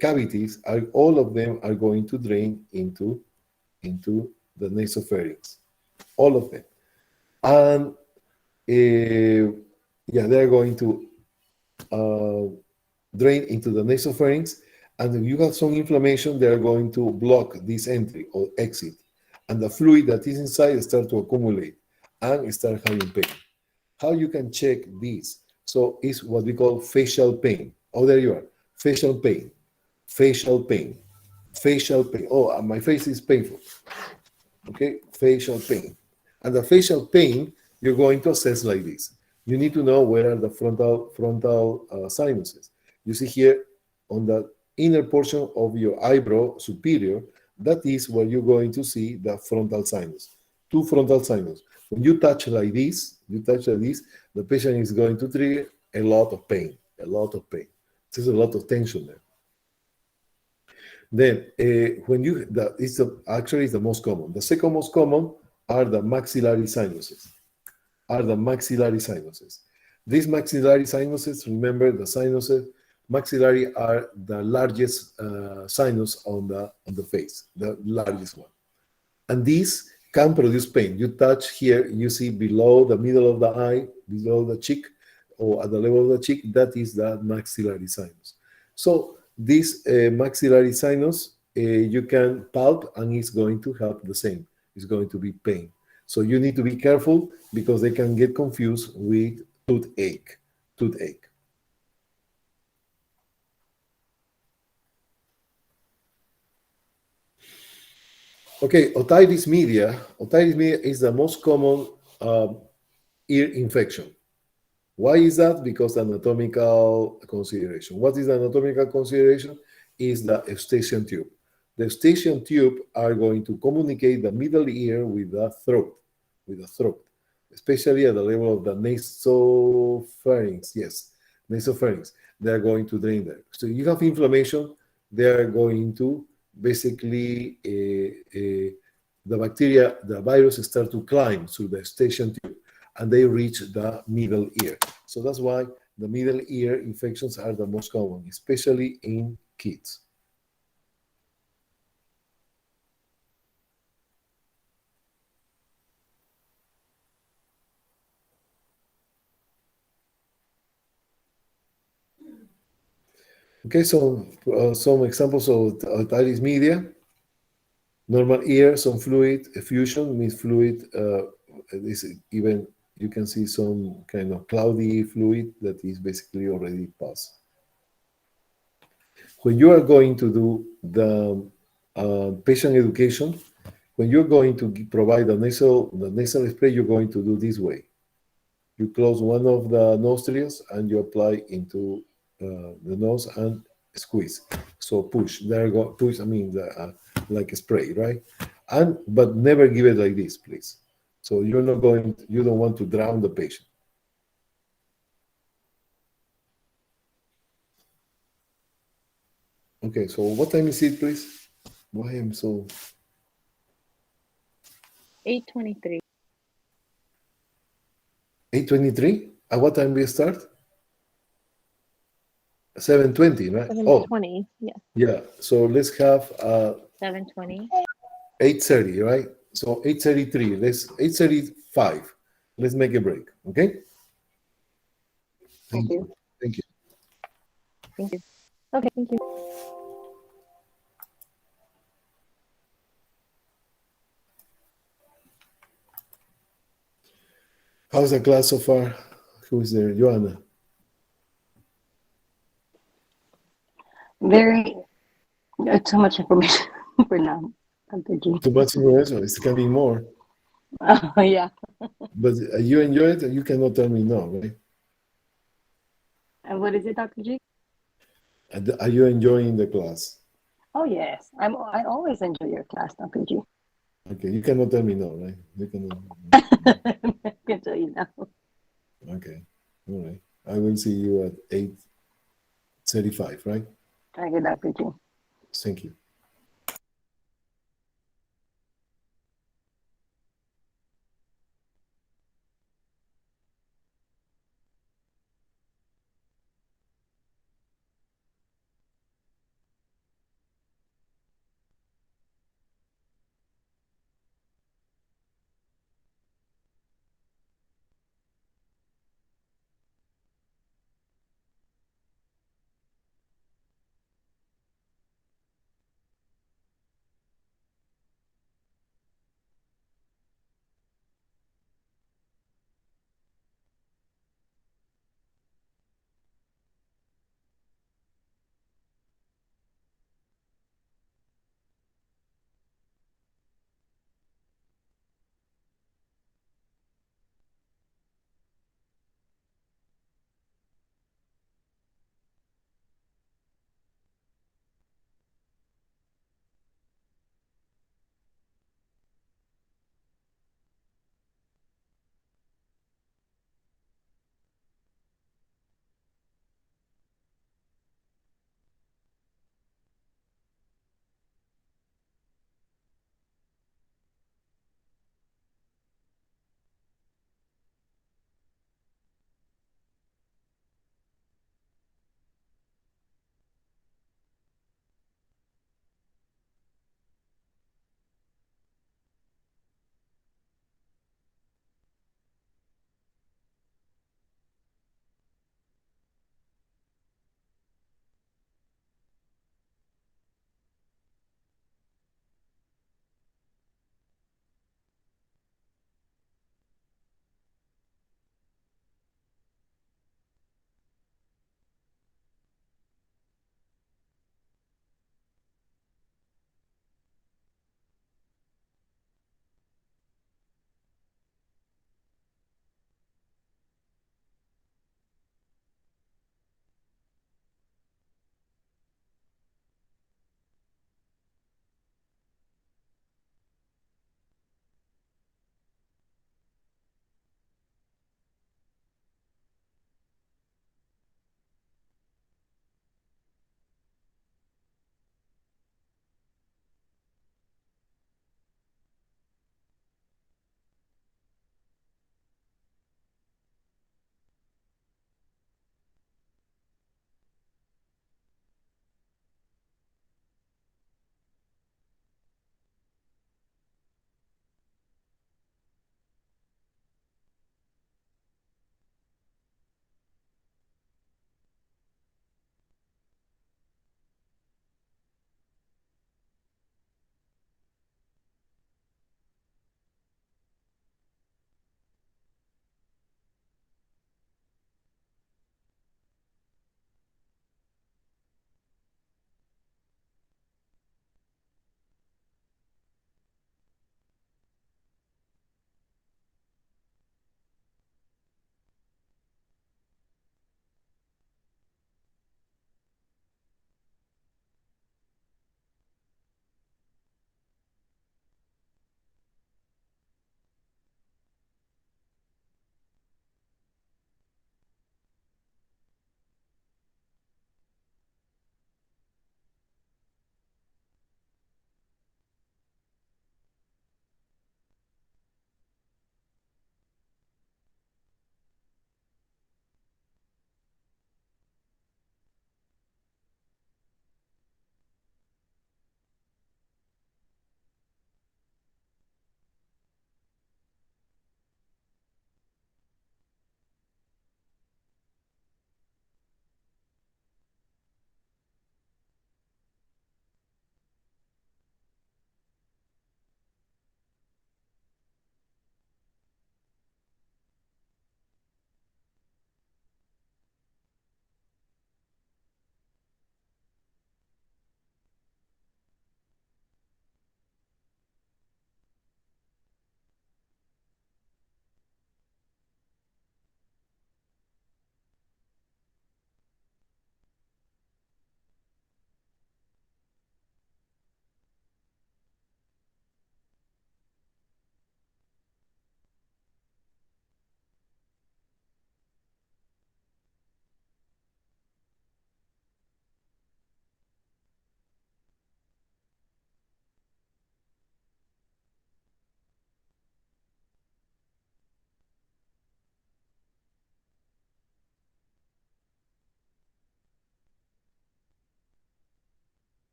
cavities, all of them are going to drain into the nasopharynx, all of them. And they're going to drain into the nasopharynx, and if you have some inflammation, they're going to block this entry or exit, and the fluid that is inside start to accumulate and start having pain. How you can check this? So it's what we call facial pain. Oh, there you are. Facial pain, facial pain, facial pain. Oh, my face is painful. Okay, facial pain. And the facial pain, you're going to assess like this. You need to know where are the frontal sinuses. You see here on the inner portion of your eyebrow superior, that is where you're going to see the frontal sinus, two frontal sinus. When you touch like this, the patient is going to trigger a lot of pain, a lot of pain. There's a lot of tension there. Then, when you, actually it's the most common. The second most common are the maxillary sinuses. These maxillary sinuses, remember the sinuses, maxillary are the largest sinus on the face, the largest one. And these can produce pain. You touch here, you see below the middle of the eye, below the cheek, or at the level of the cheek, that is the maxillary sinus. So this maxillary sinus, you can palp and it's going to have the same. It's going to be pain. So you need to be careful because they can get confused with toothache. Okay, otitis media. Otitis media is the most common ear infection. Why is that? Because anatomical consideration. What is the anatomical consideration? Is the eustachian tube. The eustachian tube are going to communicate the middle ear with the throat, especially at the level of the nasopharynx. Yes, nasopharynx. They are going to drain there. So you have inflammation. They are going to basically the bacteria, the virus start to climb through the eustachian tube, and they reach the middle ear. So that's why the middle ear infections are the most common, especially in kids. Okay, so some examples of otitis media. Normal ear, some fluid, effusion means fluid. This even you can see some kind of cloudy fluid that is basically already pus. When you are going to do the patient education, when you're going to provide the nasal spray, you're going to do this way. You close one of the nostrils and you apply into the nose and squeeze. So push. Push. I mean, like a spray, right? But never give it like this, please. So you don't want to drown the patient. Okay, so what time is it, please? Why am so... 8:23. 8:23? At what time we start? 7:20, right? 7:20. Yeah. Yeah. So let's have 7:20. 8:30, right? So 8:33. Let's 8:35. Let's make a break. Okay. Thank you. Thank you. Thank you. Okay, thank you. How's the class so far? Who's there? Joanna. Very too much information for now. Too much information. It can be more. Oh yeah. But you enjoy it? You cannot tell me no, right? And what is it, Dr. G? Are you enjoying the class? Oh yes. I always enjoy your class, Dr. G. Okay, you cannot tell me no, right? You cannot. I can tell you now. Okay, all right. I will see you at 8:35, right? Thank you, Dr. G. Thank you.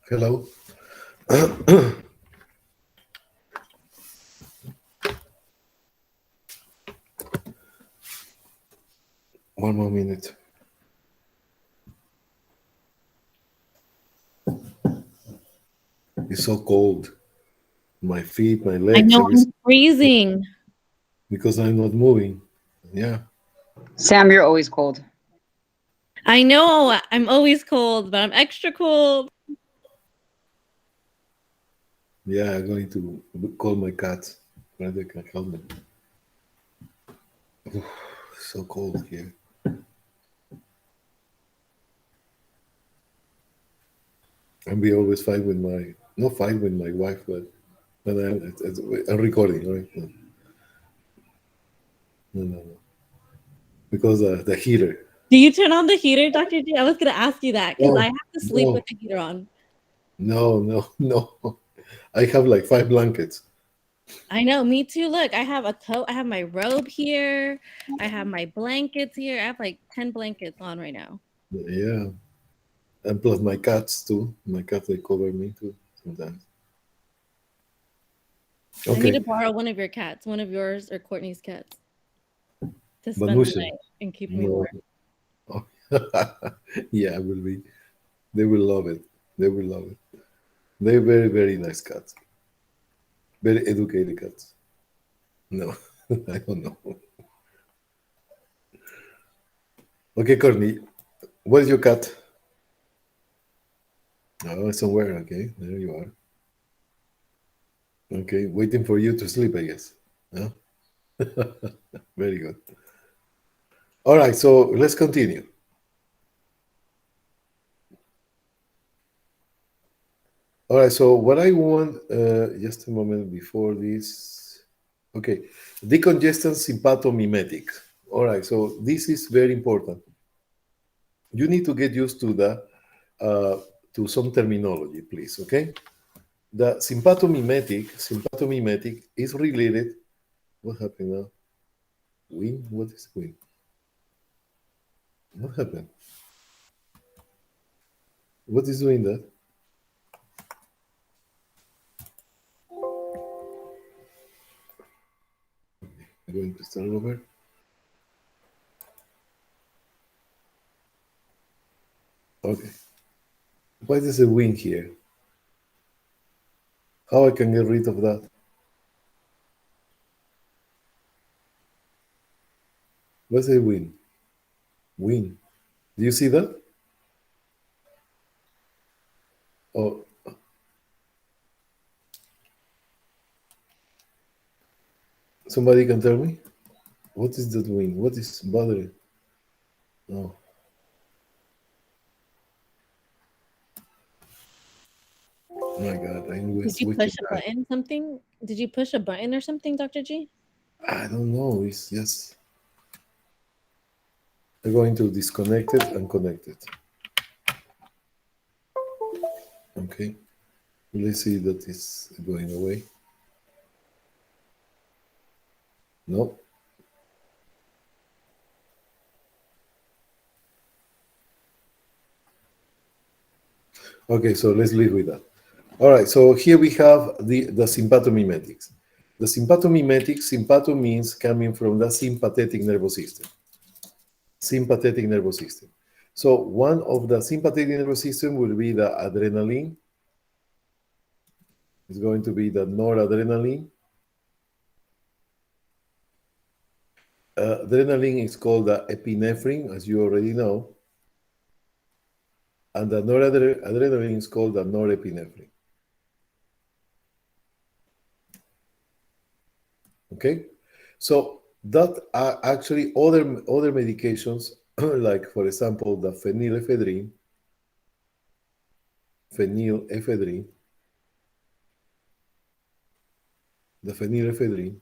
Hello. One more minute. It's so cold. My feet, my I legs, know everything, I'm freezing. because I'm not moving. Yeah. Sam, you're always cold. I know I'm always cold, but I'm extra cold. Yeah, I'm going to call my cat. Maybe they can help me. Oof, so cold here. And we always fight with my, not fight with my wife, but when I'm recording, right? No, no, no, no. Because the heater. Do you turn on the heater, Dr. G? I was gonna ask you that because No, I have to sleep no, with the heater on. no, no. I have like 5 blankets. I know, me too. Look, I have a coat, I have my robe here, I have my blankets here. I have like 10 blankets on right now. Yeah. And plus my cats too. My cats, they cover me too sometimes. I need Okay. to borrow one of your cats, one of yours or Courtney's cats, to spend the Banusha. night and keep me No. warm. Oh. Yeah, will be. They will love it. They will love it. They're very, very nice cats. Very educated cats. No, I don't know. Okay, Courtney, where's your cat? Oh, somewhere. Okay, there you are. Okay, waiting for you to sleep, I guess. Yeah? Very good. All right, so let's continue. All right, so what I want, just a moment before this. Okay, decongestant sympathomimetic. All right, so this is very important. You need to get used to to some terminology, please. Okay, the sympathomimetic is related. What happened now? Win? What is win? What happened? What is doing that? I'm going to start over. Okay. Why does it win here? How I can get rid of that? What's a win? Win. Do you see that? Oh, somebody can tell me? What is that win? What is bothering? Oh. Oh my God, I'm Did you wasting push a time. button, something? Did you push a button or something, Dr. G? I don't know. It's just I'm going to disconnect it and connect it. Okay. Let's see that it's going away. No. Okay, so let's live with that. All right, so here we have the sympathomimetics. The sympathomimetics, sympatho means coming from the sympathetic nervous system. Sympathetic nervous system. So one of the sympathetic nervous system will be the adrenaline. It's going to be the noradrenaline. Adrenaline is called the epinephrine, as you already know. And the noradrenaline is called the norepinephrine. Okay? So that are actually other medications, like, for example, the phenylephrine, the phenylephrine,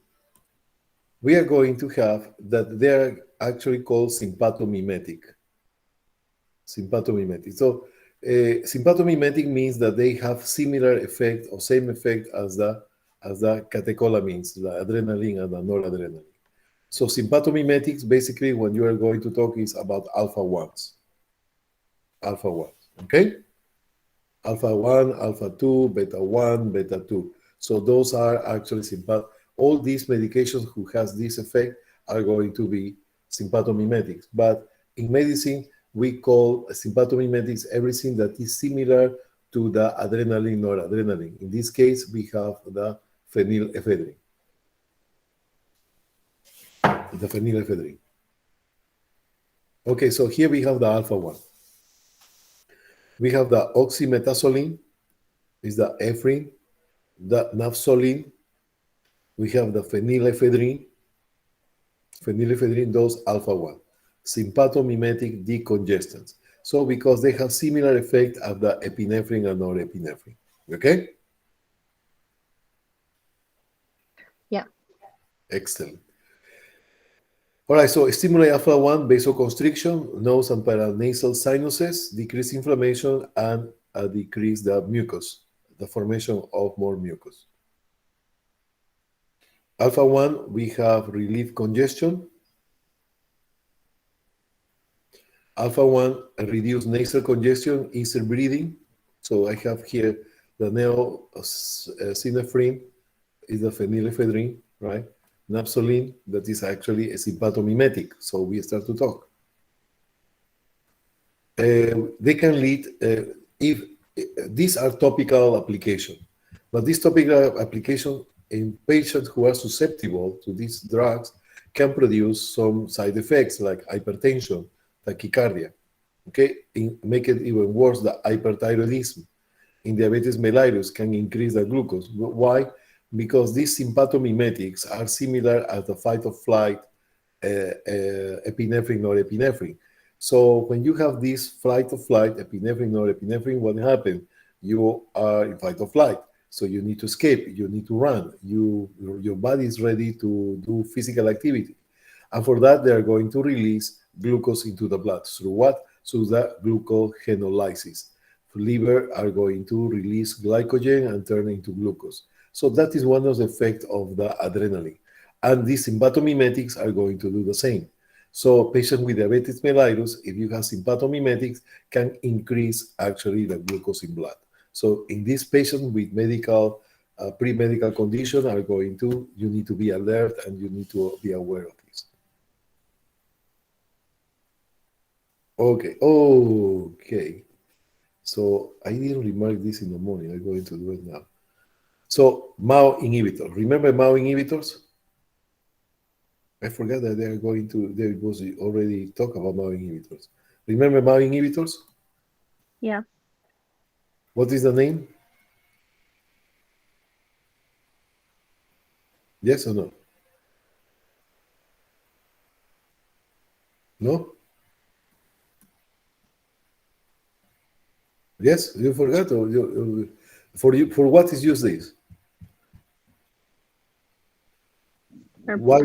we are going to have that they are actually called sympathomimetic. Sympathomimetic. So sympathomimetic means that they have similar effect or same effect as the catecholamines, the adrenaline and the noradrenaline. So sympathomimetics, basically, when you are going to talk, is about alpha 1s. Alpha 1s, okay? alpha 1, alpha 2, beta 1, beta 2. So those are actually sympathetic. All these medications who has this effect are going to be sympathomimetics. But in medicine, we call sympathomimetics everything that is similar to the adrenaline, noradrenaline. In this case, we have the phenylephrine. The phenylephrine. Okay, so here we have the alpha 1. We have the oxymetazoline, is the ephedrine, the nafzoline. We have the phenylephrine, those alpha 1. Sympathomimetic decongestants. So because they have similar effect of the epinephrine and norepinephrine. Okay? Yeah. Excellent. All right, so stimulate alpha 1 vasoconstriction, nose and paranasal sinuses, decrease inflammation, and decrease the mucus, the formation of more mucus. Alpha 1, we have relief congestion. Alpha 1, reduce nasal congestion, easier breathing. So I have here the neosynephrine is the phenylephrine, right? Nafzoline, that is actually a sympathomimetic. So we start to talk. They can lead, if these are topical application, but this topical application in patients who are susceptible to these drugs can produce some side effects like hypertension, tachycardia. Okay, make it even worse, the hyperthyroidism in diabetes mellitus can increase the glucose. Why? Because these sympathomimetics are similar as the fight or flight epinephrine or epinephrine. So when you have this fight or flight epinephrine or epinephrine, what happens? You are in fight or flight. So you need to escape, you need to run, your body is ready to do physical activity. And for that, they are going to release glucose into the blood. Through what? Through the glucogenolysis. Liver are going to release glycogen and turn into glucose. So that is one of the effects of the adrenaline. And these sympathomimetics are going to do the same. So patients with diabetes mellitus, if you have sympathomimetics, can increase actually the glucose in blood. So in these patients with medical, pre-medical condition are going to, you need to be alert and you need to be aware of this. Okay. So I didn't remark this in the morning. I'm going to do it now. So MAO inhibitors. Remember MAO inhibitors? I forgot that they are going to, there was already talk about MAO inhibitors. Remember MAO inhibitors? Yeah. What is the name? Yes or no? No? Yes, you forgot. Or for what is used this? Or Why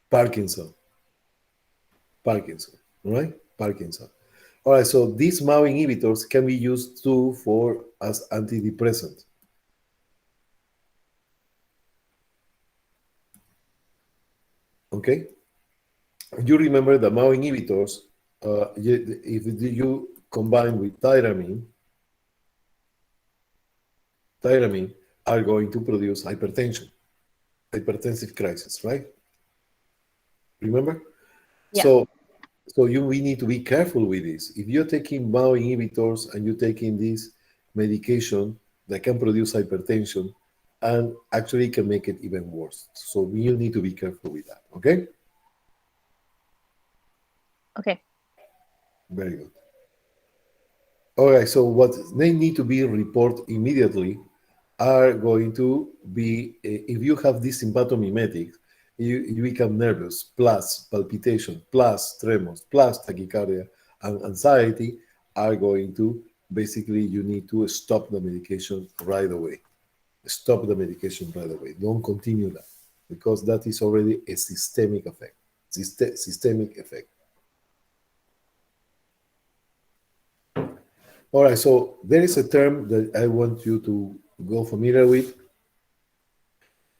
Parkinson's? Parkinson, right? Parkinson. All right, so these MAO inhibitors can be used too for as antidepressant. Okay? You remember the MAO inhibitors, if you combine with tyramine are going to produce hypertension, hypertensive crisis, right? Remember? Yeah. So we need to be careful with this. If you're taking MAO inhibitors and you're taking this medication that can produce hypertension and actually can make it even worse. So you need to be careful with that, okay? Okay. Very good. All right, so what they need to be reported immediately are going to be, if you have this sympathomimetics, you become nervous, plus palpitation, plus tremors, plus tachycardia, and anxiety are going to, basically, you need to stop the medication right away. Stop the medication right away. Don't continue that, because that is already a systemic effect. Systemic effect. All right, so there is a term that I want you to go familiar with,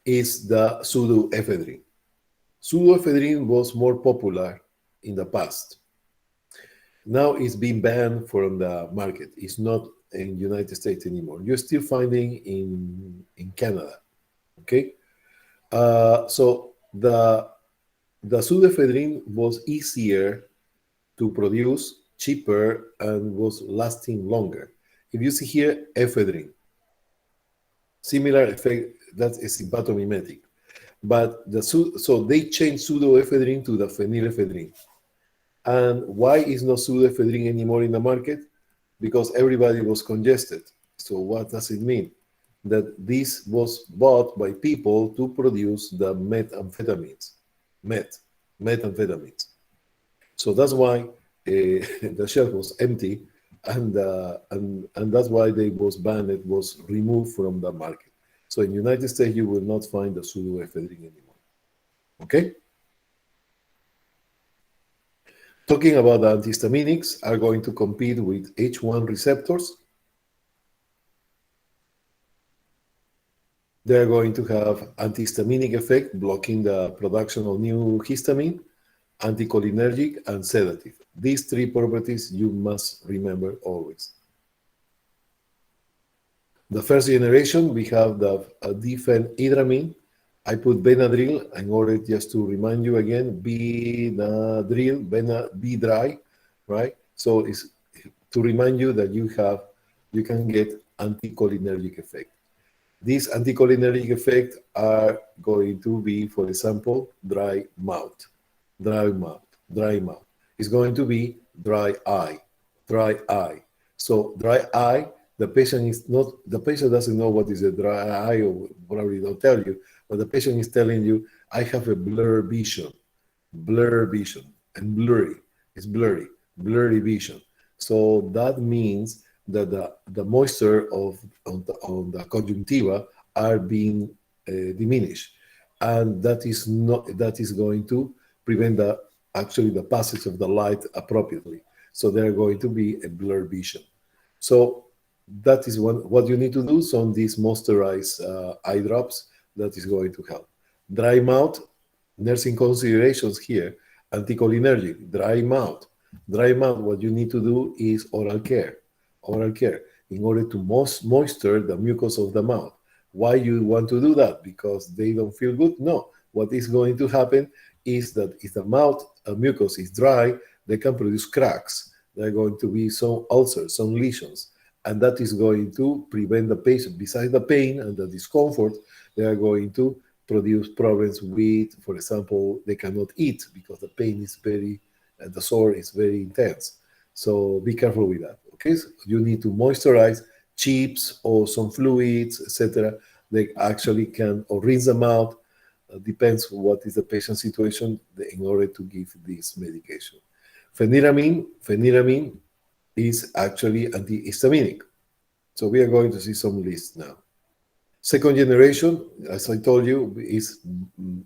is the pseudoephedrine. Pseudoephedrine was more popular in the past. Now it's been banned from the market. It's not in United States anymore. You're still finding in Canada. Okay, so the pseudoephedrine was easier to produce, cheaper, and was lasting longer. If you see here, ephedrine, similar effect, that's a sympathomimetic. But so they changed pseudoephedrine to the phenylephrine. And why is not pseudoephedrine anymore in the market? Because everybody was congested. So what does it mean? That this was bought by people to produce the methamphetamines. Methamphetamines. So that's why the shelf was empty, and that's why they was banned. It was removed from the market. So in the United States, you will not find the pseudoephedrine anymore. Okay. Talking about the antihistaminics are going to compete with H1 receptors. They're going to have antihistaminic effect, blocking the production of new histamine, anticholinergic, and sedative. These three properties you must remember always. The first generation, we have the diphenhydramine. I put Benadryl in order just to remind you again, Benadryl, B-dry, right? So it's to remind you that you can get anticholinergic effect. These anticholinergic effects are going to be, for example, dry mouth. It's going to be dry eye. So dry eye, the patient doesn't know what is a dry eye, or probably don't tell you, but the patient is telling you, I have a blurry vision, and blurry. It's blurry vision. So that means that the moisture on the conjunctiva are being diminished, and that is going to prevent the passage of the light appropriately. So there are going to be a blurred vision. So that is what you need to do. So on these moisturized eye drops, that is going to help. Dry mouth, nursing considerations here. Anticholinergic, dry mouth. What you need to do is oral care in order to moisture the mucus of the mouth. Why you want to do that? Because they don't feel good? No. What is going to happen is that if the mouth mucus is dry, they can produce cracks. There are going to be some ulcers, some lesions, and that is going to prevent the patient, besides the pain and the discomfort, they are going to produce problems with, for example, they cannot eat because the pain is the sore is very intense. So be careful with that, okay? So you need to moisturize chips or some fluids, etc. They actually can, or rinse them out, depends what is the patient situation in order to give this medication. Phenyramine is actually antihistaminic. So we are going to see some lists now. Second generation, as I told you, is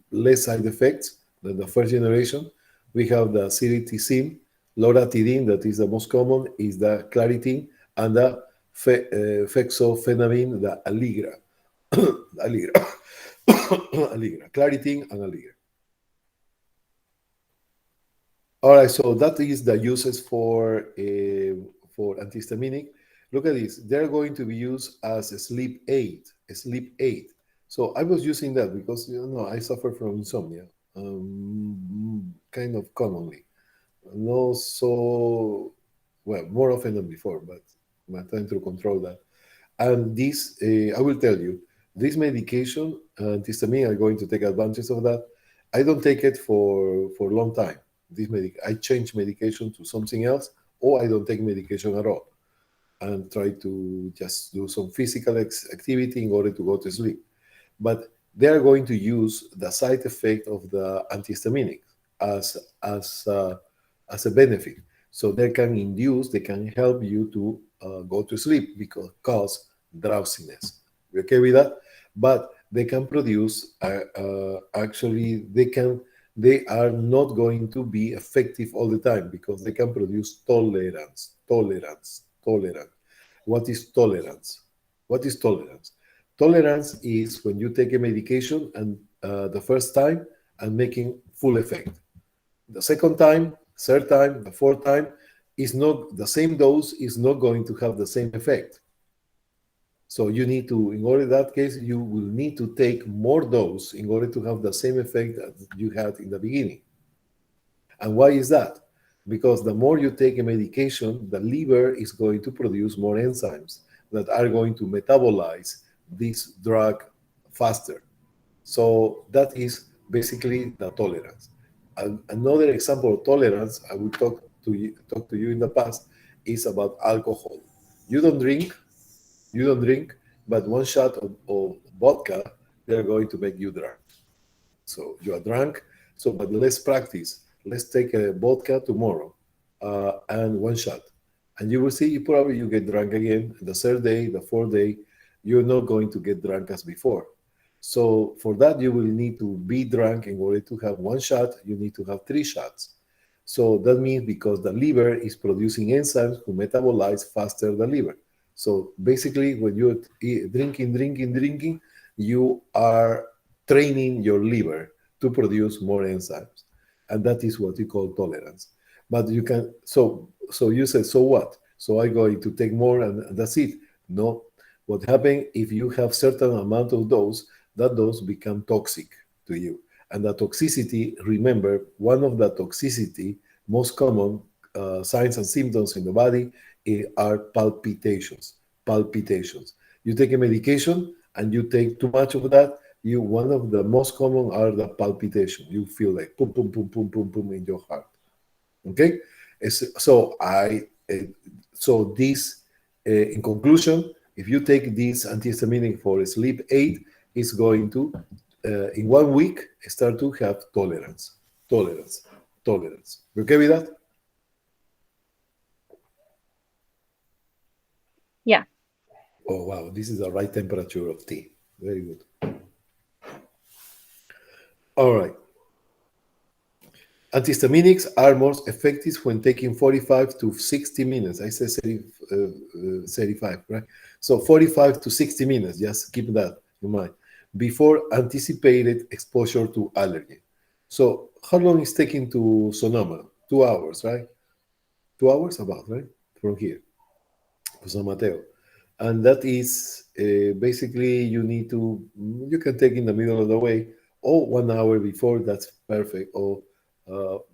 less side effects than the first generation. We have the cetirizine, loratadine, that is the most common, is the claritine, and the fexofenamine, the Allegra. Allegra, claritine and Allegra. All right, so that is the uses for antihistaminic. Look at this. They're going to be used as a sleep aid. So I was using that because I suffer from insomnia, kind of commonly. Not so well, more often than before, but I'm trying to control that. And this, I will tell you, this medication, antihistamine, are going to take advantage of that. I don't take it for a long time. I change medication to something else, or I don't take medication at all, and try to just do some physical activity in order to go to sleep. But they are going to use the side effect of the antihistaminic as a benefit. So they can help you to go to sleep because cause drowsiness. You okay with that? But they can produce, they are not going to be effective all the time because they can produce tolerance. What is tolerance? Tolerance is when you take a medication and the first time and making full effect. The second time, third time, the fourth time, is not the same dose is not going to have the same effect. So you need to, in order that case, you will need to take more dose in order to have the same effect that you had in the beginning. And why is that? Because the more you take a medication, the liver is going to produce more enzymes that are going to metabolize this drug faster. So that is basically the tolerance. Another example of tolerance I will talk to you in the past is about alcohol. You don't drink, but one shot of vodka, they're going to make you drunk. So you are drunk, but let's practice. Let's take a vodka tomorrow and one shot. And you will see, you get drunk again. The third day, the fourth day, you're not going to get drunk as before. So for that, you will need to be drunk. In order to have one shot, you need to have 3 shots. So that means because the liver is producing enzymes to metabolize faster the liver. So basically, when you're drinking, you are training your liver to produce more enzymes. And that is what we call tolerance. But you can, so you said, so what? So I'm going to take more and that's it. No. What happens if you have certain amount of dose, that dose become toxic to you. And the toxicity, remember, one of the toxicity, most common signs and symptoms in the body are palpitations. You take a medication and you take too much of that, one of the most common are the palpitation. You feel like boom, boom, boom, boom, boom, boom in your heart. Okay? So this, in conclusion, if you take this antihistaminic for sleep aid, it's going to, in 1 week, start to have tolerance. You okay with that? Yeah. Oh, wow. This is the right temperature of tea. Very good. All right. Antihistaminics are most effective when taking 45 to 60 minutes. I said 35, right? So 45 to 60 minutes, just keep that in mind, before anticipated exposure to allergen. So how long is taking to Sonoma? 2 hours, right? 2 hours about, right? From here to San Mateo. And that is basically you can take in the middle of the way, or 1 hour before, that's perfect, or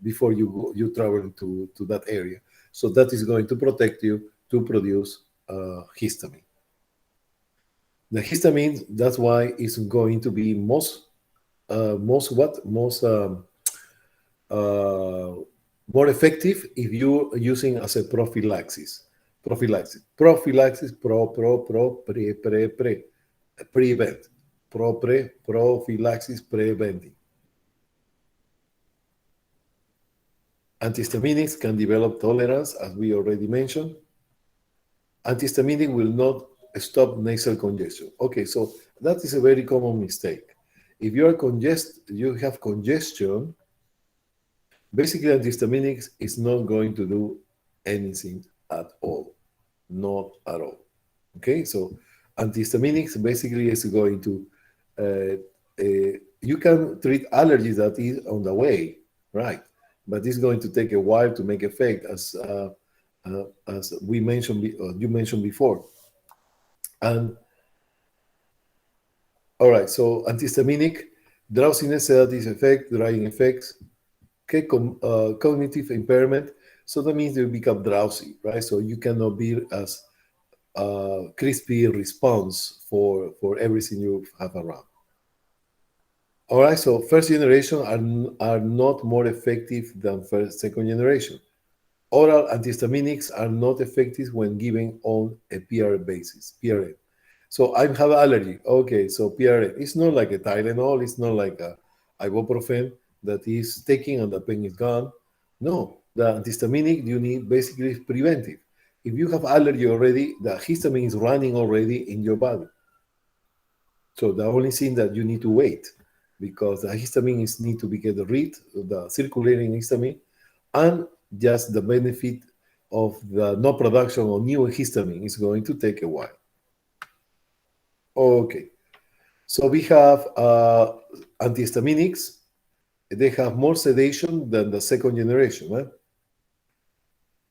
before you travel to that area. So that is going to protect you to produce histamine. The histamine, that's why it's going to be more effective if you're using as a prophylaxis. Prevent. Prophylaxis, preventing. Antihistaminics can develop tolerance, as we already mentioned. Antihistaminic will not stop nasal congestion. Okay, so that is a very common mistake. If you have congestion, basically antihistaminics is not going to do anything at all. Not at all. Okay, so antihistaminics basically is going to, you can treat allergies that is on the way, right? But it's going to take a while to make effect, as we mentioned, you mentioned before. And all right, so antihistaminic, drowsiness, sedative effect, drying effects, okay, cognitive impairment. So that means you become drowsy, right? So you cannot be as crispy response for everything you have around. All right, so first generation are not more effective than second generation. Oral antihistaminics are not effective when given on a PRN basis, PRN. So I have allergy. Okay, so PRN. It's not like a Tylenol. It's not like a ibuprofen that is taking and the pain is gone. No, the antihistaminic you need basically is preventive. If you have allergy already, the histamine is running already in your body. So the only thing that you need to wait, because the histamine need to be get rid of the circulating histamine, and just the benefit of the no production of new histamine is going to take a while. Okay, so we have antihistaminics. They have more sedation than the second generation, right?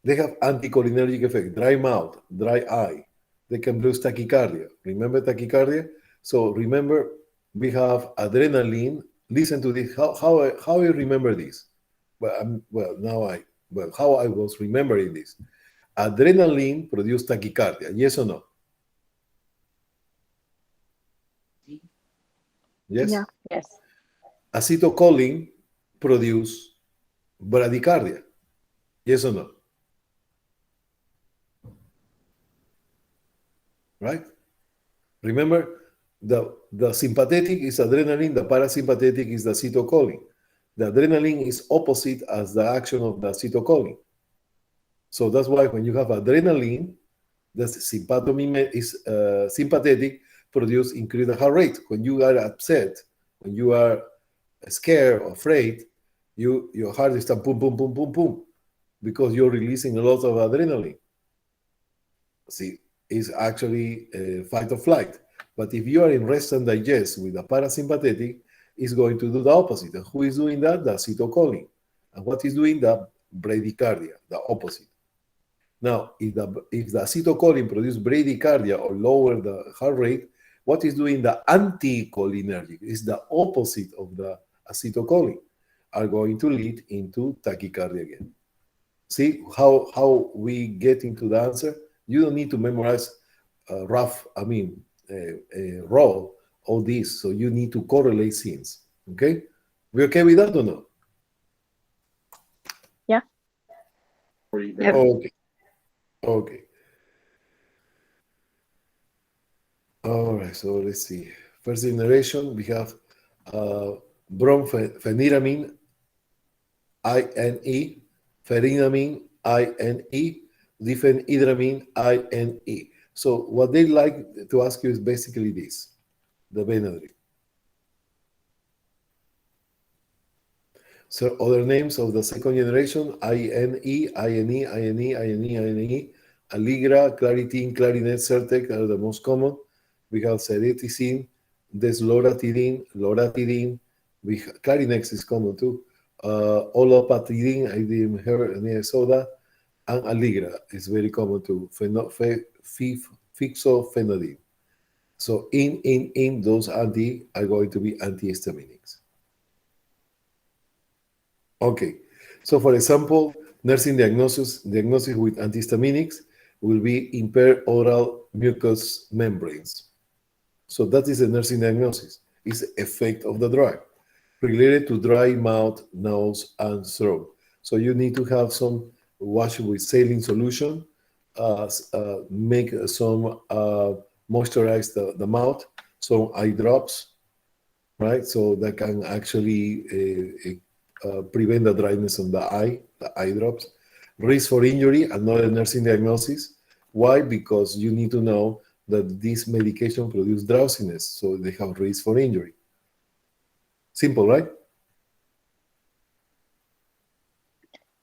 They have anticholinergic effect, dry mouth, dry eye. They can produce tachycardia. Remember tachycardia? So remember, we have adrenaline. Listen to this. How I remember this? How I was remembering this. Adrenaline produces tachycardia. Yes or no? Yes. Yeah. Yes. Acetylcholine produce bradycardia. Yes or no? Right? Remember, the sympathetic is adrenaline, the parasympathetic is the acetylcholine. The adrenaline is opposite as the action of the acetylcholine. So that's why when you have adrenaline, the sympathomime is sympathetic, produce increase the heart rate. When you are upset, when you are scared or afraid, your heart is boom, boom, boom, boom, boom, because you're releasing a lot of adrenaline. See, it's actually fight or flight. But if you are in rest and digest with the parasympathetic, it's going to do the opposite. And who is doing that? The acetylcholine. And what is doing the bradycardia, the opposite. Now, if the acetylcholine produces bradycardia or lower the heart rate, what is doing the anticholinergic is the opposite of the acetylcholine, are going to lead into tachycardia again. See how we get into the answer? You don't need to memorize raw all this. So you need to correlate scenes. Okay? We okay with that or no? Yeah. Yep. Okay. Okay. All right. So let's see. First generation, we have brompheniramine, INE, phenyramine, INE, diphenhydramine, INE. So what they like to ask you is basically this, the Benadryl. So other names of the second generation, INE, INE, INE, INE, INE, Allegra, Claritin, Clarinet, Certec are the most common. We have Cereticin, Desloratidine, Loratidine. Clarinex is common too. Olopatidine, I didn't hear any soda, and Allegra is very common too. Fixofenadine. So in those anti are going to be antihistaminics. Okay, so for example, nursing diagnosis with antihistaminics will be impaired oral mucous membranes. So that is a nursing diagnosis. It's the effect of the drug related to dry mouth, nose, and throat. So you need to have some wash with saline solution, make some moisturize the mouth, some eye drops, right? So that can actually prevent the dryness on the eye drops. Risk for injury, another nursing diagnosis. Why? Because you need to know that this medication produces drowsiness, so they have risk for injury. Simple, right?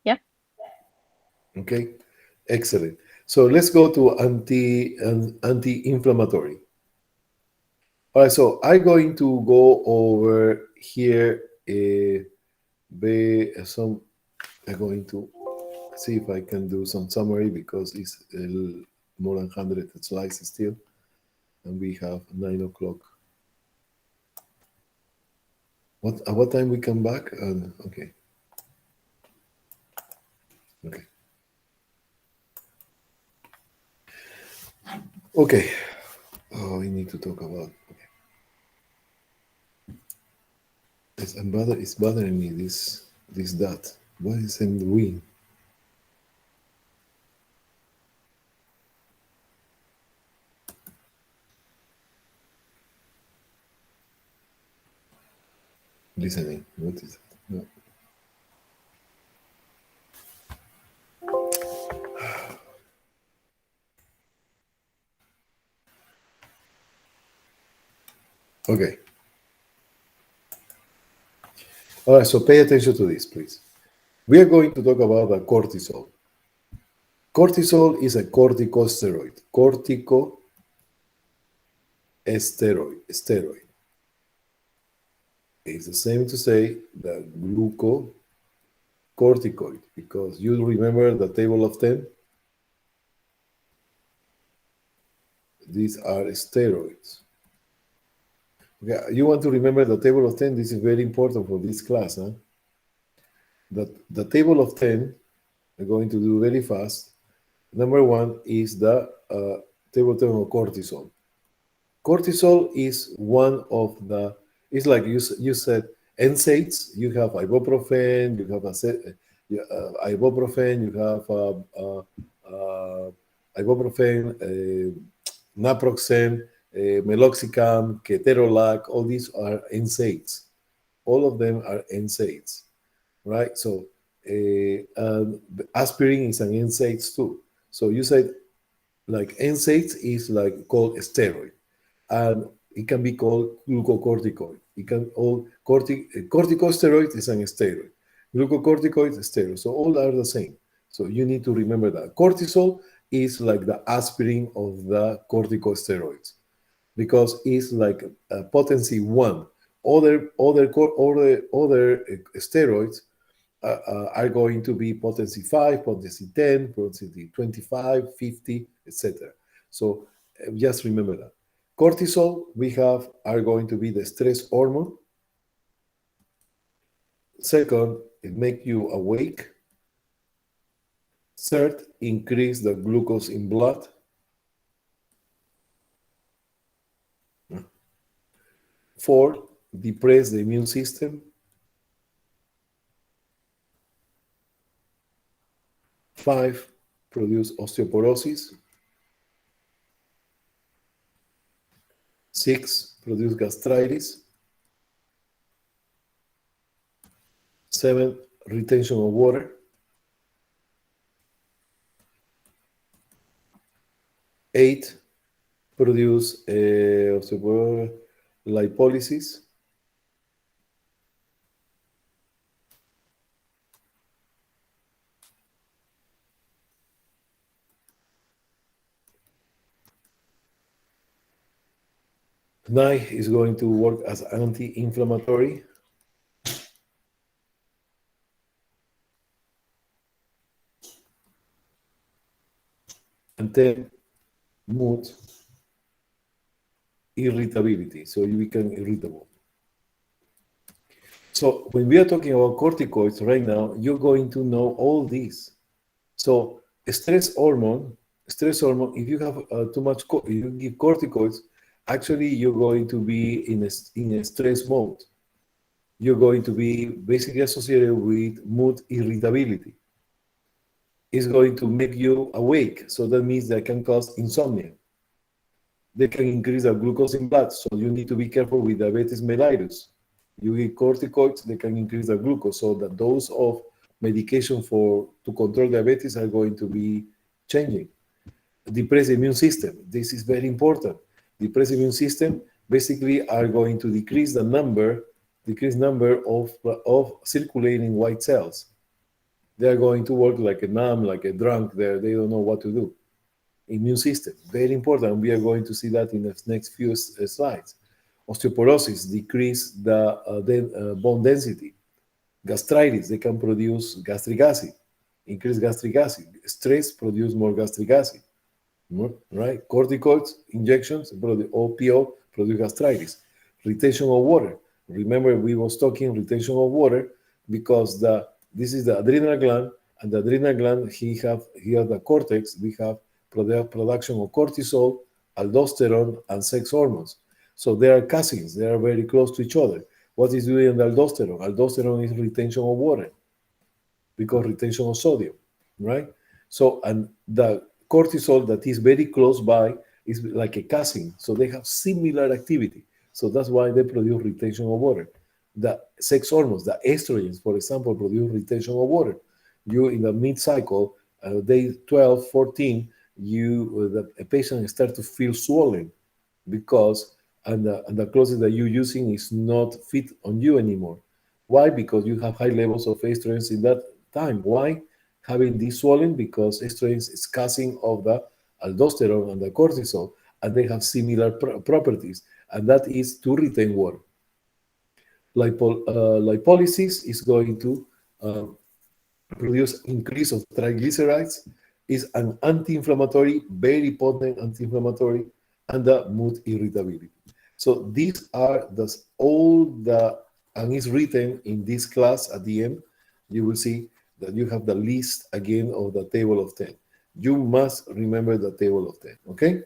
Yeah. Okay, excellent. So let's go to anti-inflammatory. All right, so I'm going to go over here. I'm going to see if I can do some summary because it's more than 100 slides still, and we have 9 o'clock. At what time we come back? Okay. Okay. Okay. Oh, we need to talk about. Okay. It's bothering me. This dot. What is in the wing? Listening. What is it? No. Okay. All right, so pay attention to this, please. We are going to talk about the cortisol. Cortisol is a corticosteroid. Steroid. It's the same to say that corticoid, because you remember the table of 10? These are steroids. Okay, you want to remember the table of 10? This is very important for this class. Huh? The table of 10, I'm going to do very fast. Number one is the table of 10 of cortisol. Cortisol is one of the, it's like you said, NSAIDs. You have ibuprofen, you have ibuprofen, you have ibuprofen, naproxen, meloxicam, ketorolac, all these are NSAIDs. All of them are NSAIDs, right? So aspirin is an NSAIDs too. So you said like NSAIDs is like called steroid, and it can be called glucocorticoid. It can all corticosteroid is an steroid. Glucocorticoid is steroid. So all are the same. So you need to remember that cortisol is like the aspirin of the corticosteroids, because it's like potency 1. Other steroids are going to be potency 5, potency 10, potency 25, 50, etc. So just remember that. Cortisol, we have, are going to be the stress hormone. Second, it makes you awake. Third, increase the glucose in blood. Fourth, depress the immune system. Five, produce osteoporosis. 6, produce gastritis. 7, retention of water. 8, produce lipolysis. 9 is going to work as anti-inflammatory. And 10, mood, irritability. So you become irritable. So when we are talking about corticoids right now, you're going to know all these. So stress hormone, if you have too much, you give corticoids, actually you're going to be in a stress mode. You're going to be basically associated with mood irritability. It's going to make you awake. So that means that can cause insomnia. They can increase the glucose in blood. So you need to be careful with diabetes mellitus. You give corticoids, they can increase the glucose. So the dose of medication to control diabetes are going to be changing. Depress the immune system. This is very important. Depress the immune system basically are going to decrease number of circulating white cells. They are going to work like a numb, like a drunk. They don't know what to do. Immune system, very important. We are going to see that in the next few slides. Osteoporosis, decrease the bone density. Gastritis, they can produce gastric acid, increase gastric acid. Stress produce more gastric acid, right? Corticoids, injections, OPO, produce gastritis. Retention of water. Remember, we was talking retention of water because this is the adrenal gland, and the adrenal gland, here the cortex, we have production of cortisol, aldosterone, and sex hormones. So they are cousins. They are very close to each other. What is doing the aldosterone? Aldosterone is retention of water because retention of sodium, right? So, and the cortisol that is very close by is like a cousin. So they have similar activity. So that's why they produce retention of water. The sex hormones, the estrogens, for example, produce retention of water. You, in the mid-cycle, day 12, 14, a patient start to feel swollen because the clothes that you're using is not fit on you anymore. Why? Because you have high levels of estrogens in that time. Why? Having this swelling because estrogens is cousin of the aldosterone and the cortisol, and they have similar properties, and that is to retain water. Lipolysis is going to produce increase of triglycerides, is an anti-inflammatory, very potent anti-inflammatory, and the mood irritability. So these are and it's written in this class at the end. You will see that you have the list again of the table of 10. You must remember the table of 10, okay?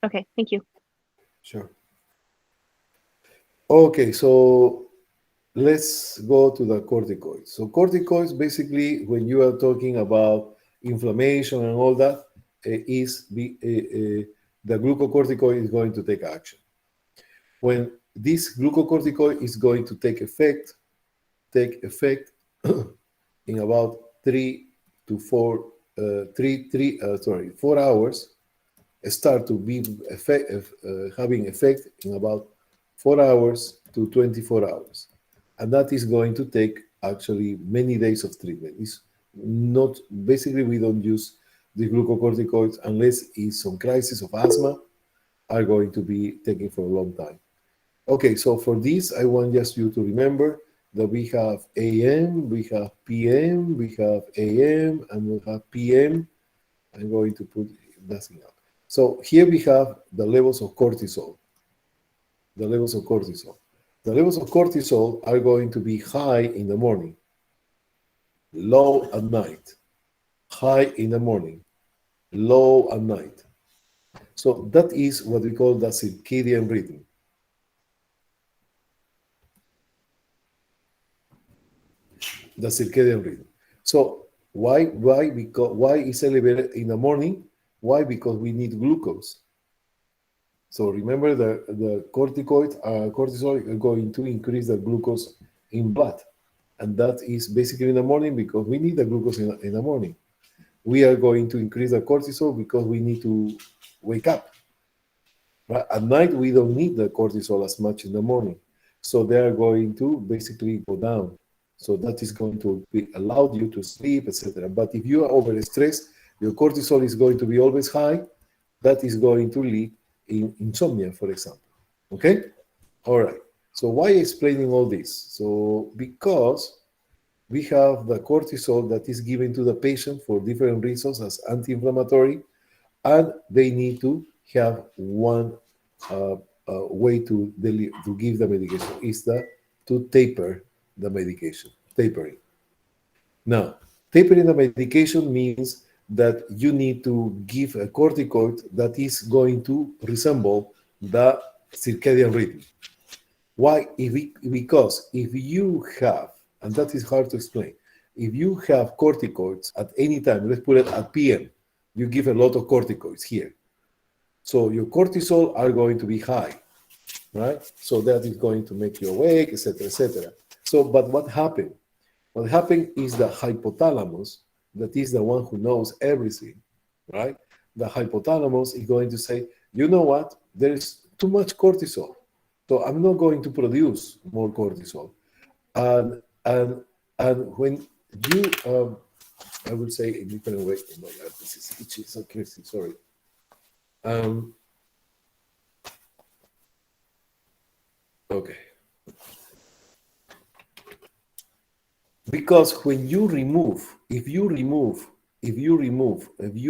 Okay, thank you. Sure. Okay, so let's go to the corticoids. So corticoids, basically, when you are talking about inflammation and all that, the glucocorticoid is going to take action. When this glucocorticoid is going to take effect in about 4 hours, start to be having effect in about 4 hours to 24 hours. And that is going to take actually many days of treatment. It's not, basically we don't use the glucocorticoids unless it's some crisis of asthma are going to be taken for a long time. Okay, so for this, I want just you to remember that we have AM, we have PM, we have AM, and we have PM. I'm going to put that thing up. So here we have the levels of cortisol. The levels of cortisol. The levels of cortisol are going to be high in the morning, low at night, high in the morning, low at night. So that is what we call the circadian rhythm. The circadian rhythm. So why is elevated in the morning? Why? Because we need glucose. So remember the cortisol are going to increase the glucose in blood. And that is basically in the morning because we need the glucose in the morning. We are going to increase the cortisol because we need to wake up. Right? At night, we don't need the cortisol as much in the morning. So they are going to basically go down. So that is going to allow you to sleep, etc. But if you are overstressed, your cortisol is going to be always high. That is going to lead in insomnia, for example. Okay? All right. So why explaining all this? So because we have the cortisol that is given to the patient for different reasons as anti-inflammatory, and they need to have one way to give the medication is to taper the medication, tapering. Now, tapering the medication means that you need to give a corticoid that is going to resemble the circadian rhythm. Why? Because if you have, and that is hard to explain, if you have corticoids at any time, let's put it at PM, you give a lot of corticoids here. So your cortisol are going to be high, right? So that is going to make you awake, etc., etc. So, but what happened? What happened is the hypothalamus, that is the one who knows everything, right? The hypothalamus is going to say, you know what? There is too much cortisol. So I'm not going to produce more cortisol. And when you, I will say in different way, oh my God, this is itchy, so crazy, sorry. Okay. Because when you remove, if you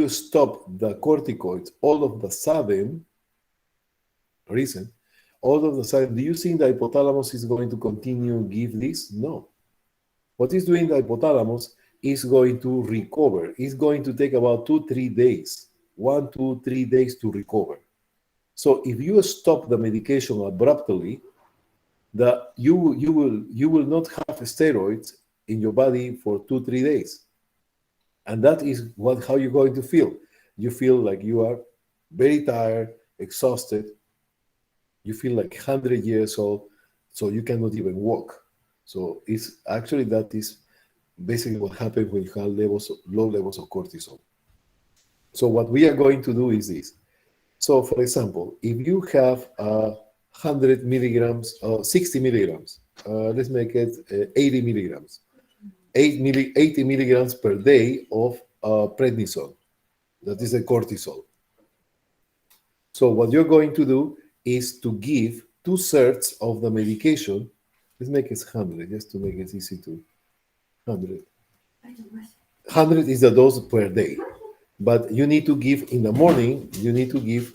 stop the corticoids, all of the sudden, do you think the hypothalamus is going to continue give this? No. What is doing the hypothalamus is going to recover. It's going to take about 2-3 days, 1-2-3 days to recover. So if you stop the medication abruptly, you will not have steroids in your body for 2-3 days. And that is how you're going to feel. You feel like you are very tired, exhausted. You feel like 100 years old, so you cannot even walk. So it's actually that is basically what happens when you have low levels of cortisol. So what we are going to do is this. So for example, if you have 100 milligrams or 60 milligrams, let's make it 80 milligrams. 80 milligrams per day of prednisone. That is a cortisol. So what you're going to do is to give 2/3 of the medication. Let's make it 100 just to make it easy to 100. 100 is the dose per day, but you need to give in the morning. You need to give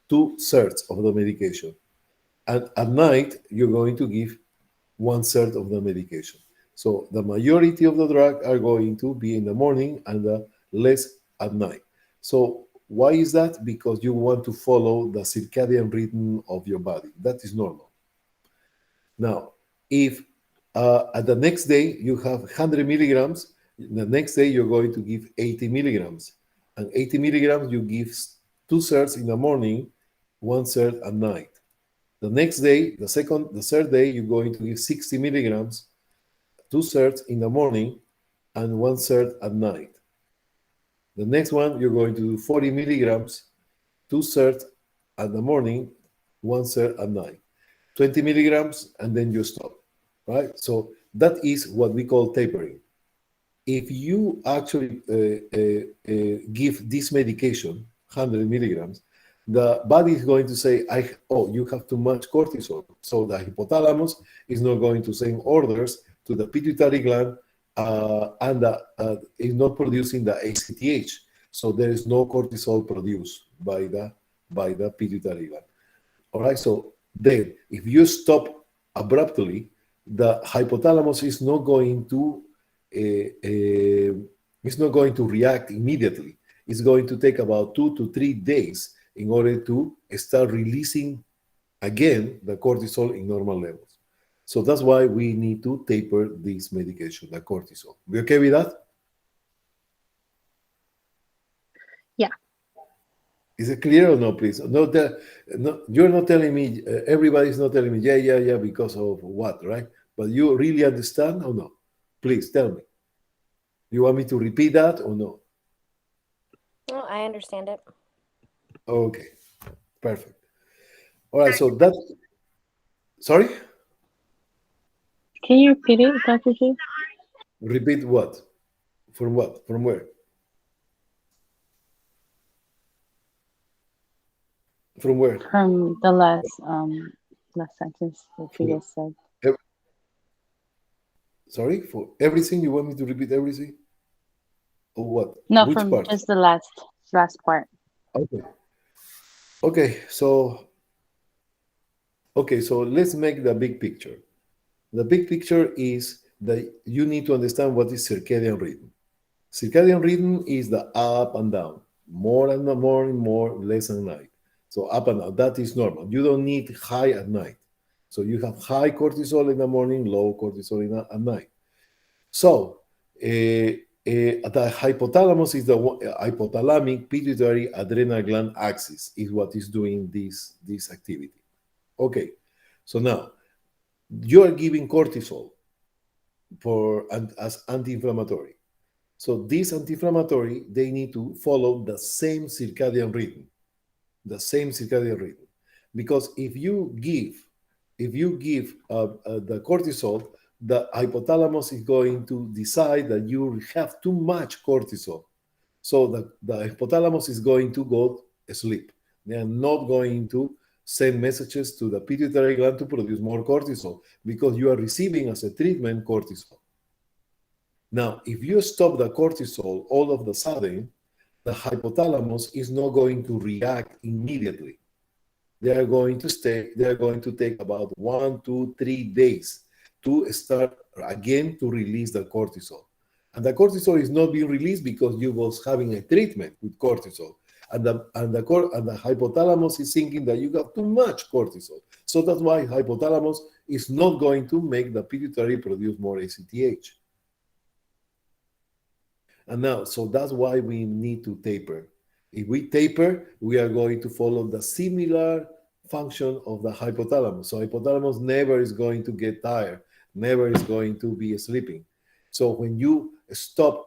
2/3 of the medication, and at night you're going to give 1/3 of the medication. So the majority of the drug are going to be in the morning and the less at night. So why is that? Because you want to follow the circadian rhythm of your body. That is normal. Now, if at the next day you have 100 milligrams, the next day you're going to give 80 milligrams. And 80 milligrams you give 2/3 in the morning, 1/3 at night. The next day, the third day, you're going to give 60 milligrams, 2/3 in the morning and 1/3 at night. The next one, you're going to do 40 milligrams, 2/3 at the morning, 1/3 at night. 20 milligrams, and then you stop, right? So that is what we call tapering. If you actually give this medication, 100 milligrams, the body is going to say, oh, you have too much cortisol. So the hypothalamus is not going to send orders to the pituitary gland and is not producing the ACTH. So there is no cortisol produced by the pituitary gland. All right, so then if you stop abruptly, the hypothalamus is not going to react immediately. It's going to take about 2 to 3 days in order to start releasing again the cortisol in normal levels. So that's why we need to taper this medication, the cortisol. We okay with that? Yeah. Is it clear or no, please? No, you're not telling me, everybody's not telling me, yeah, because of what, right? But you really understand or no? Please tell me. You want me to repeat that or no? Oh, I understand it. Okay, perfect. All right, so that, sorry? Can you repeat it, Dr. G? Repeat what? From what? From where? From where? From the last sentence that you just said. Sorry, for everything? You want me to repeat everything? Or what? No, Which from part? just the last part. Okay, so let's make the big picture. The big picture is that you need to understand what is circadian rhythm. Circadian rhythm is the up and down, more in the morning, more, less at night. So up and down, that is normal. You don't need high at night. So you have high cortisol in the morning, low cortisol at night. So the hypothalamus is the hypothalamic pituitary adrenal gland axis is what is doing this activity. Okay, so now you are giving cortisol as anti-inflammatory. So this anti-inflammatory, they need to follow the same circadian rhythm, because if you give the cortisol, the hypothalamus is going to decide that you have too much cortisol. So the hypothalamus is going to go asleep. They are not going to send messages to the pituitary gland to produce more cortisol because you are receiving as a treatment cortisol. Now, if you stop the cortisol all of a sudden, the hypothalamus is not going to react immediately. They are going to take about 1, 2, 3 days to start again to release the cortisol. And the cortisol is not being released because you was having a treatment with cortisol. And the hypothalamus is thinking that you got too much cortisol. So that's why hypothalamus is not going to make the pituitary produce more ACTH. And now, so that's why we need to taper. If we taper, we are going to follow the similar function of the hypothalamus. So hypothalamus never is going to get tired, never is going to be sleeping. So when you stop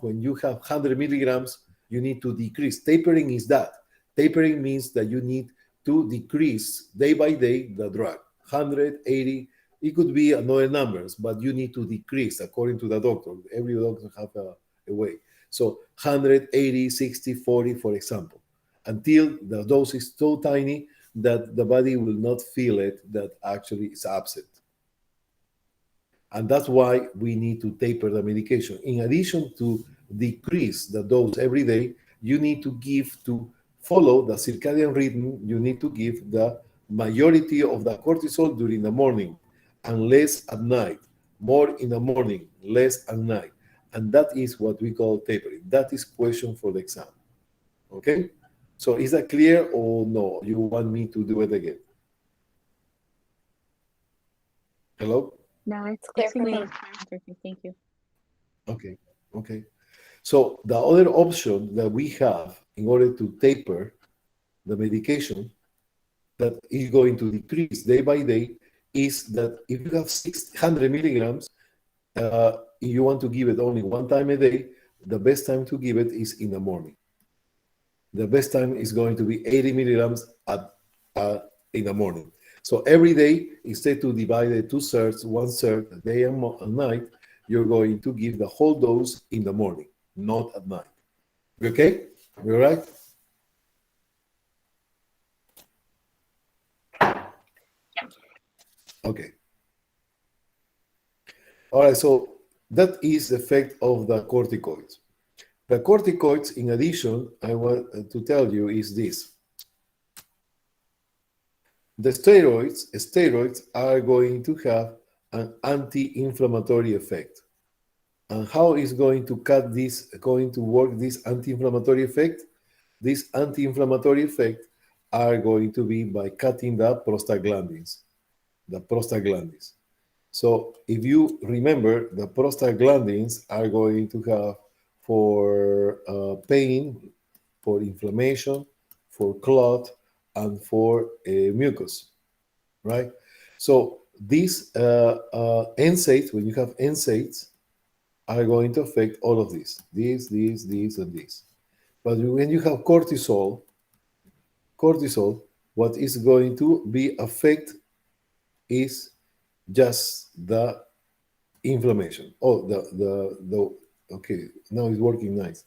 when you have 100 milligrams, you need to decrease. Tapering is that. Tapering means that you need to decrease day by day the drug. 180, it could be another numbers, but you need to decrease according to the doctor. Every doctor have a way. So 180, 60, 40, for example, until the dose is so tiny that the body will not feel it, that actually is absent. And that's why we need to taper the medication. In addition to decrease the dose every day, you need to give to follow the circadian rhythm, you need to give the majority of the cortisol during the morning and less at night, more in the morning, less at night. And that is what we call tapering. That is question for the exam. Okay? So is that clear or no? You want me to do it again? Hello? No, it's Clear for seeming me. like Perfect. Thank you. Okay, okay. So the other option that we have in order to taper the medication that is going to decrease day by day is that if you have 600 milligrams, you want to give it only one time a day, the best time to give it is in the morning. The best time is going to be 80 milligrams in the morning. So every day, instead to divide it 2/3, 1/3, a day and a night, you're going to give the whole dose in the morning, not at night. Okay? You all right? Okay. All right, so that is the effect of the corticoids. The corticoids, in addition, I want to tell you is this. The steroids are going to have an anti-inflammatory effect. And how is going to work this anti-inflammatory effect? This anti-inflammatory effect are going to be by cutting the prostaglandins. So if you remember, the prostaglandins are going to have for pain, for inflammation, for clot, and for mucus, right? So these NSAIDs, when you have NSAIDs, are going to affect all of these, and these. But when you have cortisol, what is going to be affect is just the inflammation. Oh, okay, now it's working nice.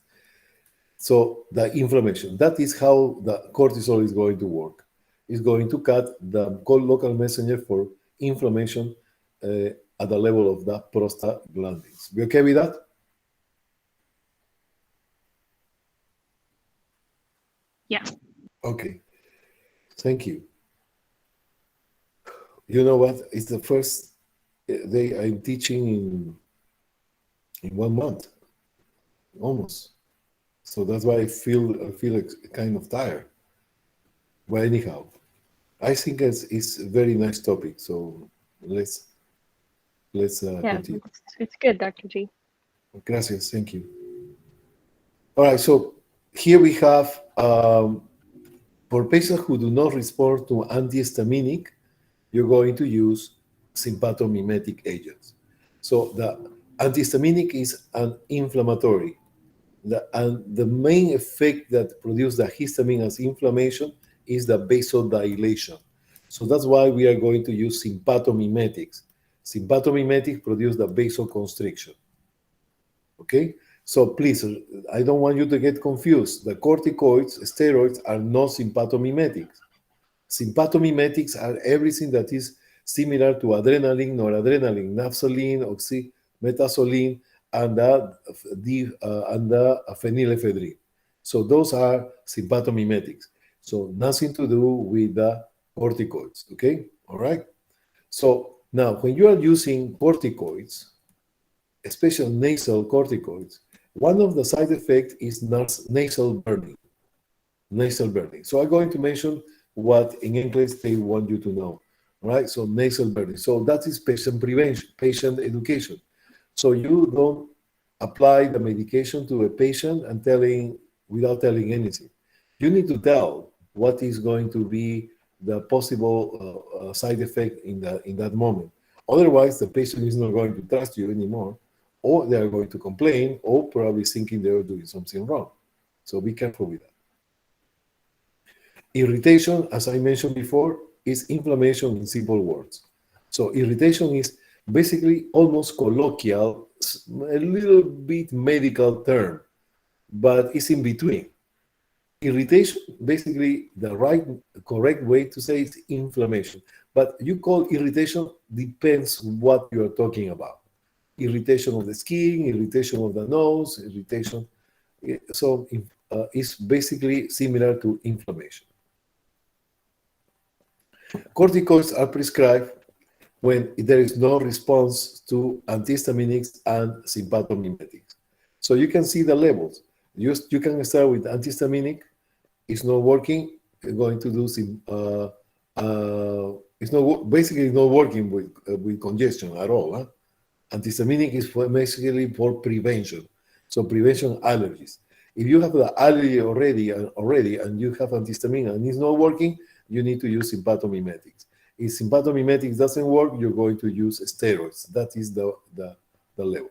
So the inflammation, that is how the cortisol is going to work. It's going to cut the local messenger for inflammation at the level of the prostaglandins. We okay with that? Yeah. Okay. Thank you. You know what? It's the first day I'm teaching in 1 month, almost. So that's why I feel kind of tired. But anyhow, I think it's a very nice topic. So let's continue. it's good, Dr. G. Gracias. Thank you. All right. So here we have for patients who do not respond to antihistaminic, you're going to use sympathomimetic agents. So the antihistaminic is an inflammatory. And the main effect that produces the histamine as inflammation is the vasodilation. So that's why we are going to use sympathomimetics. Sympathomimetics produce the vasoconstriction. Okay? So please, I don't want you to get confused. The corticoids, steroids are not sympathomimetics. Sympathomimetics are everything that is similar to adrenaline, noradrenaline, naphthalene, oxymetazoline, and the phenylephrine. So those are sympathomimetics. So nothing to do with the corticoids, okay? All right? So now, when you are using corticoids, especially nasal corticoids, one of the side effects is nasal burning. Nasal burning. So I'm going to mention what in English they want you to know, right? So nasal burning. So that is patient prevention, patient education. So you don't apply the medication to a patient and without telling anything. You need to tell what is going to be the possible side effect in that moment. Otherwise, the patient is not going to trust you anymore, or they are going to complain, or probably thinking they are doing something wrong. So be careful with that. Irritation, as I mentioned before, is inflammation in simple words. So irritation is basically almost colloquial, a little bit medical term, but it's in between. Irritation, basically the right correct way to say is inflammation. But you call irritation depends what you are talking about. Irritation of the skin, irritation of the nose, irritation. So it's basically similar to inflammation. Corticoids are prescribed when there is no response to antihistaminics and sympathomimetics. So you can see the levels. You can start with antihistaminic. It's not working. You're going to do some. It's not basically not working with congestion at all. Huh? Antihistaminic is basically for prevention. So prevention allergies. If you have the allergy already and you have antihistamine and it's not working, you need to use sympathomimetics. If sympathomimetics doesn't work, you're going to use steroids. That is the level.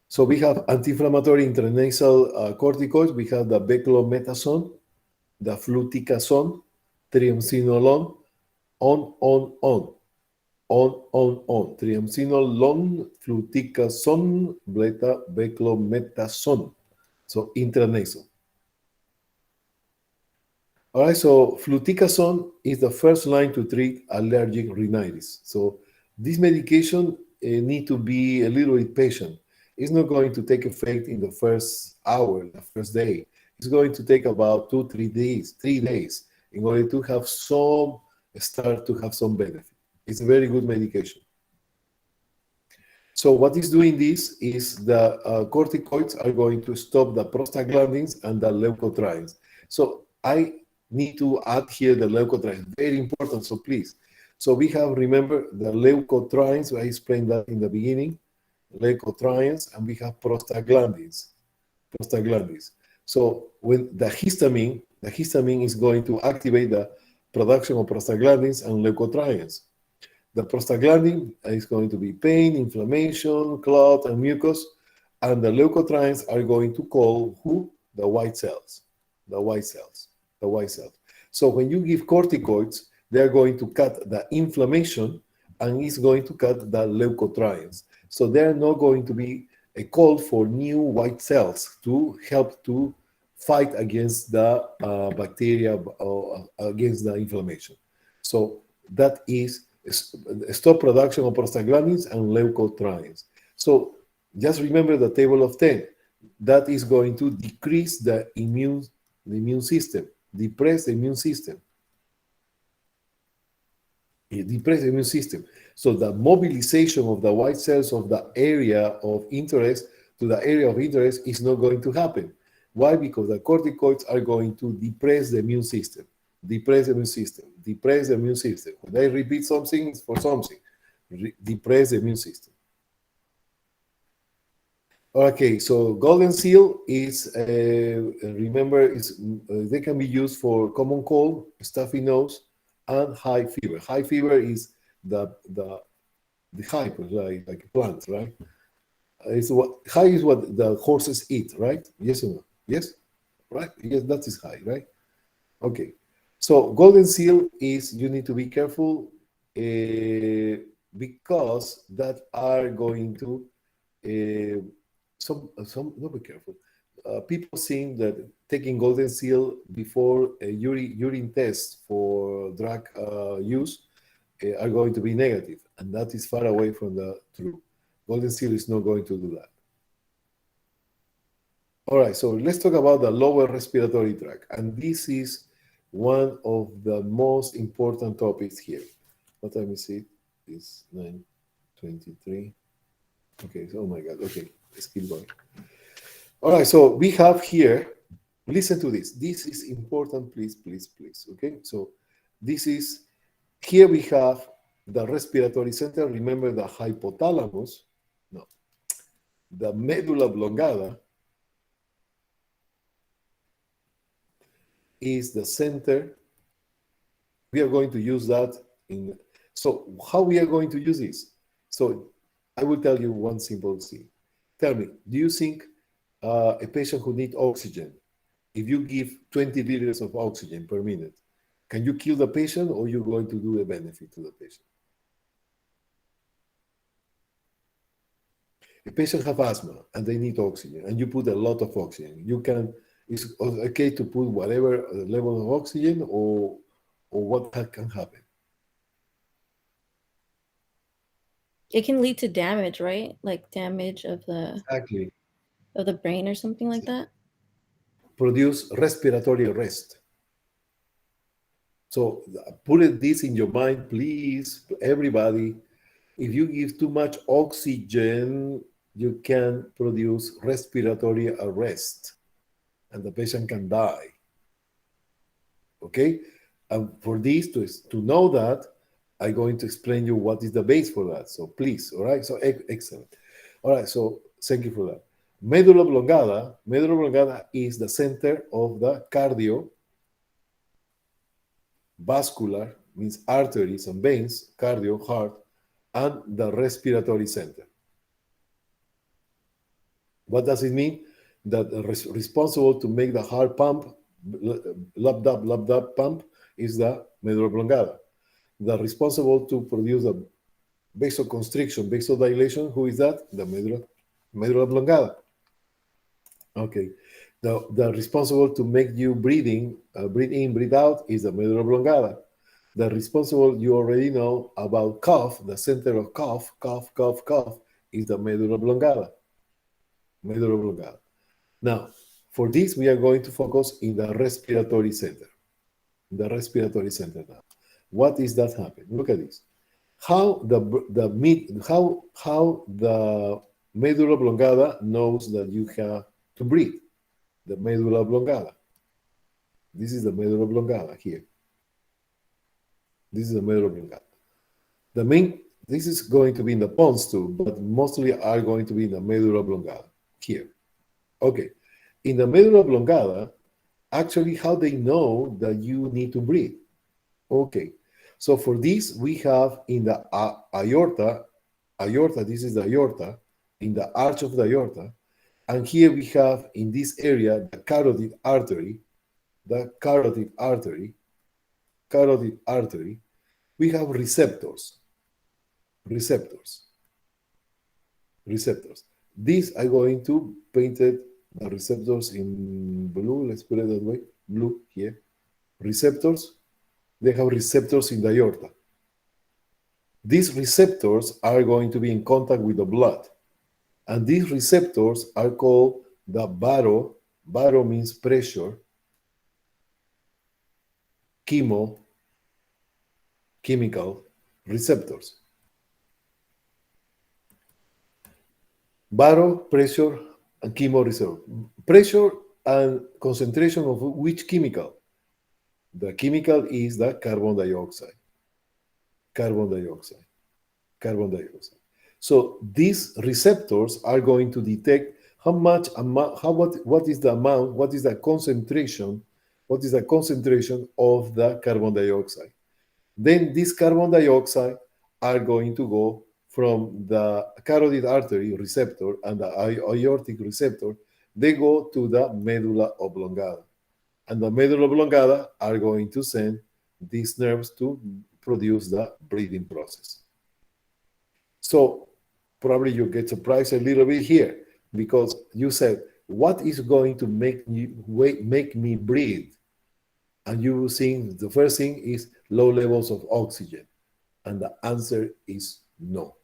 So we have anti-inflammatory intranasal corticoids. We have the beclomethasone, the fluticasone, triamcinolone, on. Triamcinolone, fluticasone, beclomethasone. So intranasal. All right, so fluticasone is the first line to treat allergic rhinitis. So this medication need to be a little bit patient. It's not going to take effect in the first hour, the first day. It's going to take about 3 days in order to have start to have some benefit. It's a very good medication. So what is doing this is the corticoids are going to stop the prostaglandins and the leukotrienes. So I need to add here the leukotrienes, very important, so please. So we have, remember, the leukotrienes, I explained that in the beginning, leukotrienes, and we have prostaglandins. So when the histamine is going to activate the production of prostaglandins and leukotrienes. The prostaglandin is going to be pain, inflammation, clot, and mucus, and the leukotrienes are going to call who? The white cells. So when you give corticoids, they're going to cut the inflammation and it's going to cut the leukotrienes. So they're not going to be a call for new white cells to help to fight against the bacteria or against the inflammation. So that is stop production of prostaglandins and leukotrienes. So just remember the table of 10. That is going to decrease the immune system, depress the immune system. Depress the immune system. So the mobilization of the white cells of the area of interest to the area of interest is not going to happen. Why? Because the corticoids are going to depress the immune system. Depress the immune system. Depress the immune system. When I repeat something, it's for something. Depress the immune system. Okay, so golden seal is, remember, they can be used for common cold, stuffy nose, and high fever. High fever is the hype, like a plant, right? High is what the horses eat, right? Yes or no? Yes? Right? Yes, that is high, right? Okay. So golden seal is, you need to be careful because that are going to, not be careful. People think that taking golden seal before a urine test for drug use are going to be negative, and that is far away from the truth. Golden seal is not going to do that. All right, so let's talk about the lower respiratory tract, and this is one of the most important topics here. What time is it? It's 9:23. Okay, so, oh my God, okay, let's keep going. All right, so we have here, listen to this. This is important, please, okay? So this is, here we have the respiratory center. Remember the hypothalamus? No. The medulla oblongata is the center. We are going to use that in, so how we are going to use this? So I will tell you one simple thing. Tell me, do you think a patient who needs oxygen, if you give 20 liters of oxygen per minute, can you kill the patient or you're going to do a benefit to the patient? A patient have asthma and they need oxygen and you put a lot of oxygen. You can Is it okay to put whatever level of oxygen, or what can happen? It can lead to damage, right? Like damage of Exactly. the brain or something like that. Produce respiratory arrest. So put this in your mind, please, everybody. If you give too much oxygen, you can produce respiratory arrest, and the patient can die. Okay? And for this, to know that, I'm going to explain you what is the base for that. So please, all right? So excellent. All right, so thank you for that. Medulla oblongada is the center of the cardiovascular, means arteries and veins, cardio, heart, and the respiratory center. What does it mean? That responsible to make the heart pump, lap pump, is the medulla oblongada. The responsible to produce the vasoconstriction, vasodilation, who is that? The medulla oblongada. Okay. The responsible to make you breathe in, breathe out, is the medulla oblongada. The responsible, you already know about cough, the center of cough, is the medulla oblongada. Medulla oblongada. Now, for this, we are going to focus in the respiratory center. The respiratory center now. What is that happening? Look at this. How the medulla oblongada knows that you have to breathe. The medulla oblongada. This is the medulla oblongada here. This is the medulla oblongada. This is going to be in the pons too, but mostly are going to be in the medulla oblongada here. Okay. In the medulla oblongada, actually, how they know that you need to breathe? Okay. So for this, we have in the aorta, this is the aorta, in the arch of the aorta, and here we have in this area the carotid artery, we have receptors. These are going to paint it, the receptors in blue, let's put it that way, blue here. Receptors, they have receptors in the aorta. These receptors are going to be in contact with the blood. And these receptors are called the baro. Baro means pressure. Chemical receptors. Baro, pressure, and chemoreceptor. Pressure and concentration of which chemical? The chemical is the carbon dioxide. So these receptors are going to detect what is the amount, what is the concentration of the carbon dioxide. Then this carbon dioxide are going to go from the carotid artery receptor and the aortic receptor, they go to the medulla oblongada. And the medulla oblongada are going to send these nerves to produce the breathing process. So probably you get surprised a little bit here because you said, what is going to make me breathe? And you think the first thing is low levels of oxygen. And the answer is no.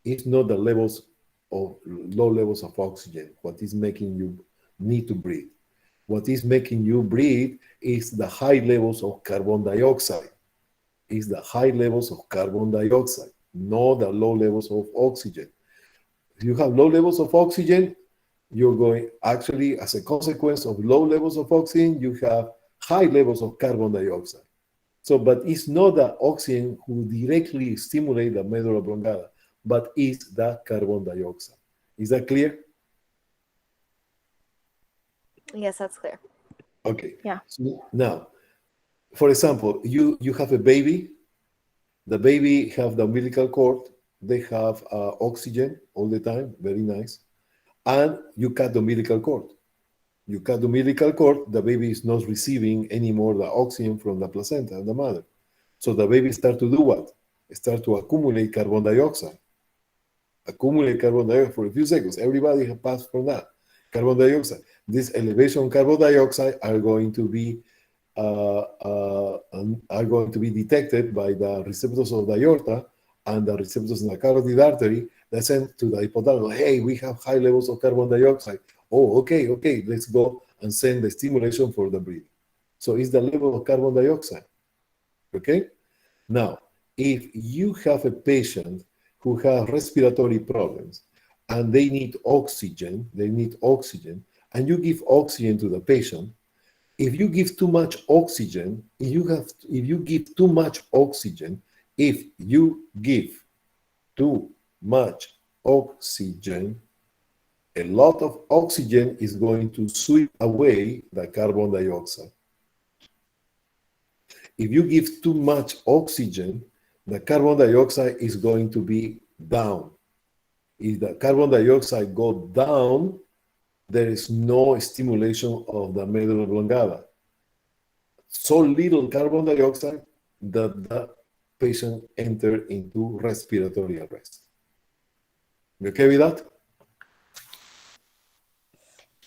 It's not the low levels of oxygen what is making you need to breathe. What is making you breathe is the high levels of carbon dioxide. Not the low levels of oxygen. If you have low levels of oxygen, you're going, actually, as a consequence of low levels of oxygen, you have high levels of carbon dioxide. So, but it's not the oxygen who directly stimulate the medulla oblongada, but it's the carbon dioxide. Is that clear? Yes, that's clear. Okay. Yeah. So now, for example, you have a baby. The baby have the umbilical cord. They have oxygen all the time. Very nice. And you cut the umbilical cord. The baby is not receiving anymore the oxygen from the placenta, the mother. So the baby start to do what? Start to accumulate carbon dioxide. For a few seconds. Everybody has passed from that. Carbon dioxide. This elevation of carbon dioxide are going to be detected by the receptors of the aorta and the receptors in the carotid artery that send to the hypothalamus, hey, we have high levels of carbon dioxide. Oh, okay, let's go and send the stimulation for the breathing. So it's the level of carbon dioxide, okay? Now, if you have a patient who has respiratory problems and they need oxygen, and you give oxygen to the patient, if you give too much oxygen, if you give too much oxygen, a lot of oxygen is going to sweep away the carbon dioxide. If you give too much oxygen, the carbon dioxide is going to be down. If the carbon dioxide goes down, there is no stimulation of the medulla oblongata. So little carbon dioxide that the patient enter into respiratory arrest. You okay with that?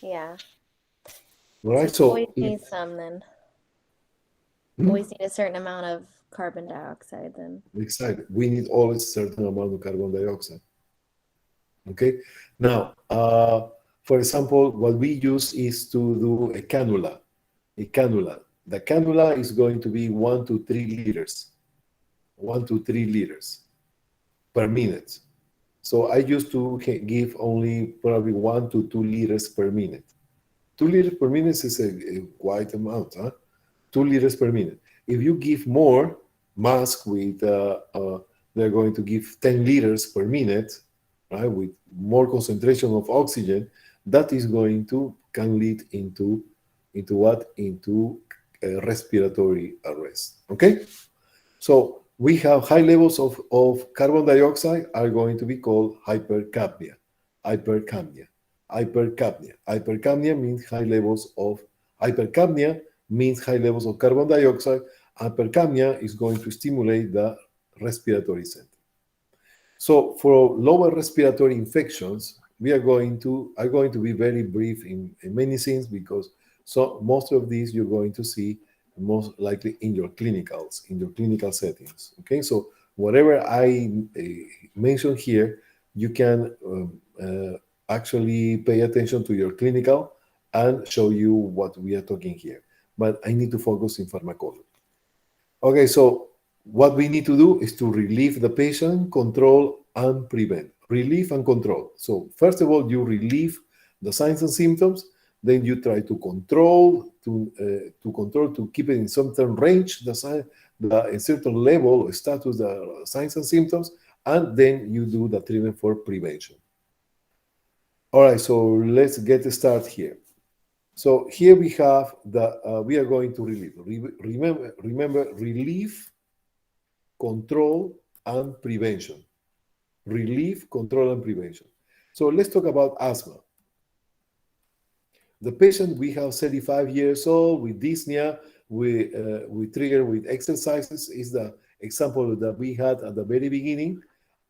Yeah. Right. So we always need some then. Always need a certain amount of carbon dioxide then. Exactly. We need always a certain amount of carbon dioxide. Okay. Now, for example, what we use is to do a cannula. The cannula is going to be 1 to 3 liters. 1 to 3 liters per minute. So I used to give only probably 1 to 2 liters per minute. 2 liters per minute is a quite amount, huh? 2 liters per minute. If you give more mask with, they're going to give 10 liters per minute, right? With more concentration of oxygen, that is going to can lead into what? Into respiratory arrest. Okay, so we have high levels of carbon dioxide are going to be called hypercapnia. Hypercapnia means high levels of carbon dioxide. Hypercapnia is going to stimulate the respiratory center. So for lower respiratory infections, we are going to be very brief in many things because most of these you're going to see most likely in your clinical settings. Okay, so whatever I mention here, you can actually pay attention to your clinical and show you what we are talking here. But I need to focus in pharmacology. Okay, so what we need to do is to relieve the patient, control, and prevent. Relief and control. So first of all, you relieve the signs and symptoms. Then you try to control, to keep it in certain range, a certain level or status, the signs and symptoms, and then you do the treatment for prevention. All right, so let's get started here. So here we have we are going to relieve. Remember, relief, control, and prevention. Relief, control, and prevention. So let's talk about asthma. The patient, we have 35 years old with dyspnea, we trigger with exercises, is the example that we had at the very beginning.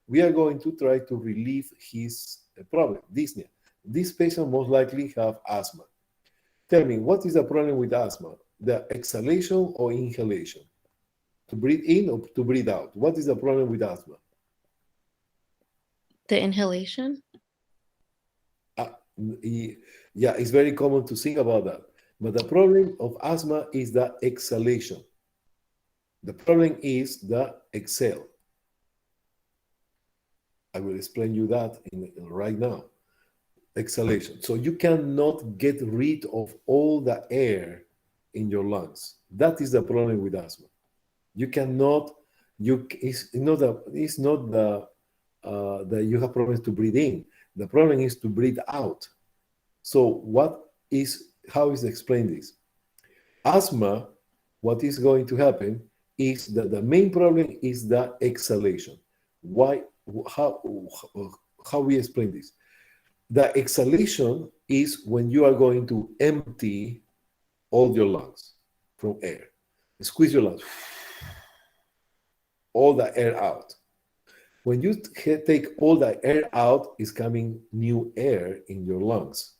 We are going to try to relieve his problem, dyspnea. This patient most likely have asthma. Tell me, what is the problem with asthma? The exhalation or inhalation? To breathe in or to breathe out? What is the problem with asthma? The inhalation? Yeah, it's very common to think about that. But the problem of asthma is the exhalation. The problem is the exhale. I will explain you that right now. Exhalation. So you cannot get rid of all the air in your lungs. That is the problem with asthma. You cannot. It's not that you have problems to breathe in. The problem is to breathe out. So how is explained this? Asthma, what is going to happen is that the main problem is the exhalation. Why? How we explain this? The exhalation is when you are going to empty all your lungs from air. Squeeze your lungs. All the air out. When you take all the air out, is coming new air in your lungs.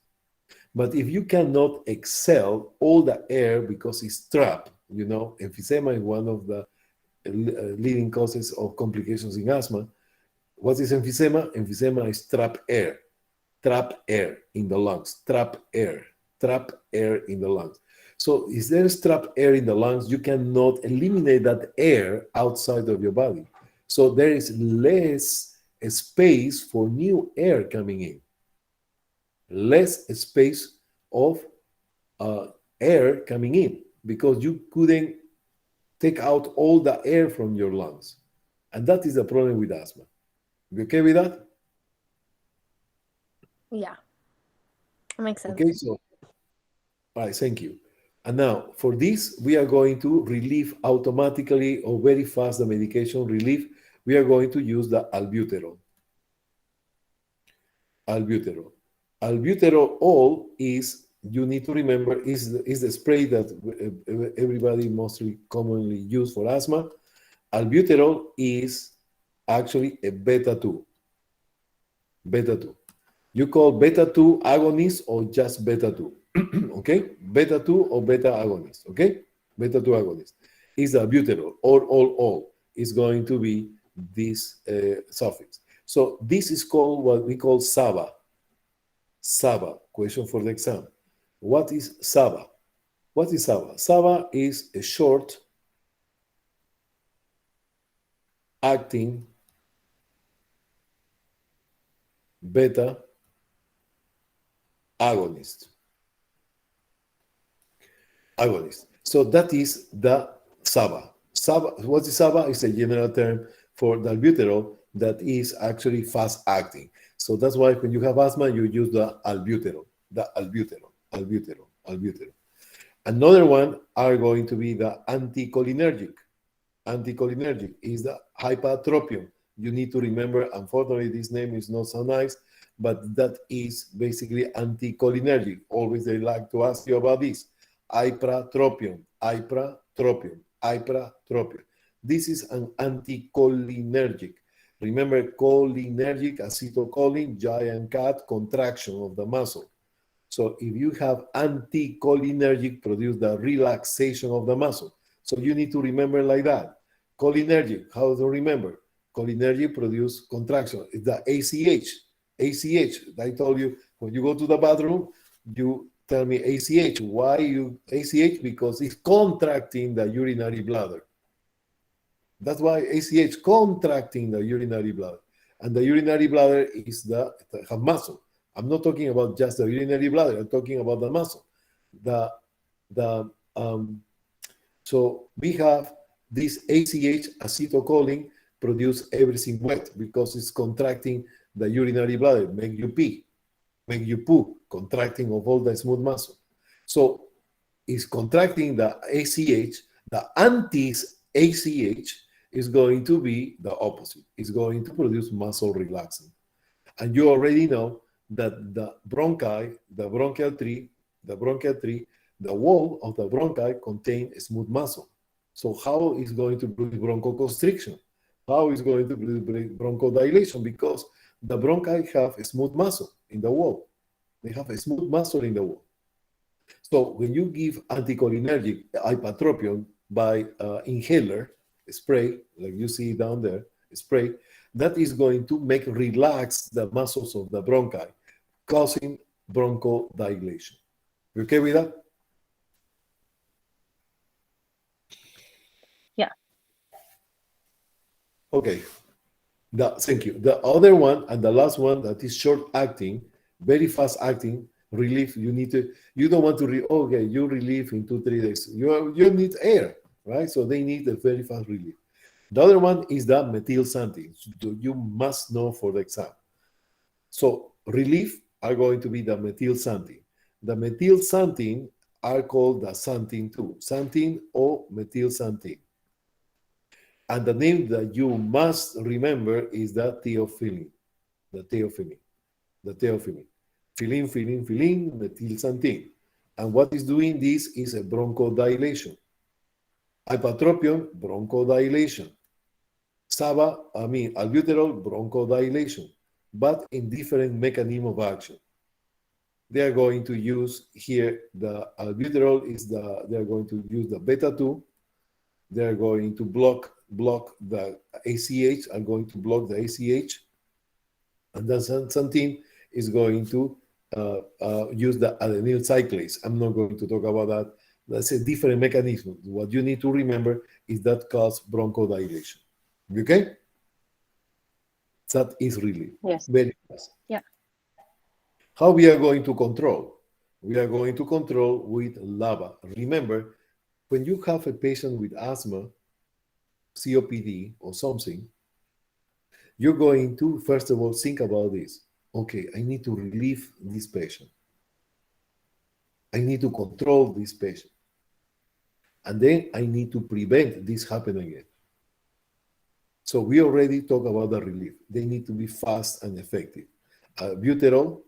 But if you cannot exhale all the air because it's trapped, you know, emphysema is one of the leading causes of complications in asthma. What is emphysema? Emphysema is trap air in the lungs, trap air in the lungs. So if there's trapped air in the lungs, you cannot eliminate that air outside of your body. So there is less space for new air coming in, less space of air coming in because you couldn't take out all the air from your lungs. And that is the problem with asthma. You okay with that? Yeah. That makes sense. Okay, so, all right, thank you. And now, for this, we are going to relieve automatically or very fast the medication relief. We are going to use the albuterol. Albuterol is, you need to remember, is the spray that everybody mostly commonly use for asthma. Albuterol is actually a beta-2. Beta-2. You call beta-2 agonist or just beta-2. Okay? Beta-2 or beta agonist. Okay? Beta-2 agonist is albuterol or all is going to be this suffix. So this is called what we call SABA. SABA, question for the exam. What is SABA? What is SABA? SABA is a short acting beta agonist. So that is the SABA. What is SABA? Is a general term for the albuterol that is actually fast acting. So that's why when you have asthma, you use the albuterol. Another one are going to be the anticholinergic. Anticholinergic is the hypotropium. You need to remember, unfortunately, this name is not so nice, but that is basically anticholinergic. Always they like to ask you about this. Ipratropium. This is an anticholinergic. Remember, cholinergic, acetylcholine, giant cat, contraction of the muscle. So if you have anticholinergic, produce the relaxation of the muscle. So you need to remember like that. Cholinergic, how to remember? Cholinergic produce contraction. It's the ACH. ACH. I told you, when you go to the bathroom, you tell me ACH. Why you ACH? Because it's contracting the urinary bladder. That's why ACH, contracting the urinary bladder. And the urinary bladder is the muscle. I'm not talking about just the urinary bladder. I'm talking about the muscle. So we have this ACH, acetylcholine, produce everything wet because it's contracting the urinary bladder, make you pee, make you poo, contracting of all the smooth muscle. So it's contracting the ACH, the anti-ACH is going to be the opposite. It's going to produce muscle relaxant. And you already know that the bronchi, the bronchial tree, the wall of the bronchi contain smooth muscle. So how is going to produce bronchoconstriction? How is going to produce bronchodilation? Because the bronchi have a smooth muscle in the wall. They have a smooth muscle in the wall. So when you give anticholinergic ipratropium by inhaler, spray, like you see down there, spray, that is going to make relax the muscles of the bronchi, causing bronchodilation. You okay with that? Yeah. Okay. Thank you. The other one and the last one that is short acting, very fast acting, relief. You don't want to, you relieve in 2-3 days. You need air, right? So they need a very fast relief. The other one is the methylxanthine. You must know for the exam. So relief are going to be the methylxanthine. The methylxanthine are called the xanthine 2, xanthine or methylxanthine. And the name that you must remember is the theophylline. Phylline, methylxanthine. And what is doing this is a bronchodilation. Ipratropium, bronchodilation. albuterol, bronchodilation, but in different mechanism of action. they are going to use here the albuterol they are going to use the beta 2. They are going to block the ACH, are going to block the ACH, and then xanthine is going to use the adenyl cyclase. I'm not going to talk about that. That's a different mechanism. What you need to remember is that causes bronchodilation. Okay? That is relief. Yes. Very fast. Yeah. How we are going to control? We are going to control with LABA. Remember, when you have a patient with asthma, COPD, or something, you're going to, first of all, think about this. Okay, I need to relieve this patient. I need to control this patient. And then I need to prevent this happening again. So we already talked about the relief. They need to be fast and effective. Albuterol,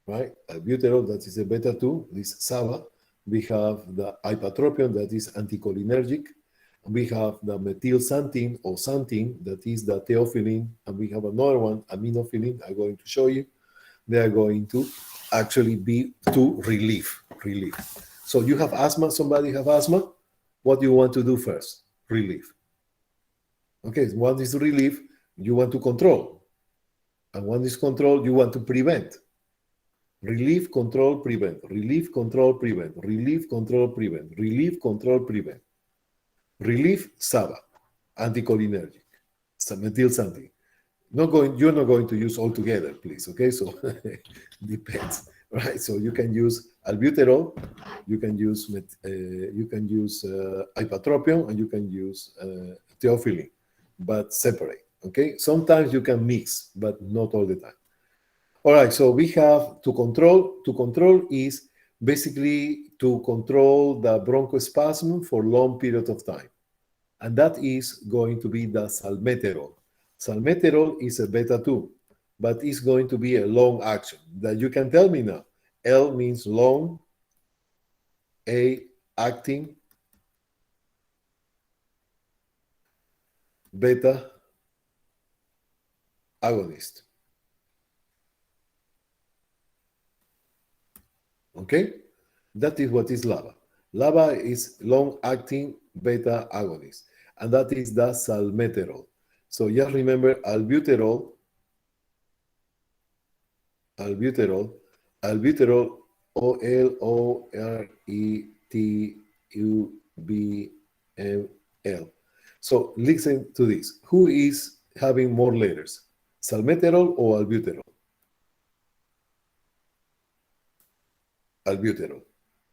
right? Albuterol, that is a beta 2, this SABA. We have the ipratropium, that is anticholinergic. We have the methylxanthine or xanthine, that is the theophylline. And we have another one, aminophylline, I'm going to show you. They are going to actually be to relief. So you have asthma, somebody have asthma? What do you want to do first? Relief. Okay, one is relief, you want to control. And one is control, you want to prevent. Relief, control, prevent. Relief, control, prevent. Relief, control, prevent. Relief, control, prevent. Relief, SABA, anticholinergic, methylxanthine. You're not going to use all together, please, okay? So depends, right? So you can use albuterol, you can use ipratropium, and you can use theophylline, but separate, okay? Sometimes you can mix, but not all the time. All right, so we have to control. To control is basically to control the bronchospasm for long period of time. And that is going to be the salmeterol. Salmeterol is a beta 2, but it's going to be a long action. That you can tell me now. L means long, A, acting, beta, agonist. Okay? That is what is LABA. LABA is long-acting beta agonist, and that is the salmeterol. So just remember albuterol, OLORETUBML. So listen to this. Who is having more letters? Salmeterol or albuterol? Albuterol,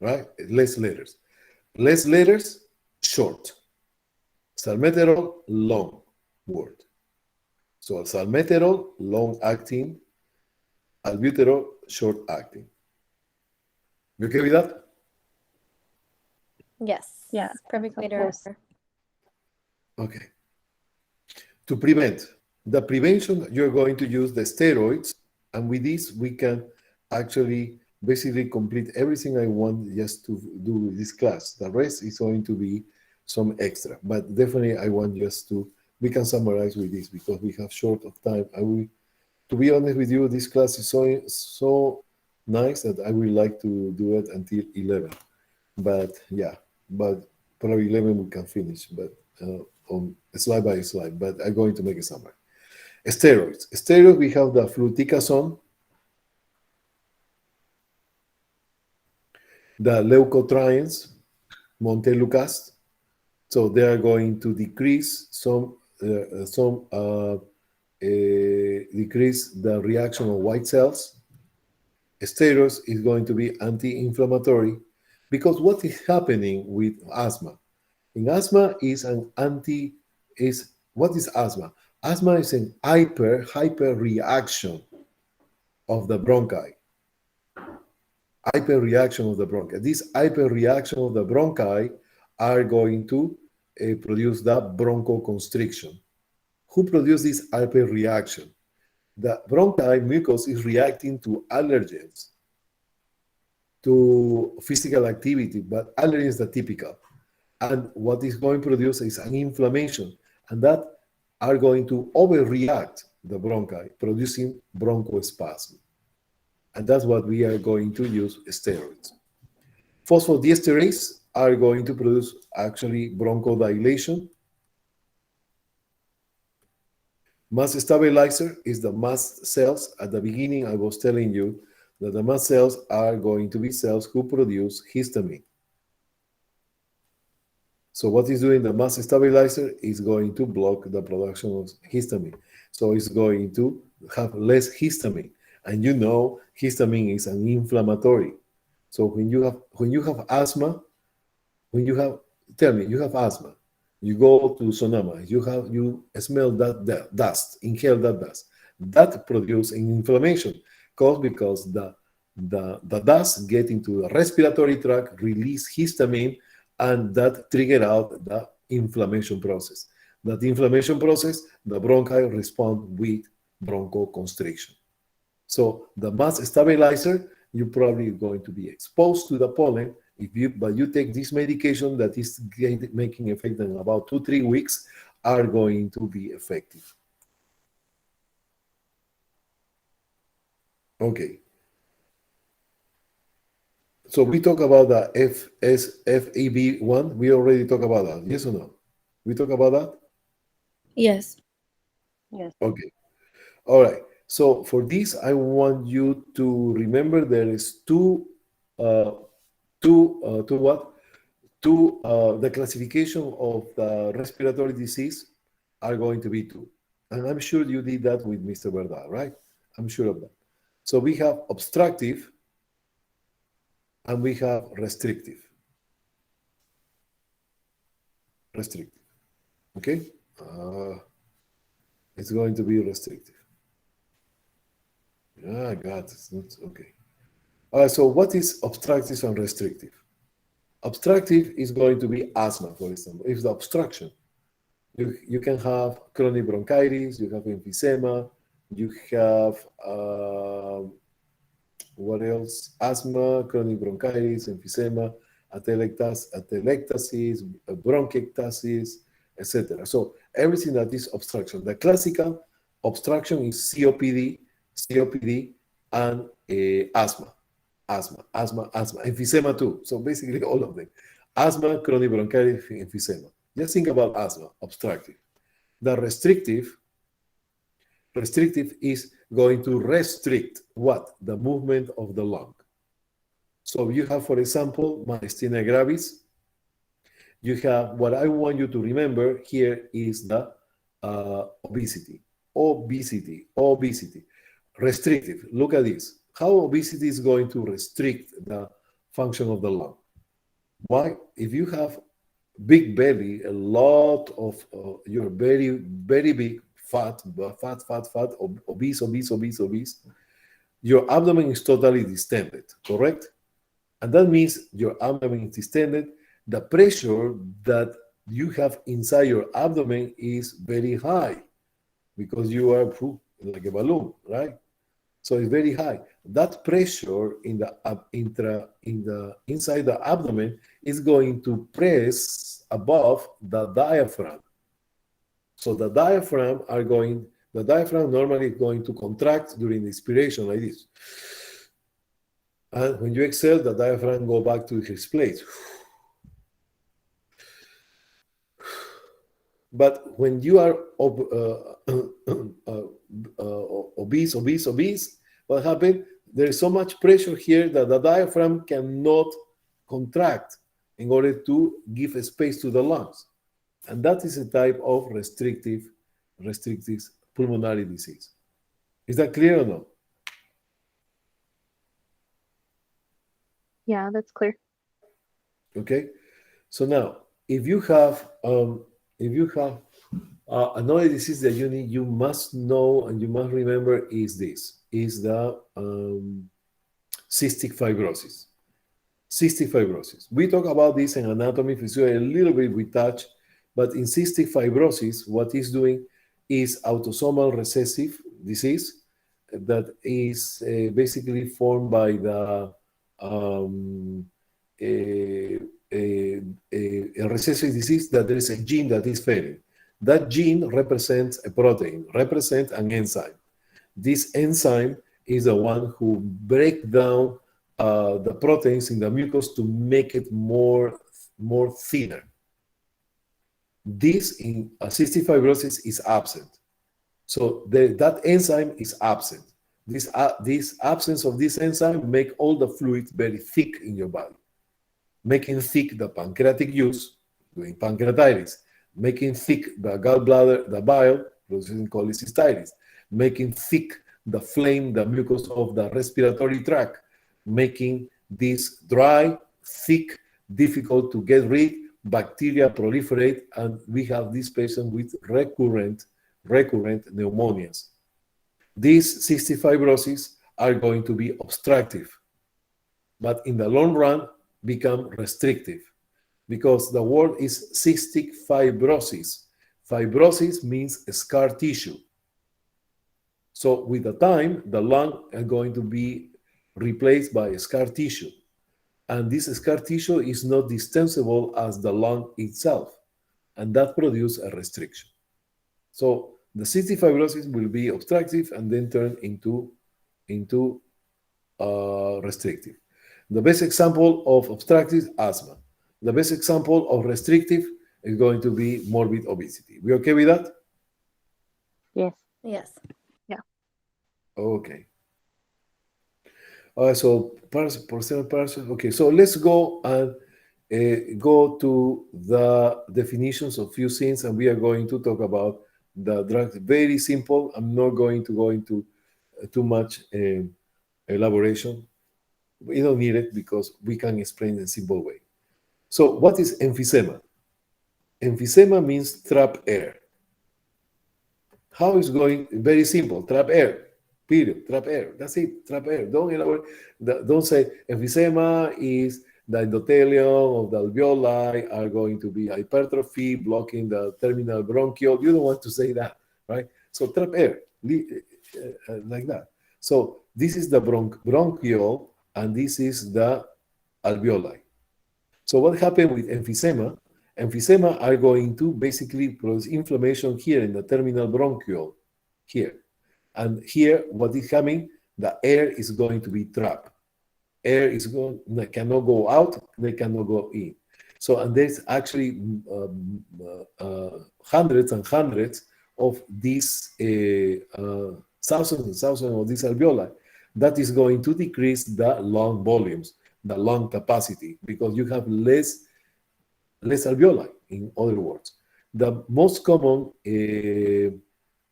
right? Less letters. Less letters, short. Salmeterol, long word. So salmeterol, long acting. Albuterol, short acting. You okay with that? Yes. Yeah. Perfectly. Yes. Okay. To prevent, the prevention, you're going to use the steroids. And with this, we can actually basically complete everything I want just to do this class. The rest is going to be some extra, but definitely I want just to, we can summarize with this because we have short of time. To be honest with you, this class is so nice that I would like to do it until 11. But yeah, but probably 11 we can finish, but on slide by slide, but I'm going to make a summary. Steroids. Steroids, we have the fluticasone, the leukotrienes, montelukast. So they are going to decrease decrease the reaction of white cells. Steroids is going to be anti-inflammatory because what is happening with asthma? In asthma is what is asthma? Asthma is an hyper reaction of the bronchi. Hyperreaction of the bronchi. This hyperreaction of the bronchi are going to produce the bronchoconstriction. Who produces this hyperreaction? The bronchi mucus is reacting to allergens, to physical activity, but allergens are typical. And what is going to produce is an inflammation, and that are going to overreact the bronchi, producing bronchospasm. And that's what we are going to use steroids. Phosphodiesterase are going to produce actually bronchodilation. Mast stabilizer is the mast cells. At the beginning, I was telling you that the mast cells are going to be cells who produce histamine. So what is doing the mast stabilizer is going to block the production of histamine. So it's going to have less histamine. And you know histamine is an inflammatory. So when you have asthma, tell me, you have asthma, you go to Sonoma, you smell that dust, inhale that dust. That produces an inflammation caused because the dust get into the respiratory tract, release histamine, and that trigger out the inflammation process. That inflammation process, the bronchi respond with bronchoconstriction. So the mast stabilizer, you're probably going to be exposed to the pollen, but you take this medication that is making effect in about 2-3 weeks, are going to be effective. Okay. So we talk about the FEV1. We already talked about that. Yes or no? We talk about that? Yes. Yes. Okay. All right. So for this, I want you to remember there is the classification of the respiratory disease are going to be 2. And I'm sure you did that with Mr. Verdal, right? I'm sure of that. So we have obstructive and we have restrictive. Okay? It's going to be restrictive. Ah, God, it's not okay. All right, so what is obstructive and restrictive? Obstructive is going to be asthma, for example. If the obstruction, you can have chronic bronchitis, you have emphysema, you have, what else? Asthma, chronic bronchitis, emphysema, atelectasis, bronchiectasis, etc. So everything that is obstruction. The classical obstruction is COPD, and asthma, emphysema too. So basically all of them. Asthma, chronic bronchitis, emphysema. Just think about asthma, obstructive. The restrictive is going to restrict what? The movement of the lung. So you have, for example, myasthenia gravis. You have, what I want you to remember here is the obesity. Restrictive. Look at this. How obesity is going to restrict the function of the lung. Why? If you have big belly, a lot of you're very, very big, fat, obese, your abdomen is totally distended, correct? And that means your abdomen is distended. The pressure that you have inside your abdomen is very high because you are like a balloon, right? So it's very high. That pressure in the inside the abdomen is going to press above the diaphragm. So the diaphragm normally is going to contract during the expiration like this. And when you exhale, the diaphragm go back to its place. But when you are obese, what happened? There is so much pressure here that the diaphragm cannot contract in order to give space to the lungs. And that is a type of restrictive pulmonary disease. Is that clear or no? Yeah, that's clear. Okay. So now, if you have another disease that you must know and you must remember is the cystic fibrosis. Cystic fibrosis. We talk about this in anatomy, physiology, a little bit we touch, but in cystic fibrosis, what it's doing is autosomal recessive disease that is basically formed by the a recessive disease that there is a gene that is failing. That gene represents a protein, represents an enzyme. This enzyme is the one who break down the proteins in the mucus to make it more thinner. This in cystic fibrosis is absent. So that enzyme is absent. This absence of this enzyme make all the fluids very thick in your body, making thick the pancreatic juice, doing pancreatitis, making thick the gallbladder, the bile, producing cholecystitis, making thick the flame, the mucus of the respiratory tract, making this dry, thick, difficult to get rid, bacteria proliferate, and we have this patient with recurrent pneumonias. These cystic fibroses are going to be obstructive, but in the long run become restrictive, because the word is cystic fibrosis. Fibrosis means scar tissue. So with the time, the lung are going to be replaced by scar tissue. And this scar tissue is not distensible as the lung itself. And that produces a restriction. So the cystic fibrosis will be obstructive and then turn into restrictive. The best example of obstructive, asthma. The best example of restrictive is going to be morbid obesity. We okay with that? Yes. Yes. Okay. So okay, so let's go and go to the definitions of few things, and we are going to talk about the drugs. Very simple. I'm not going to go into too much elaboration. We don't need it because we can explain in a simple way. So what is emphysema? Emphysema means trap air. How is going? Very simple. Trap air. Period. Trap air. That's it. Trap air. Don't elaborate. Don't say emphysema is the endothelium of the alveoli are going to be hypertrophy, blocking the terminal bronchiole. You don't want to say that, right? So trap air, like that. So this is the bronchiole, and this is the alveoli. So what happened with emphysema? Emphysema are going to basically produce inflammation here in the terminal bronchiole, here. And here, what is coming? The air is going to be trapped. Air is going, cannot go out, they cannot go in. So, and there's actually hundreds and hundreds of these, thousands and thousands of these alveoli. That is going to decrease the lung volumes, the lung capacity, because you have less alveoli, in other words. The most common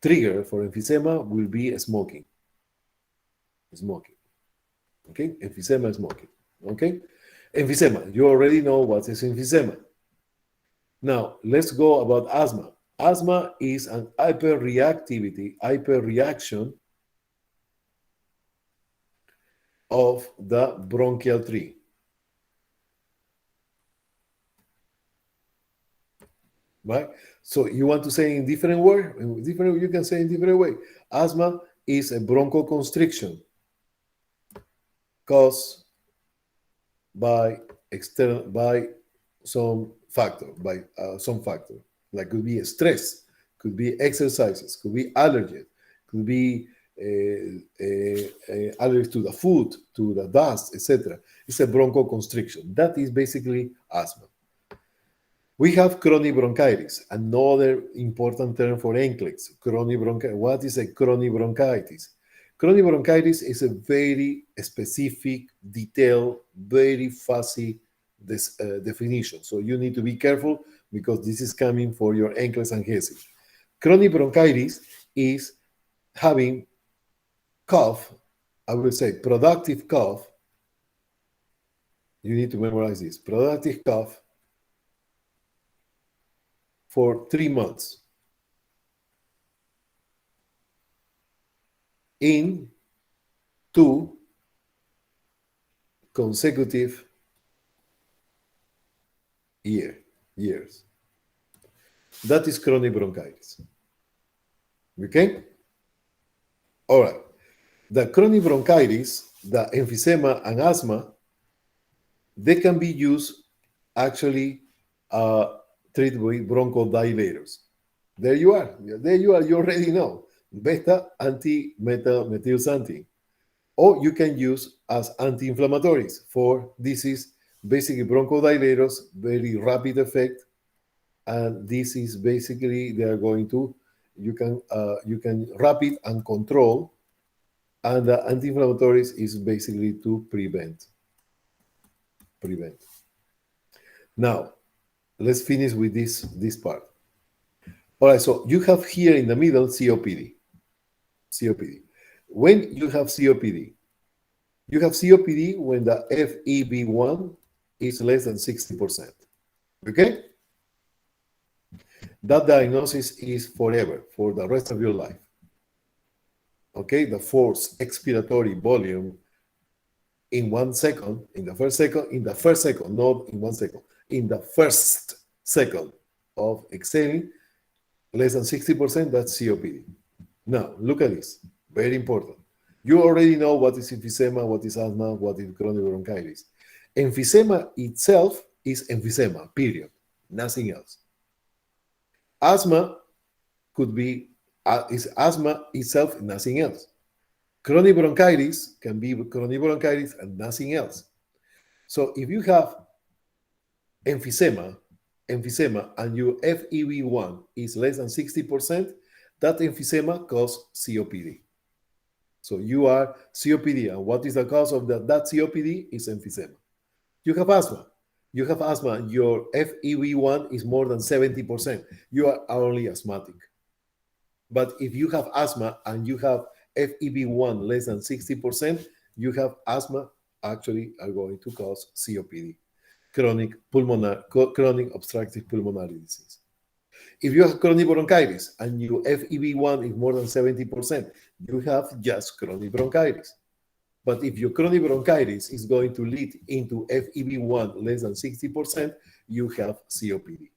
trigger for emphysema will be smoking. Smoking. Okay? Emphysema, smoking. Okay? Emphysema. You already know what is emphysema. Now, let's go about asthma. Asthma is an hyperreaction of the bronchial tree. Right? So you want to say in different word? You can say in different way. Asthma is a bronchoconstriction caused by some factor, like could be stress, could be exercises, could be allergies, could be allergies to the food, to the dust, etc. It's a bronchoconstriction. That is basically asthma. We have chronic bronchitis, another important term for NCLEX. Chronic bronchitis. What is a chronic bronchitis? Chronic bronchitis is a very specific, detailed, very fuzzy definition. So you need to be careful because this is coming for your NCLEX and HESI. Chronic bronchitis is having cough, I would say productive cough. You need to memorize this. Productive cough for 3 months in 2 consecutive years. That is chronic bronchitis. Okay? All right. The chronic bronchitis, the emphysema and asthma, they can be used actually treat with bronchodilators. There you are. You already know. Beta anti-methylxanthine. or you can use as anti-inflammatories for this is basically bronchodilators, very rapid effect, and this is basically they are going to you can rapid and control, and the anti-inflammatories is basically to prevent. Now, let's finish with this part. All right, so you have here in the middle COPD. When you have COPD, when the FEV1 is less than 60%. Okay? That diagnosis is forever, for the rest of your life. Okay? The forced expiratory volume in 1 second, in the first second, not in 1 second, in the first second of exhaling, less than 60%, that's COPD. Now, look at this. Very important. You already know what is emphysema, what is asthma, what is chronic bronchitis. Emphysema itself is emphysema, period. Nothing else. Asthma could be, is asthma itself, nothing else. Chronic bronchitis can be chronic bronchitis and nothing else. So if you have emphysema, and your FEV1 is less than 60%, that emphysema causes COPD. So you are COPD, and what is the cause of that COPD is emphysema. You have asthma, and your FEV1 is more than 70%. You are only asthmatic. But if you have asthma and you have FEV1 less than 60%, you have asthma actually are going to cause COPD, chronic obstructive pulmonary disease. If you have chronic bronchitis and your FEV1 is more than 70%, you have just chronic bronchitis. But if your chronic bronchitis is going to lead into FEV1 less than 60%, you have COPD.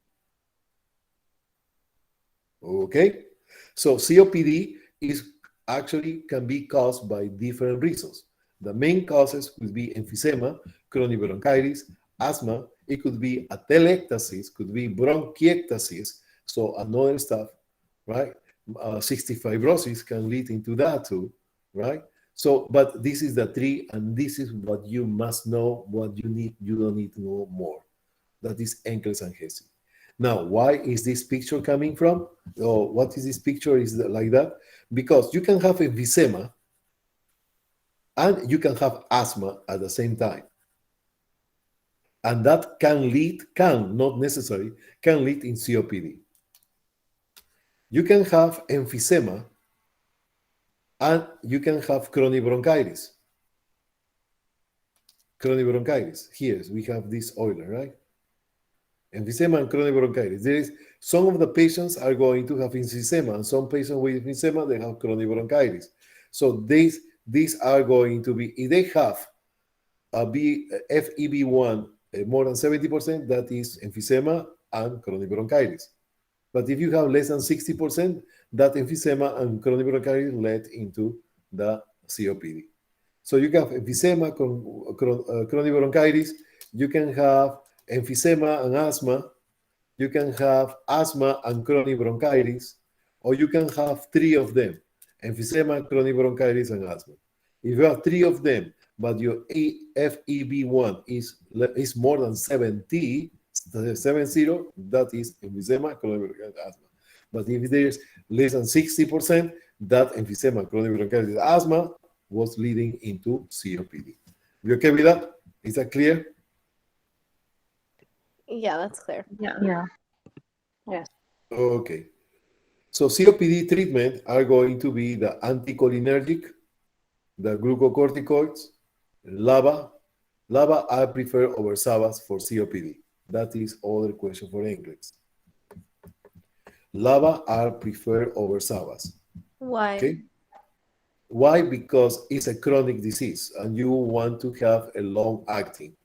Okay? So COPD is actually can be caused by different reasons. The main causes could be emphysema, chronic bronchitis, asthma. It could be atelectasis, could be bronchiectasis, so another stuff, right? Cystic fibrosis can lead into that too, right? So, but this is the three, and this is what you must know, what you need, you don't need to know more. That is Enkels and Hesse. Now, why is this picture coming from? Oh, what is this picture is like that? Because you can have emphysema and you can have asthma at the same time. And that not necessary, can lead in COPD. You can have emphysema and you can have chronic bronchitis. Here, we have this Euler, right? Emphysema and chronic bronchitis. There is some of the patients are going to have emphysema, and some patients with emphysema, they have chronic bronchitis. So these are going to be, if they have a FEV1 more than 70%, that is emphysema and chronic bronchitis. But if you have less than 60%, that emphysema and chronic bronchitis led into the COPD. So you have emphysema, chronic bronchitis, you can have emphysema and asthma, you can have asthma and chronic bronchitis, or you can have three of them, emphysema, chronic bronchitis, and asthma. If you have three of them, but your FEV1 is more than 70, that is emphysema, chronic bronchitis, asthma. But if there's less than 60%, that emphysema, chronic bronchitis, asthma was leading into COPD. You okay with that? Is that clear? Yeah, that's clear. Yeah. Yes. Okay. So COPD treatment are going to be the anticholinergic, the glucocorticoids, LABA. LABA I prefer over SABAs for COPD. That is other question for English. LABA are preferred over SABAs. Why? Okay. Why? Because it's a chronic disease and you want to have a long acting.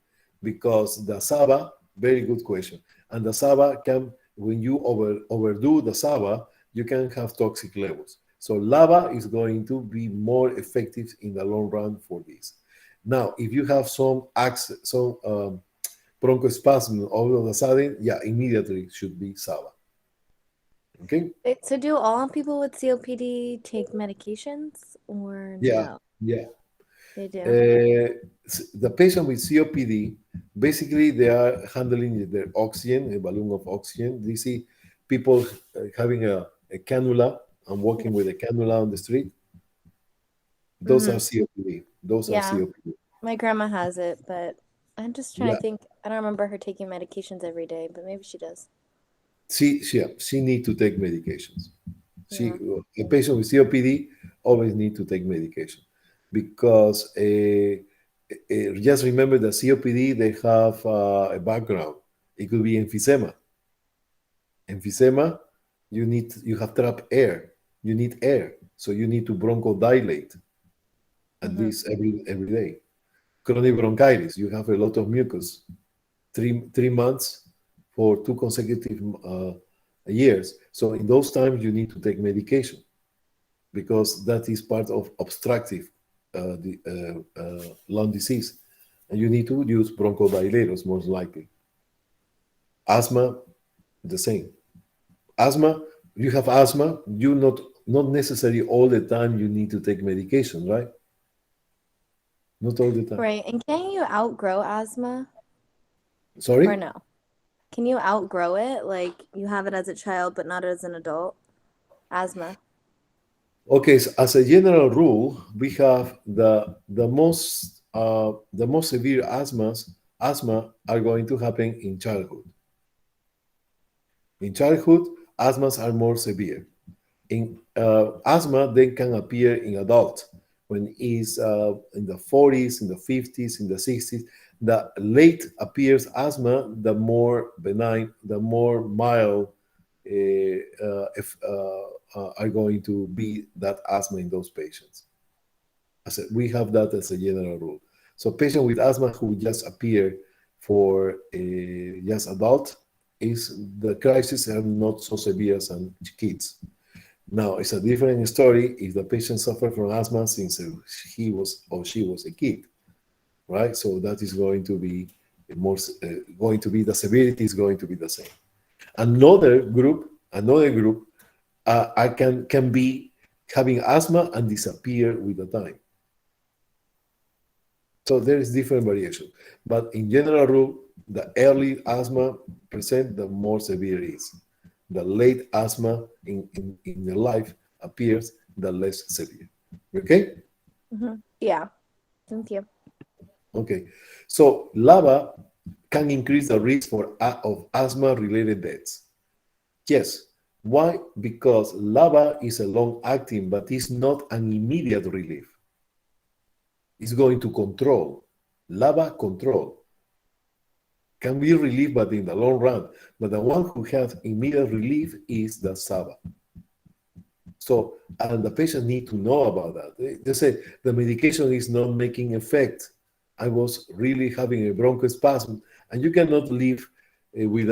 Because the SABA, very good question. And the SABA can, when you overdo the SABA, you can have toxic levels. So LABA is going to be more effective in the long run for this. Now, if you have some bronchospasm all of a sudden, yeah, immediately should be SABA. Okay? So do all people with COPD take medications or Yeah, no? yeah. They do. The patient with COPD, basically they are handling their oxygen, a balloon of oxygen. You see people having a cannula and walking with a cannula on the street. Those are COPD. Those are Yeah. COPD. My grandma has it, but I'm just trying Yeah. to think. I don't remember her taking medications every day, but maybe she does. She need to take medications. Yeah. A patient with COPD always need to take medication because just remember that COPD, they have a background. It could be emphysema. Emphysema, you have trapped air. You need air, so you need to bronchodilate at least every day. Chronic bronchitis, you have a lot of mucus. 3 months for 2 consecutive years. So in those times, you need to take medication because that is part of obstructive lung disease. And you need to use bronchodilators most likely. Asthma, the same. Asthma, you have asthma, you not necessarily all the time you need to take medication, right? Not all the time. Right. And can you outgrow asthma Sorry? or no? Can you outgrow it? Like you have it as a child, but not as an adult? Asthma. Okay, so as a general rule, we have the most severe asthma are going to happen in childhood. In childhood, asthmas are more severe. In asthma, they can appear in adult when is in the 40s, in the 50s, in the 60s. The late appears asthma, the more benign, the more mild are going to be that asthma in those patients. We have that as a general rule. So patient with asthma who just appear for just adult, is the crisis are not so severe as in kids. Now, it's a different story if the patient suffered from asthma since he was or she was a kid, right? So that is going to be the severity is going to be the same. Another group I can be having asthma and disappear with the time. So there is different variation, but in general rule, the early asthma present, the more severe it is. The late asthma in the life appears, the less severe. Okay? Yeah. Thank you. Okay. So LABA can increase the risk of asthma-related deaths. Yes. Why? Because LABA is a long-acting, but it's not an immediate relief. It's going to control. LABA control. Can be relief, but in the long run. But the one who has immediate relief is the SABA. So, and the patient need to know about that. They say the medication is not making effect. I was really having a bronchospasm, and you cannot live with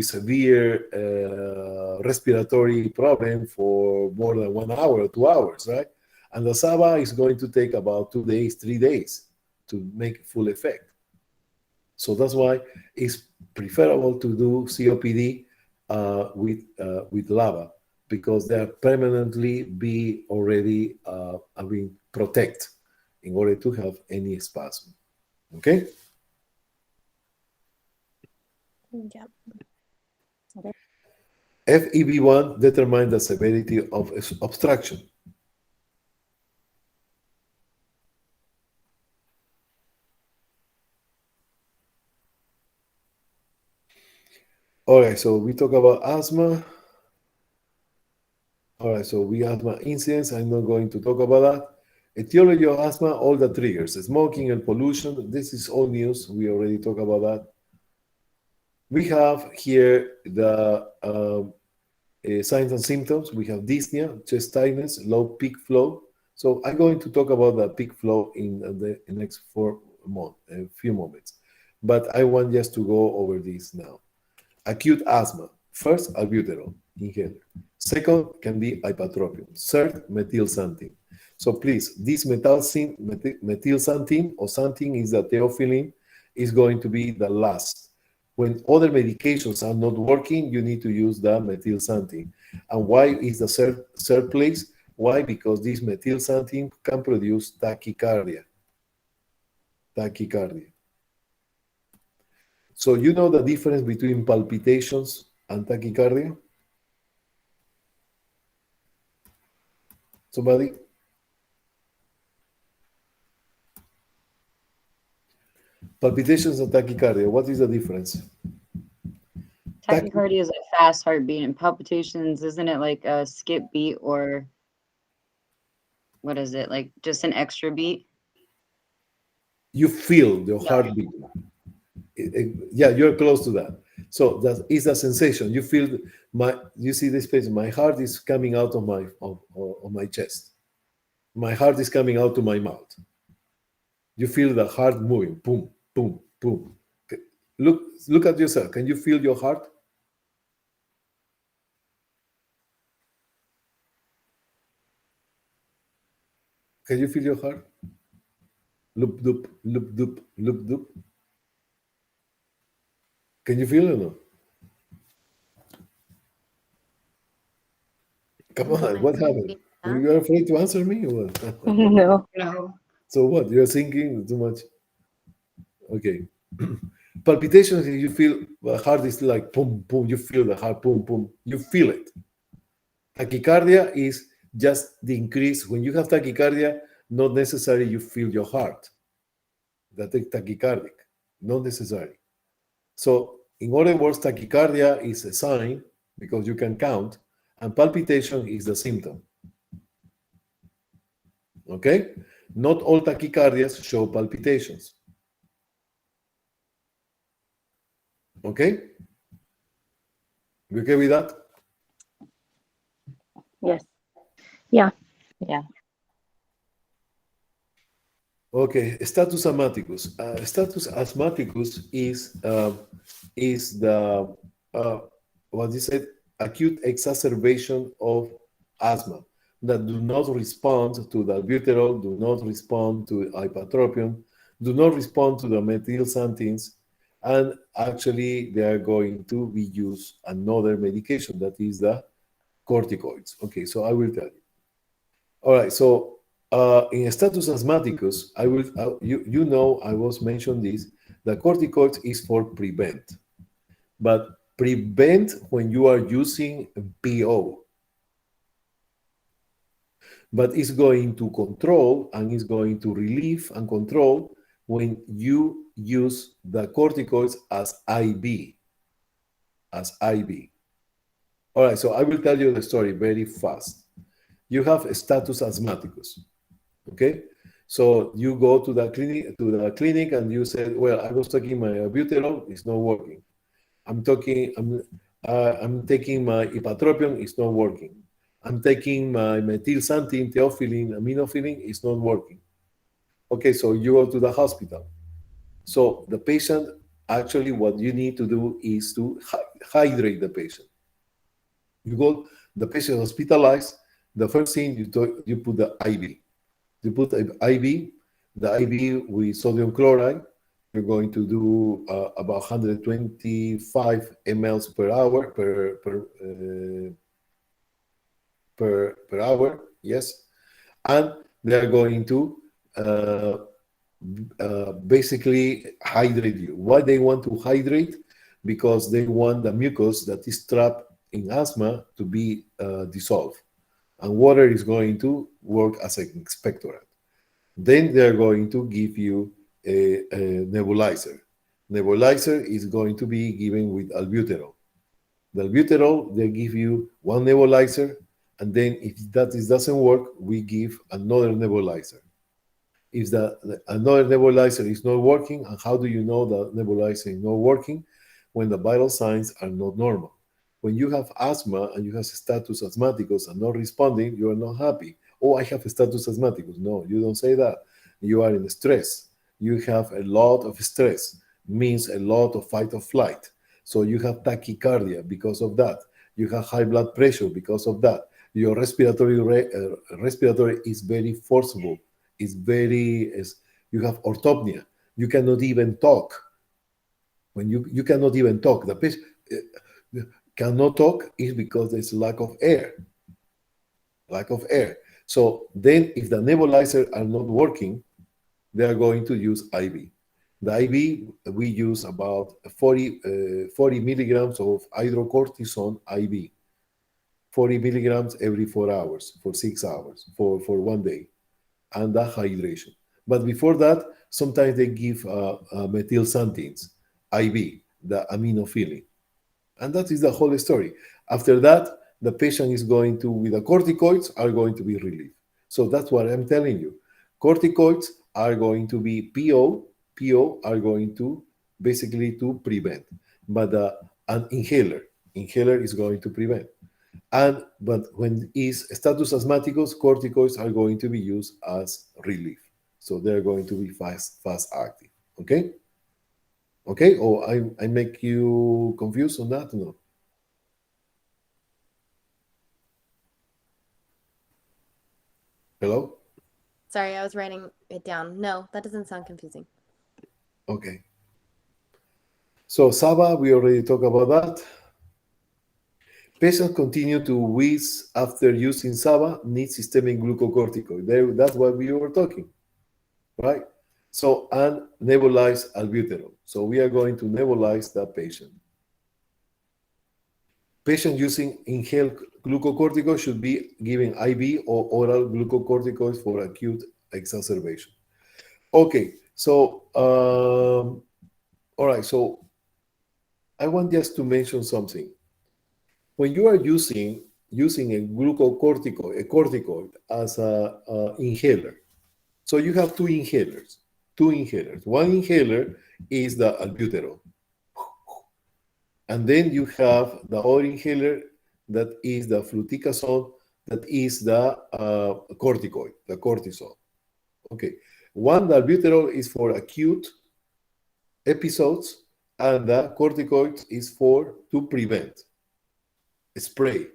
severe respiratory problem for more than 1 hour or 2 hours, right? And the SABA is going to take about 2 days, 3 days to make full effect. So that's why it's preferable to do COPD with LABA, because they are permanently be already protect in order to have any spasm. Okay? Yeah. FEV1 determines the severity of obstruction. All right, so we talk about asthma. All right, so we asthma incidents. I'm not going to talk about that. Etiology of asthma, all the triggers, smoking and pollution. This is all news. We already talked about that. We have here the signs and symptoms. We have dyspnea, chest tightness, low peak flow. So I'm going to talk about the peak flow in the next few moments. But I want just to go over this now. Acute asthma. First, albuterol, inhaler. Second, can be hypertrophium. Third, methylxanthine. So please, this methylxanthine or xanthine is the theophylline, is going to be the last. When other medications are not working, you need to use the methylxanthine. And why is the third place? Why? Because this methylxanthine can produce tachycardia. So you know the difference between palpitations and tachycardia? Somebody? Palpitations and tachycardia, what is the difference? Tachycardia is a fast heartbeat, and palpitations, isn't it like a skip beat, or what is it, like just an extra beat? You feel your heartbeat. Yeah, you're close to that. So that is a sensation. You feel you see this patient, my heart is coming out of my chest. My heart is coming out to my mouth. You feel the heart moving, boom, boom, boom. Look at yourself. Can you feel your heart? Can you feel your heart? Loop, doop, loop, doop, loop, doop. Can you feel it or no? Come on, what happened? You are afraid to answer me or what? No. So what? You're thinking too much? Okay. Palpitations, you feel the heart is like boom, boom. You feel the heart, boom, boom. You feel it. Tachycardia is just the increase. When you have tachycardia, not necessarily you feel your heart. That is tachycardic, not necessary. So, in other words, tachycardia is a sign because you can count, and palpitation is the symptom. Okay? Not all tachycardias show palpitations. Okay? You okay with that? Yes. Yeah. Yeah. Okay, status asthmaticus. Status asthmaticus is the what is it? Acute exacerbation of asthma that do not respond to the albuterol, do not respond to ipratropium, do not respond to the methylxanthines, and actually they are going to be used another medication that is the corticoids. Okay, so I will tell you. All right, so in status asthmaticus, you know I was mentioned this. The corticoids is for prevent, but prevent when you are using PO. But it's going to control and it's going to relieve and control when you use the corticoids as IV. As IV. All right, so I will tell you the story very fast. You have status asthmaticus. Okay, so you go to the clinic, and you say, well, I was taking my albuterol, it's not working. I'm taking my ipratropium, it's not working. I'm taking my methylxanthine, theophylline, aminophylline, it's not working. Okay, so you go to the hospital. So the patient, actually what you need to do is to hydrate the patient. You go, the patient hospitalized, the first thing you put the IV. You put an IV, the IV with sodium chloride. You're going to do about 125 mLs per hour per hour, yes. And they're going to basically hydrate you. Why they want to hydrate? Because they want the mucus that is trapped in asthma to be dissolved. And water is going to work as an expectorant. Then they're going to give you a nebulizer. Nebulizer is going to be given with albuterol. The albuterol, they give you one nebulizer, and then if that doesn't work, we give another nebulizer. If another nebulizer is not working, and how do you know the nebulizer is not working? When the vital signs are not normal. When you have asthma and you have status asthmaticus and not responding, you are not happy. Oh, I have a status asthmaticus. No, you don't say that. You are in stress. You have a lot of stress, means a lot of fight or flight. So you have tachycardia because of that. You have high blood pressure because of that. Your respiratory is very forcible. You have orthopnea. You cannot even talk. When you cannot even talk, the patient cannot talk is because there's lack of air. Lack of air. So then if the nebulizer are not working, they are going to use IV. The IV, we use about 40 milligrams of hydrocortisone IV. 40 milligrams every 4 hours, for 6 hours, for 1 day, and the hydration. But before that, sometimes they give methylxanthines, IV, the aminophylline. And that is the whole story. After that, the patient is going to, with the corticoids, are going to be relieved. So that's what I'm telling you. Corticoids are going to be PO are going to basically to prevent. But an inhaler is going to prevent. But when is status asthmaticus, corticoids are going to be used as relief. So they're going to be fast active. Okay? Okay? Or I make you confused on that? No. Hello? Sorry, I was writing it down. No, that doesn't sound confusing. Okay. So SABA, we already talked about that. Patients continue to wheeze after using SABA, need systemic glucocorticoid. That's what we were talking, right? So, and nebulize albuterol. So we are going to nebulize that patient. Patient using inhaled glucocorticoid should be given IV or oral glucocorticoids for acute exacerbation. Okay, so, all right, so I want just to mention something. When you are using a glucocorticoid, a corticoid as a inhaler, so you have two inhalers. One inhaler is the albuterol. And then you have the other inhaler that is the fluticasone, that is the corticoid, the cortisol. Okay. One, the albuterol is for acute episodes, and the corticoid is to prevent. Spray,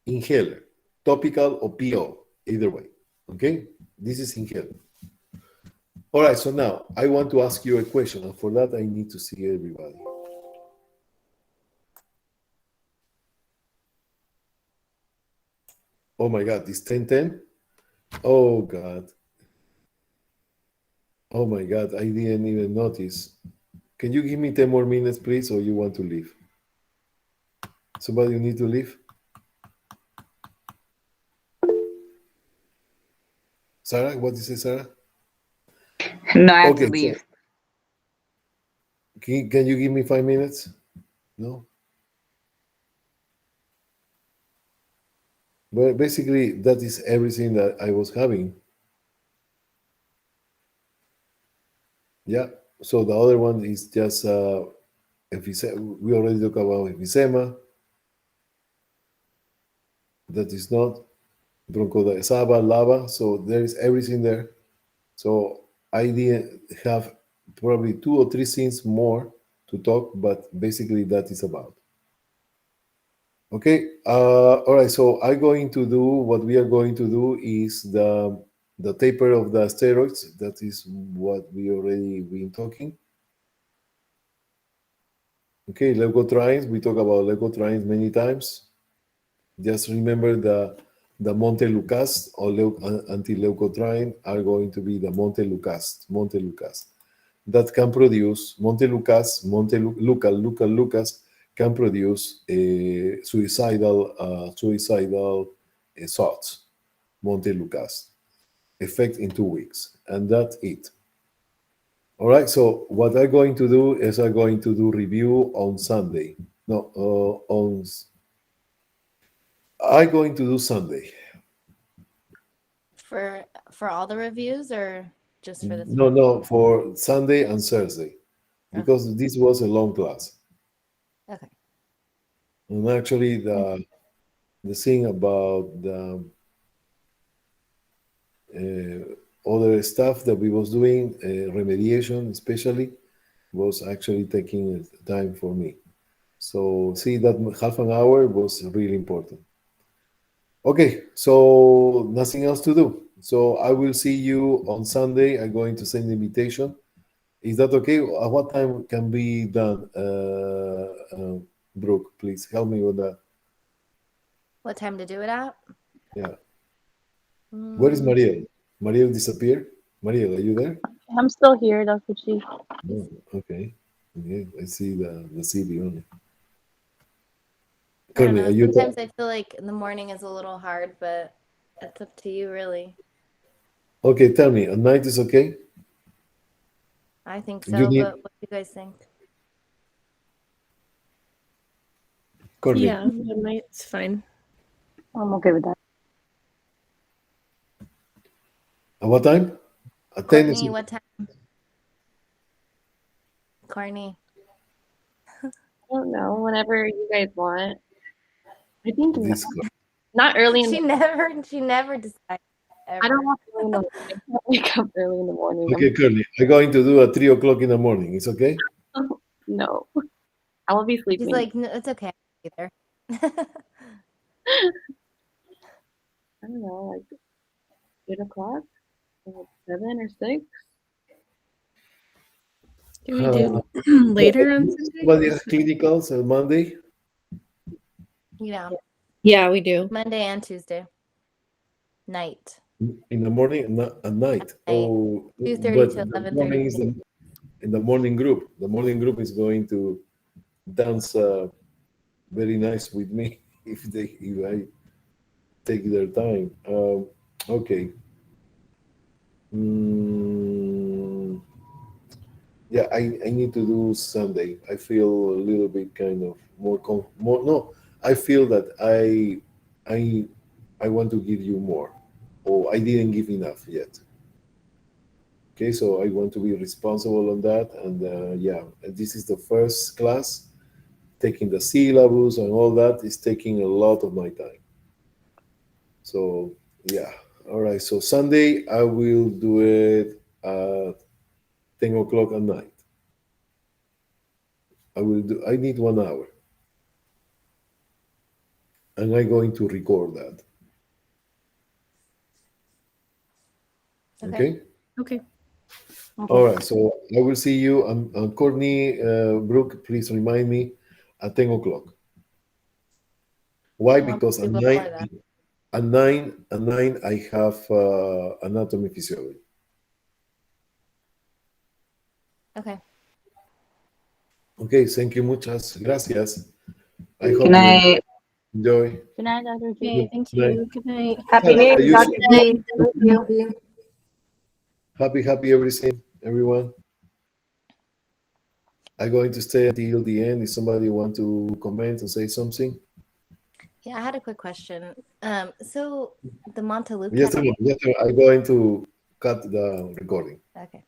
inhaler, topical or PO, either way. Okay? This is inhaler. All right, so now I want to ask you a question, and for that I need to see everybody. Oh my God, it's 10:10? Oh God. Oh my God, I didn't even notice. Can you give me 10 more minutes, please, or you want to leave? Somebody need to leave? Sarah, what is it, Sarah? No, I have Okay, to leave. so can you give me 5 minutes? No? Well, basically, that is everything that I was having. Yeah, so the other one is just emphysema. We already talked about emphysema. That is not bronchodiaphragm, lava. So there is everything there. So I didn't have probably 2 or 3 things more to talk, but basically that is about. Okay. All right. So what we are going to do is the taper of the steroids. That is what we already been talking. Okay, leukotrienes. We talk about leukotrienes many times. Just remember the Montelukast or anti-leukotriene are going to be the Montelukast. That can produce Montelukast, Lucas can produce suicidal thoughts. Montelukast effect in 2 weeks, and that's it. All right. So what I'm going to do is I'm going to do review on Sunday. No, I'm going to do Sunday. For all the reviews or just for this? No, for Sunday and Thursday, because this was a long class. Okay. And actually, the thing about the other stuff that we was doing, remediation especially, was actually taking time for me. So see that half an hour was really important. Okay, so nothing else to do. So I will see you on Sunday. I'm going to send the invitation. Is that okay? At what time can be done? Brooke, please help me with that. What time to do it at? Yeah. Where is Mariel? Mariel disappeared? Mariel, are you there? I'm still here, Dr. G. Oh, okay. Okay, I see the CD only. I don't Courtney, know. are you Sometimes I feel like in the morning is a little hard, but it's up to you, really. okay? Tell me, at night is okay? I think You so, need but what do you guys think? Courtney. Yeah, midnight, it's fine. I'm okay with that. At what time? At 10 is Courtney, what time? Courtney. I don't know. Whenever you guys want. I think this. not early in She never decides. I don't want early in the morning. I can't wake up early in the morning. Okay, Courtney, I'm going to do at 3 o'clock in the morning. It's okay? No. I will be sleeping. She's like, no, it's okay. Either. I don't know, like 8 o'clock, or 7 or 6. Can we do later on Sunday? Somebody has clinicals on Monday? Yeah, Yeah, we do. Monday and Tuesday night. In the morning, not at night. Oh, 2:30 but to the morning 11:30. is in the morning group. The morning group is going to dance very nice with me if I take their time. Okay. Mm, yeah, I need to do Sunday. I feel a little bit kind of more. No, I feel that I want to give you more, or I didn't give enough yet. Okay, so I want to be responsible on that, and yeah, this is the first class. Taking the syllabus and all that is taking a lot of my time. So yeah, all right. So Sunday I will do it at 10 o'clock at night. I will do. I need 1 hour, and I'm going to record that. Okay. Okay. All right. So I will see you. And Courtney, Brooke, please remind me at 10 o'clock. Why? Because at Before 9, that. at nine, I have anatomy physiology. Okay. Okay. Thank you muchas. Gracias. I hope Can you I? enjoy. Good night, Dr. G. Okay, thank Night. you. Good night. Happy New Year, Are you Dr. G. Thank you. happy everything, everyone? I'm going to stay until the end. If somebody want to comment and say something, Yeah, I had a quick question. So the Montelukast. yes, I'm going to cut the recording. Okay.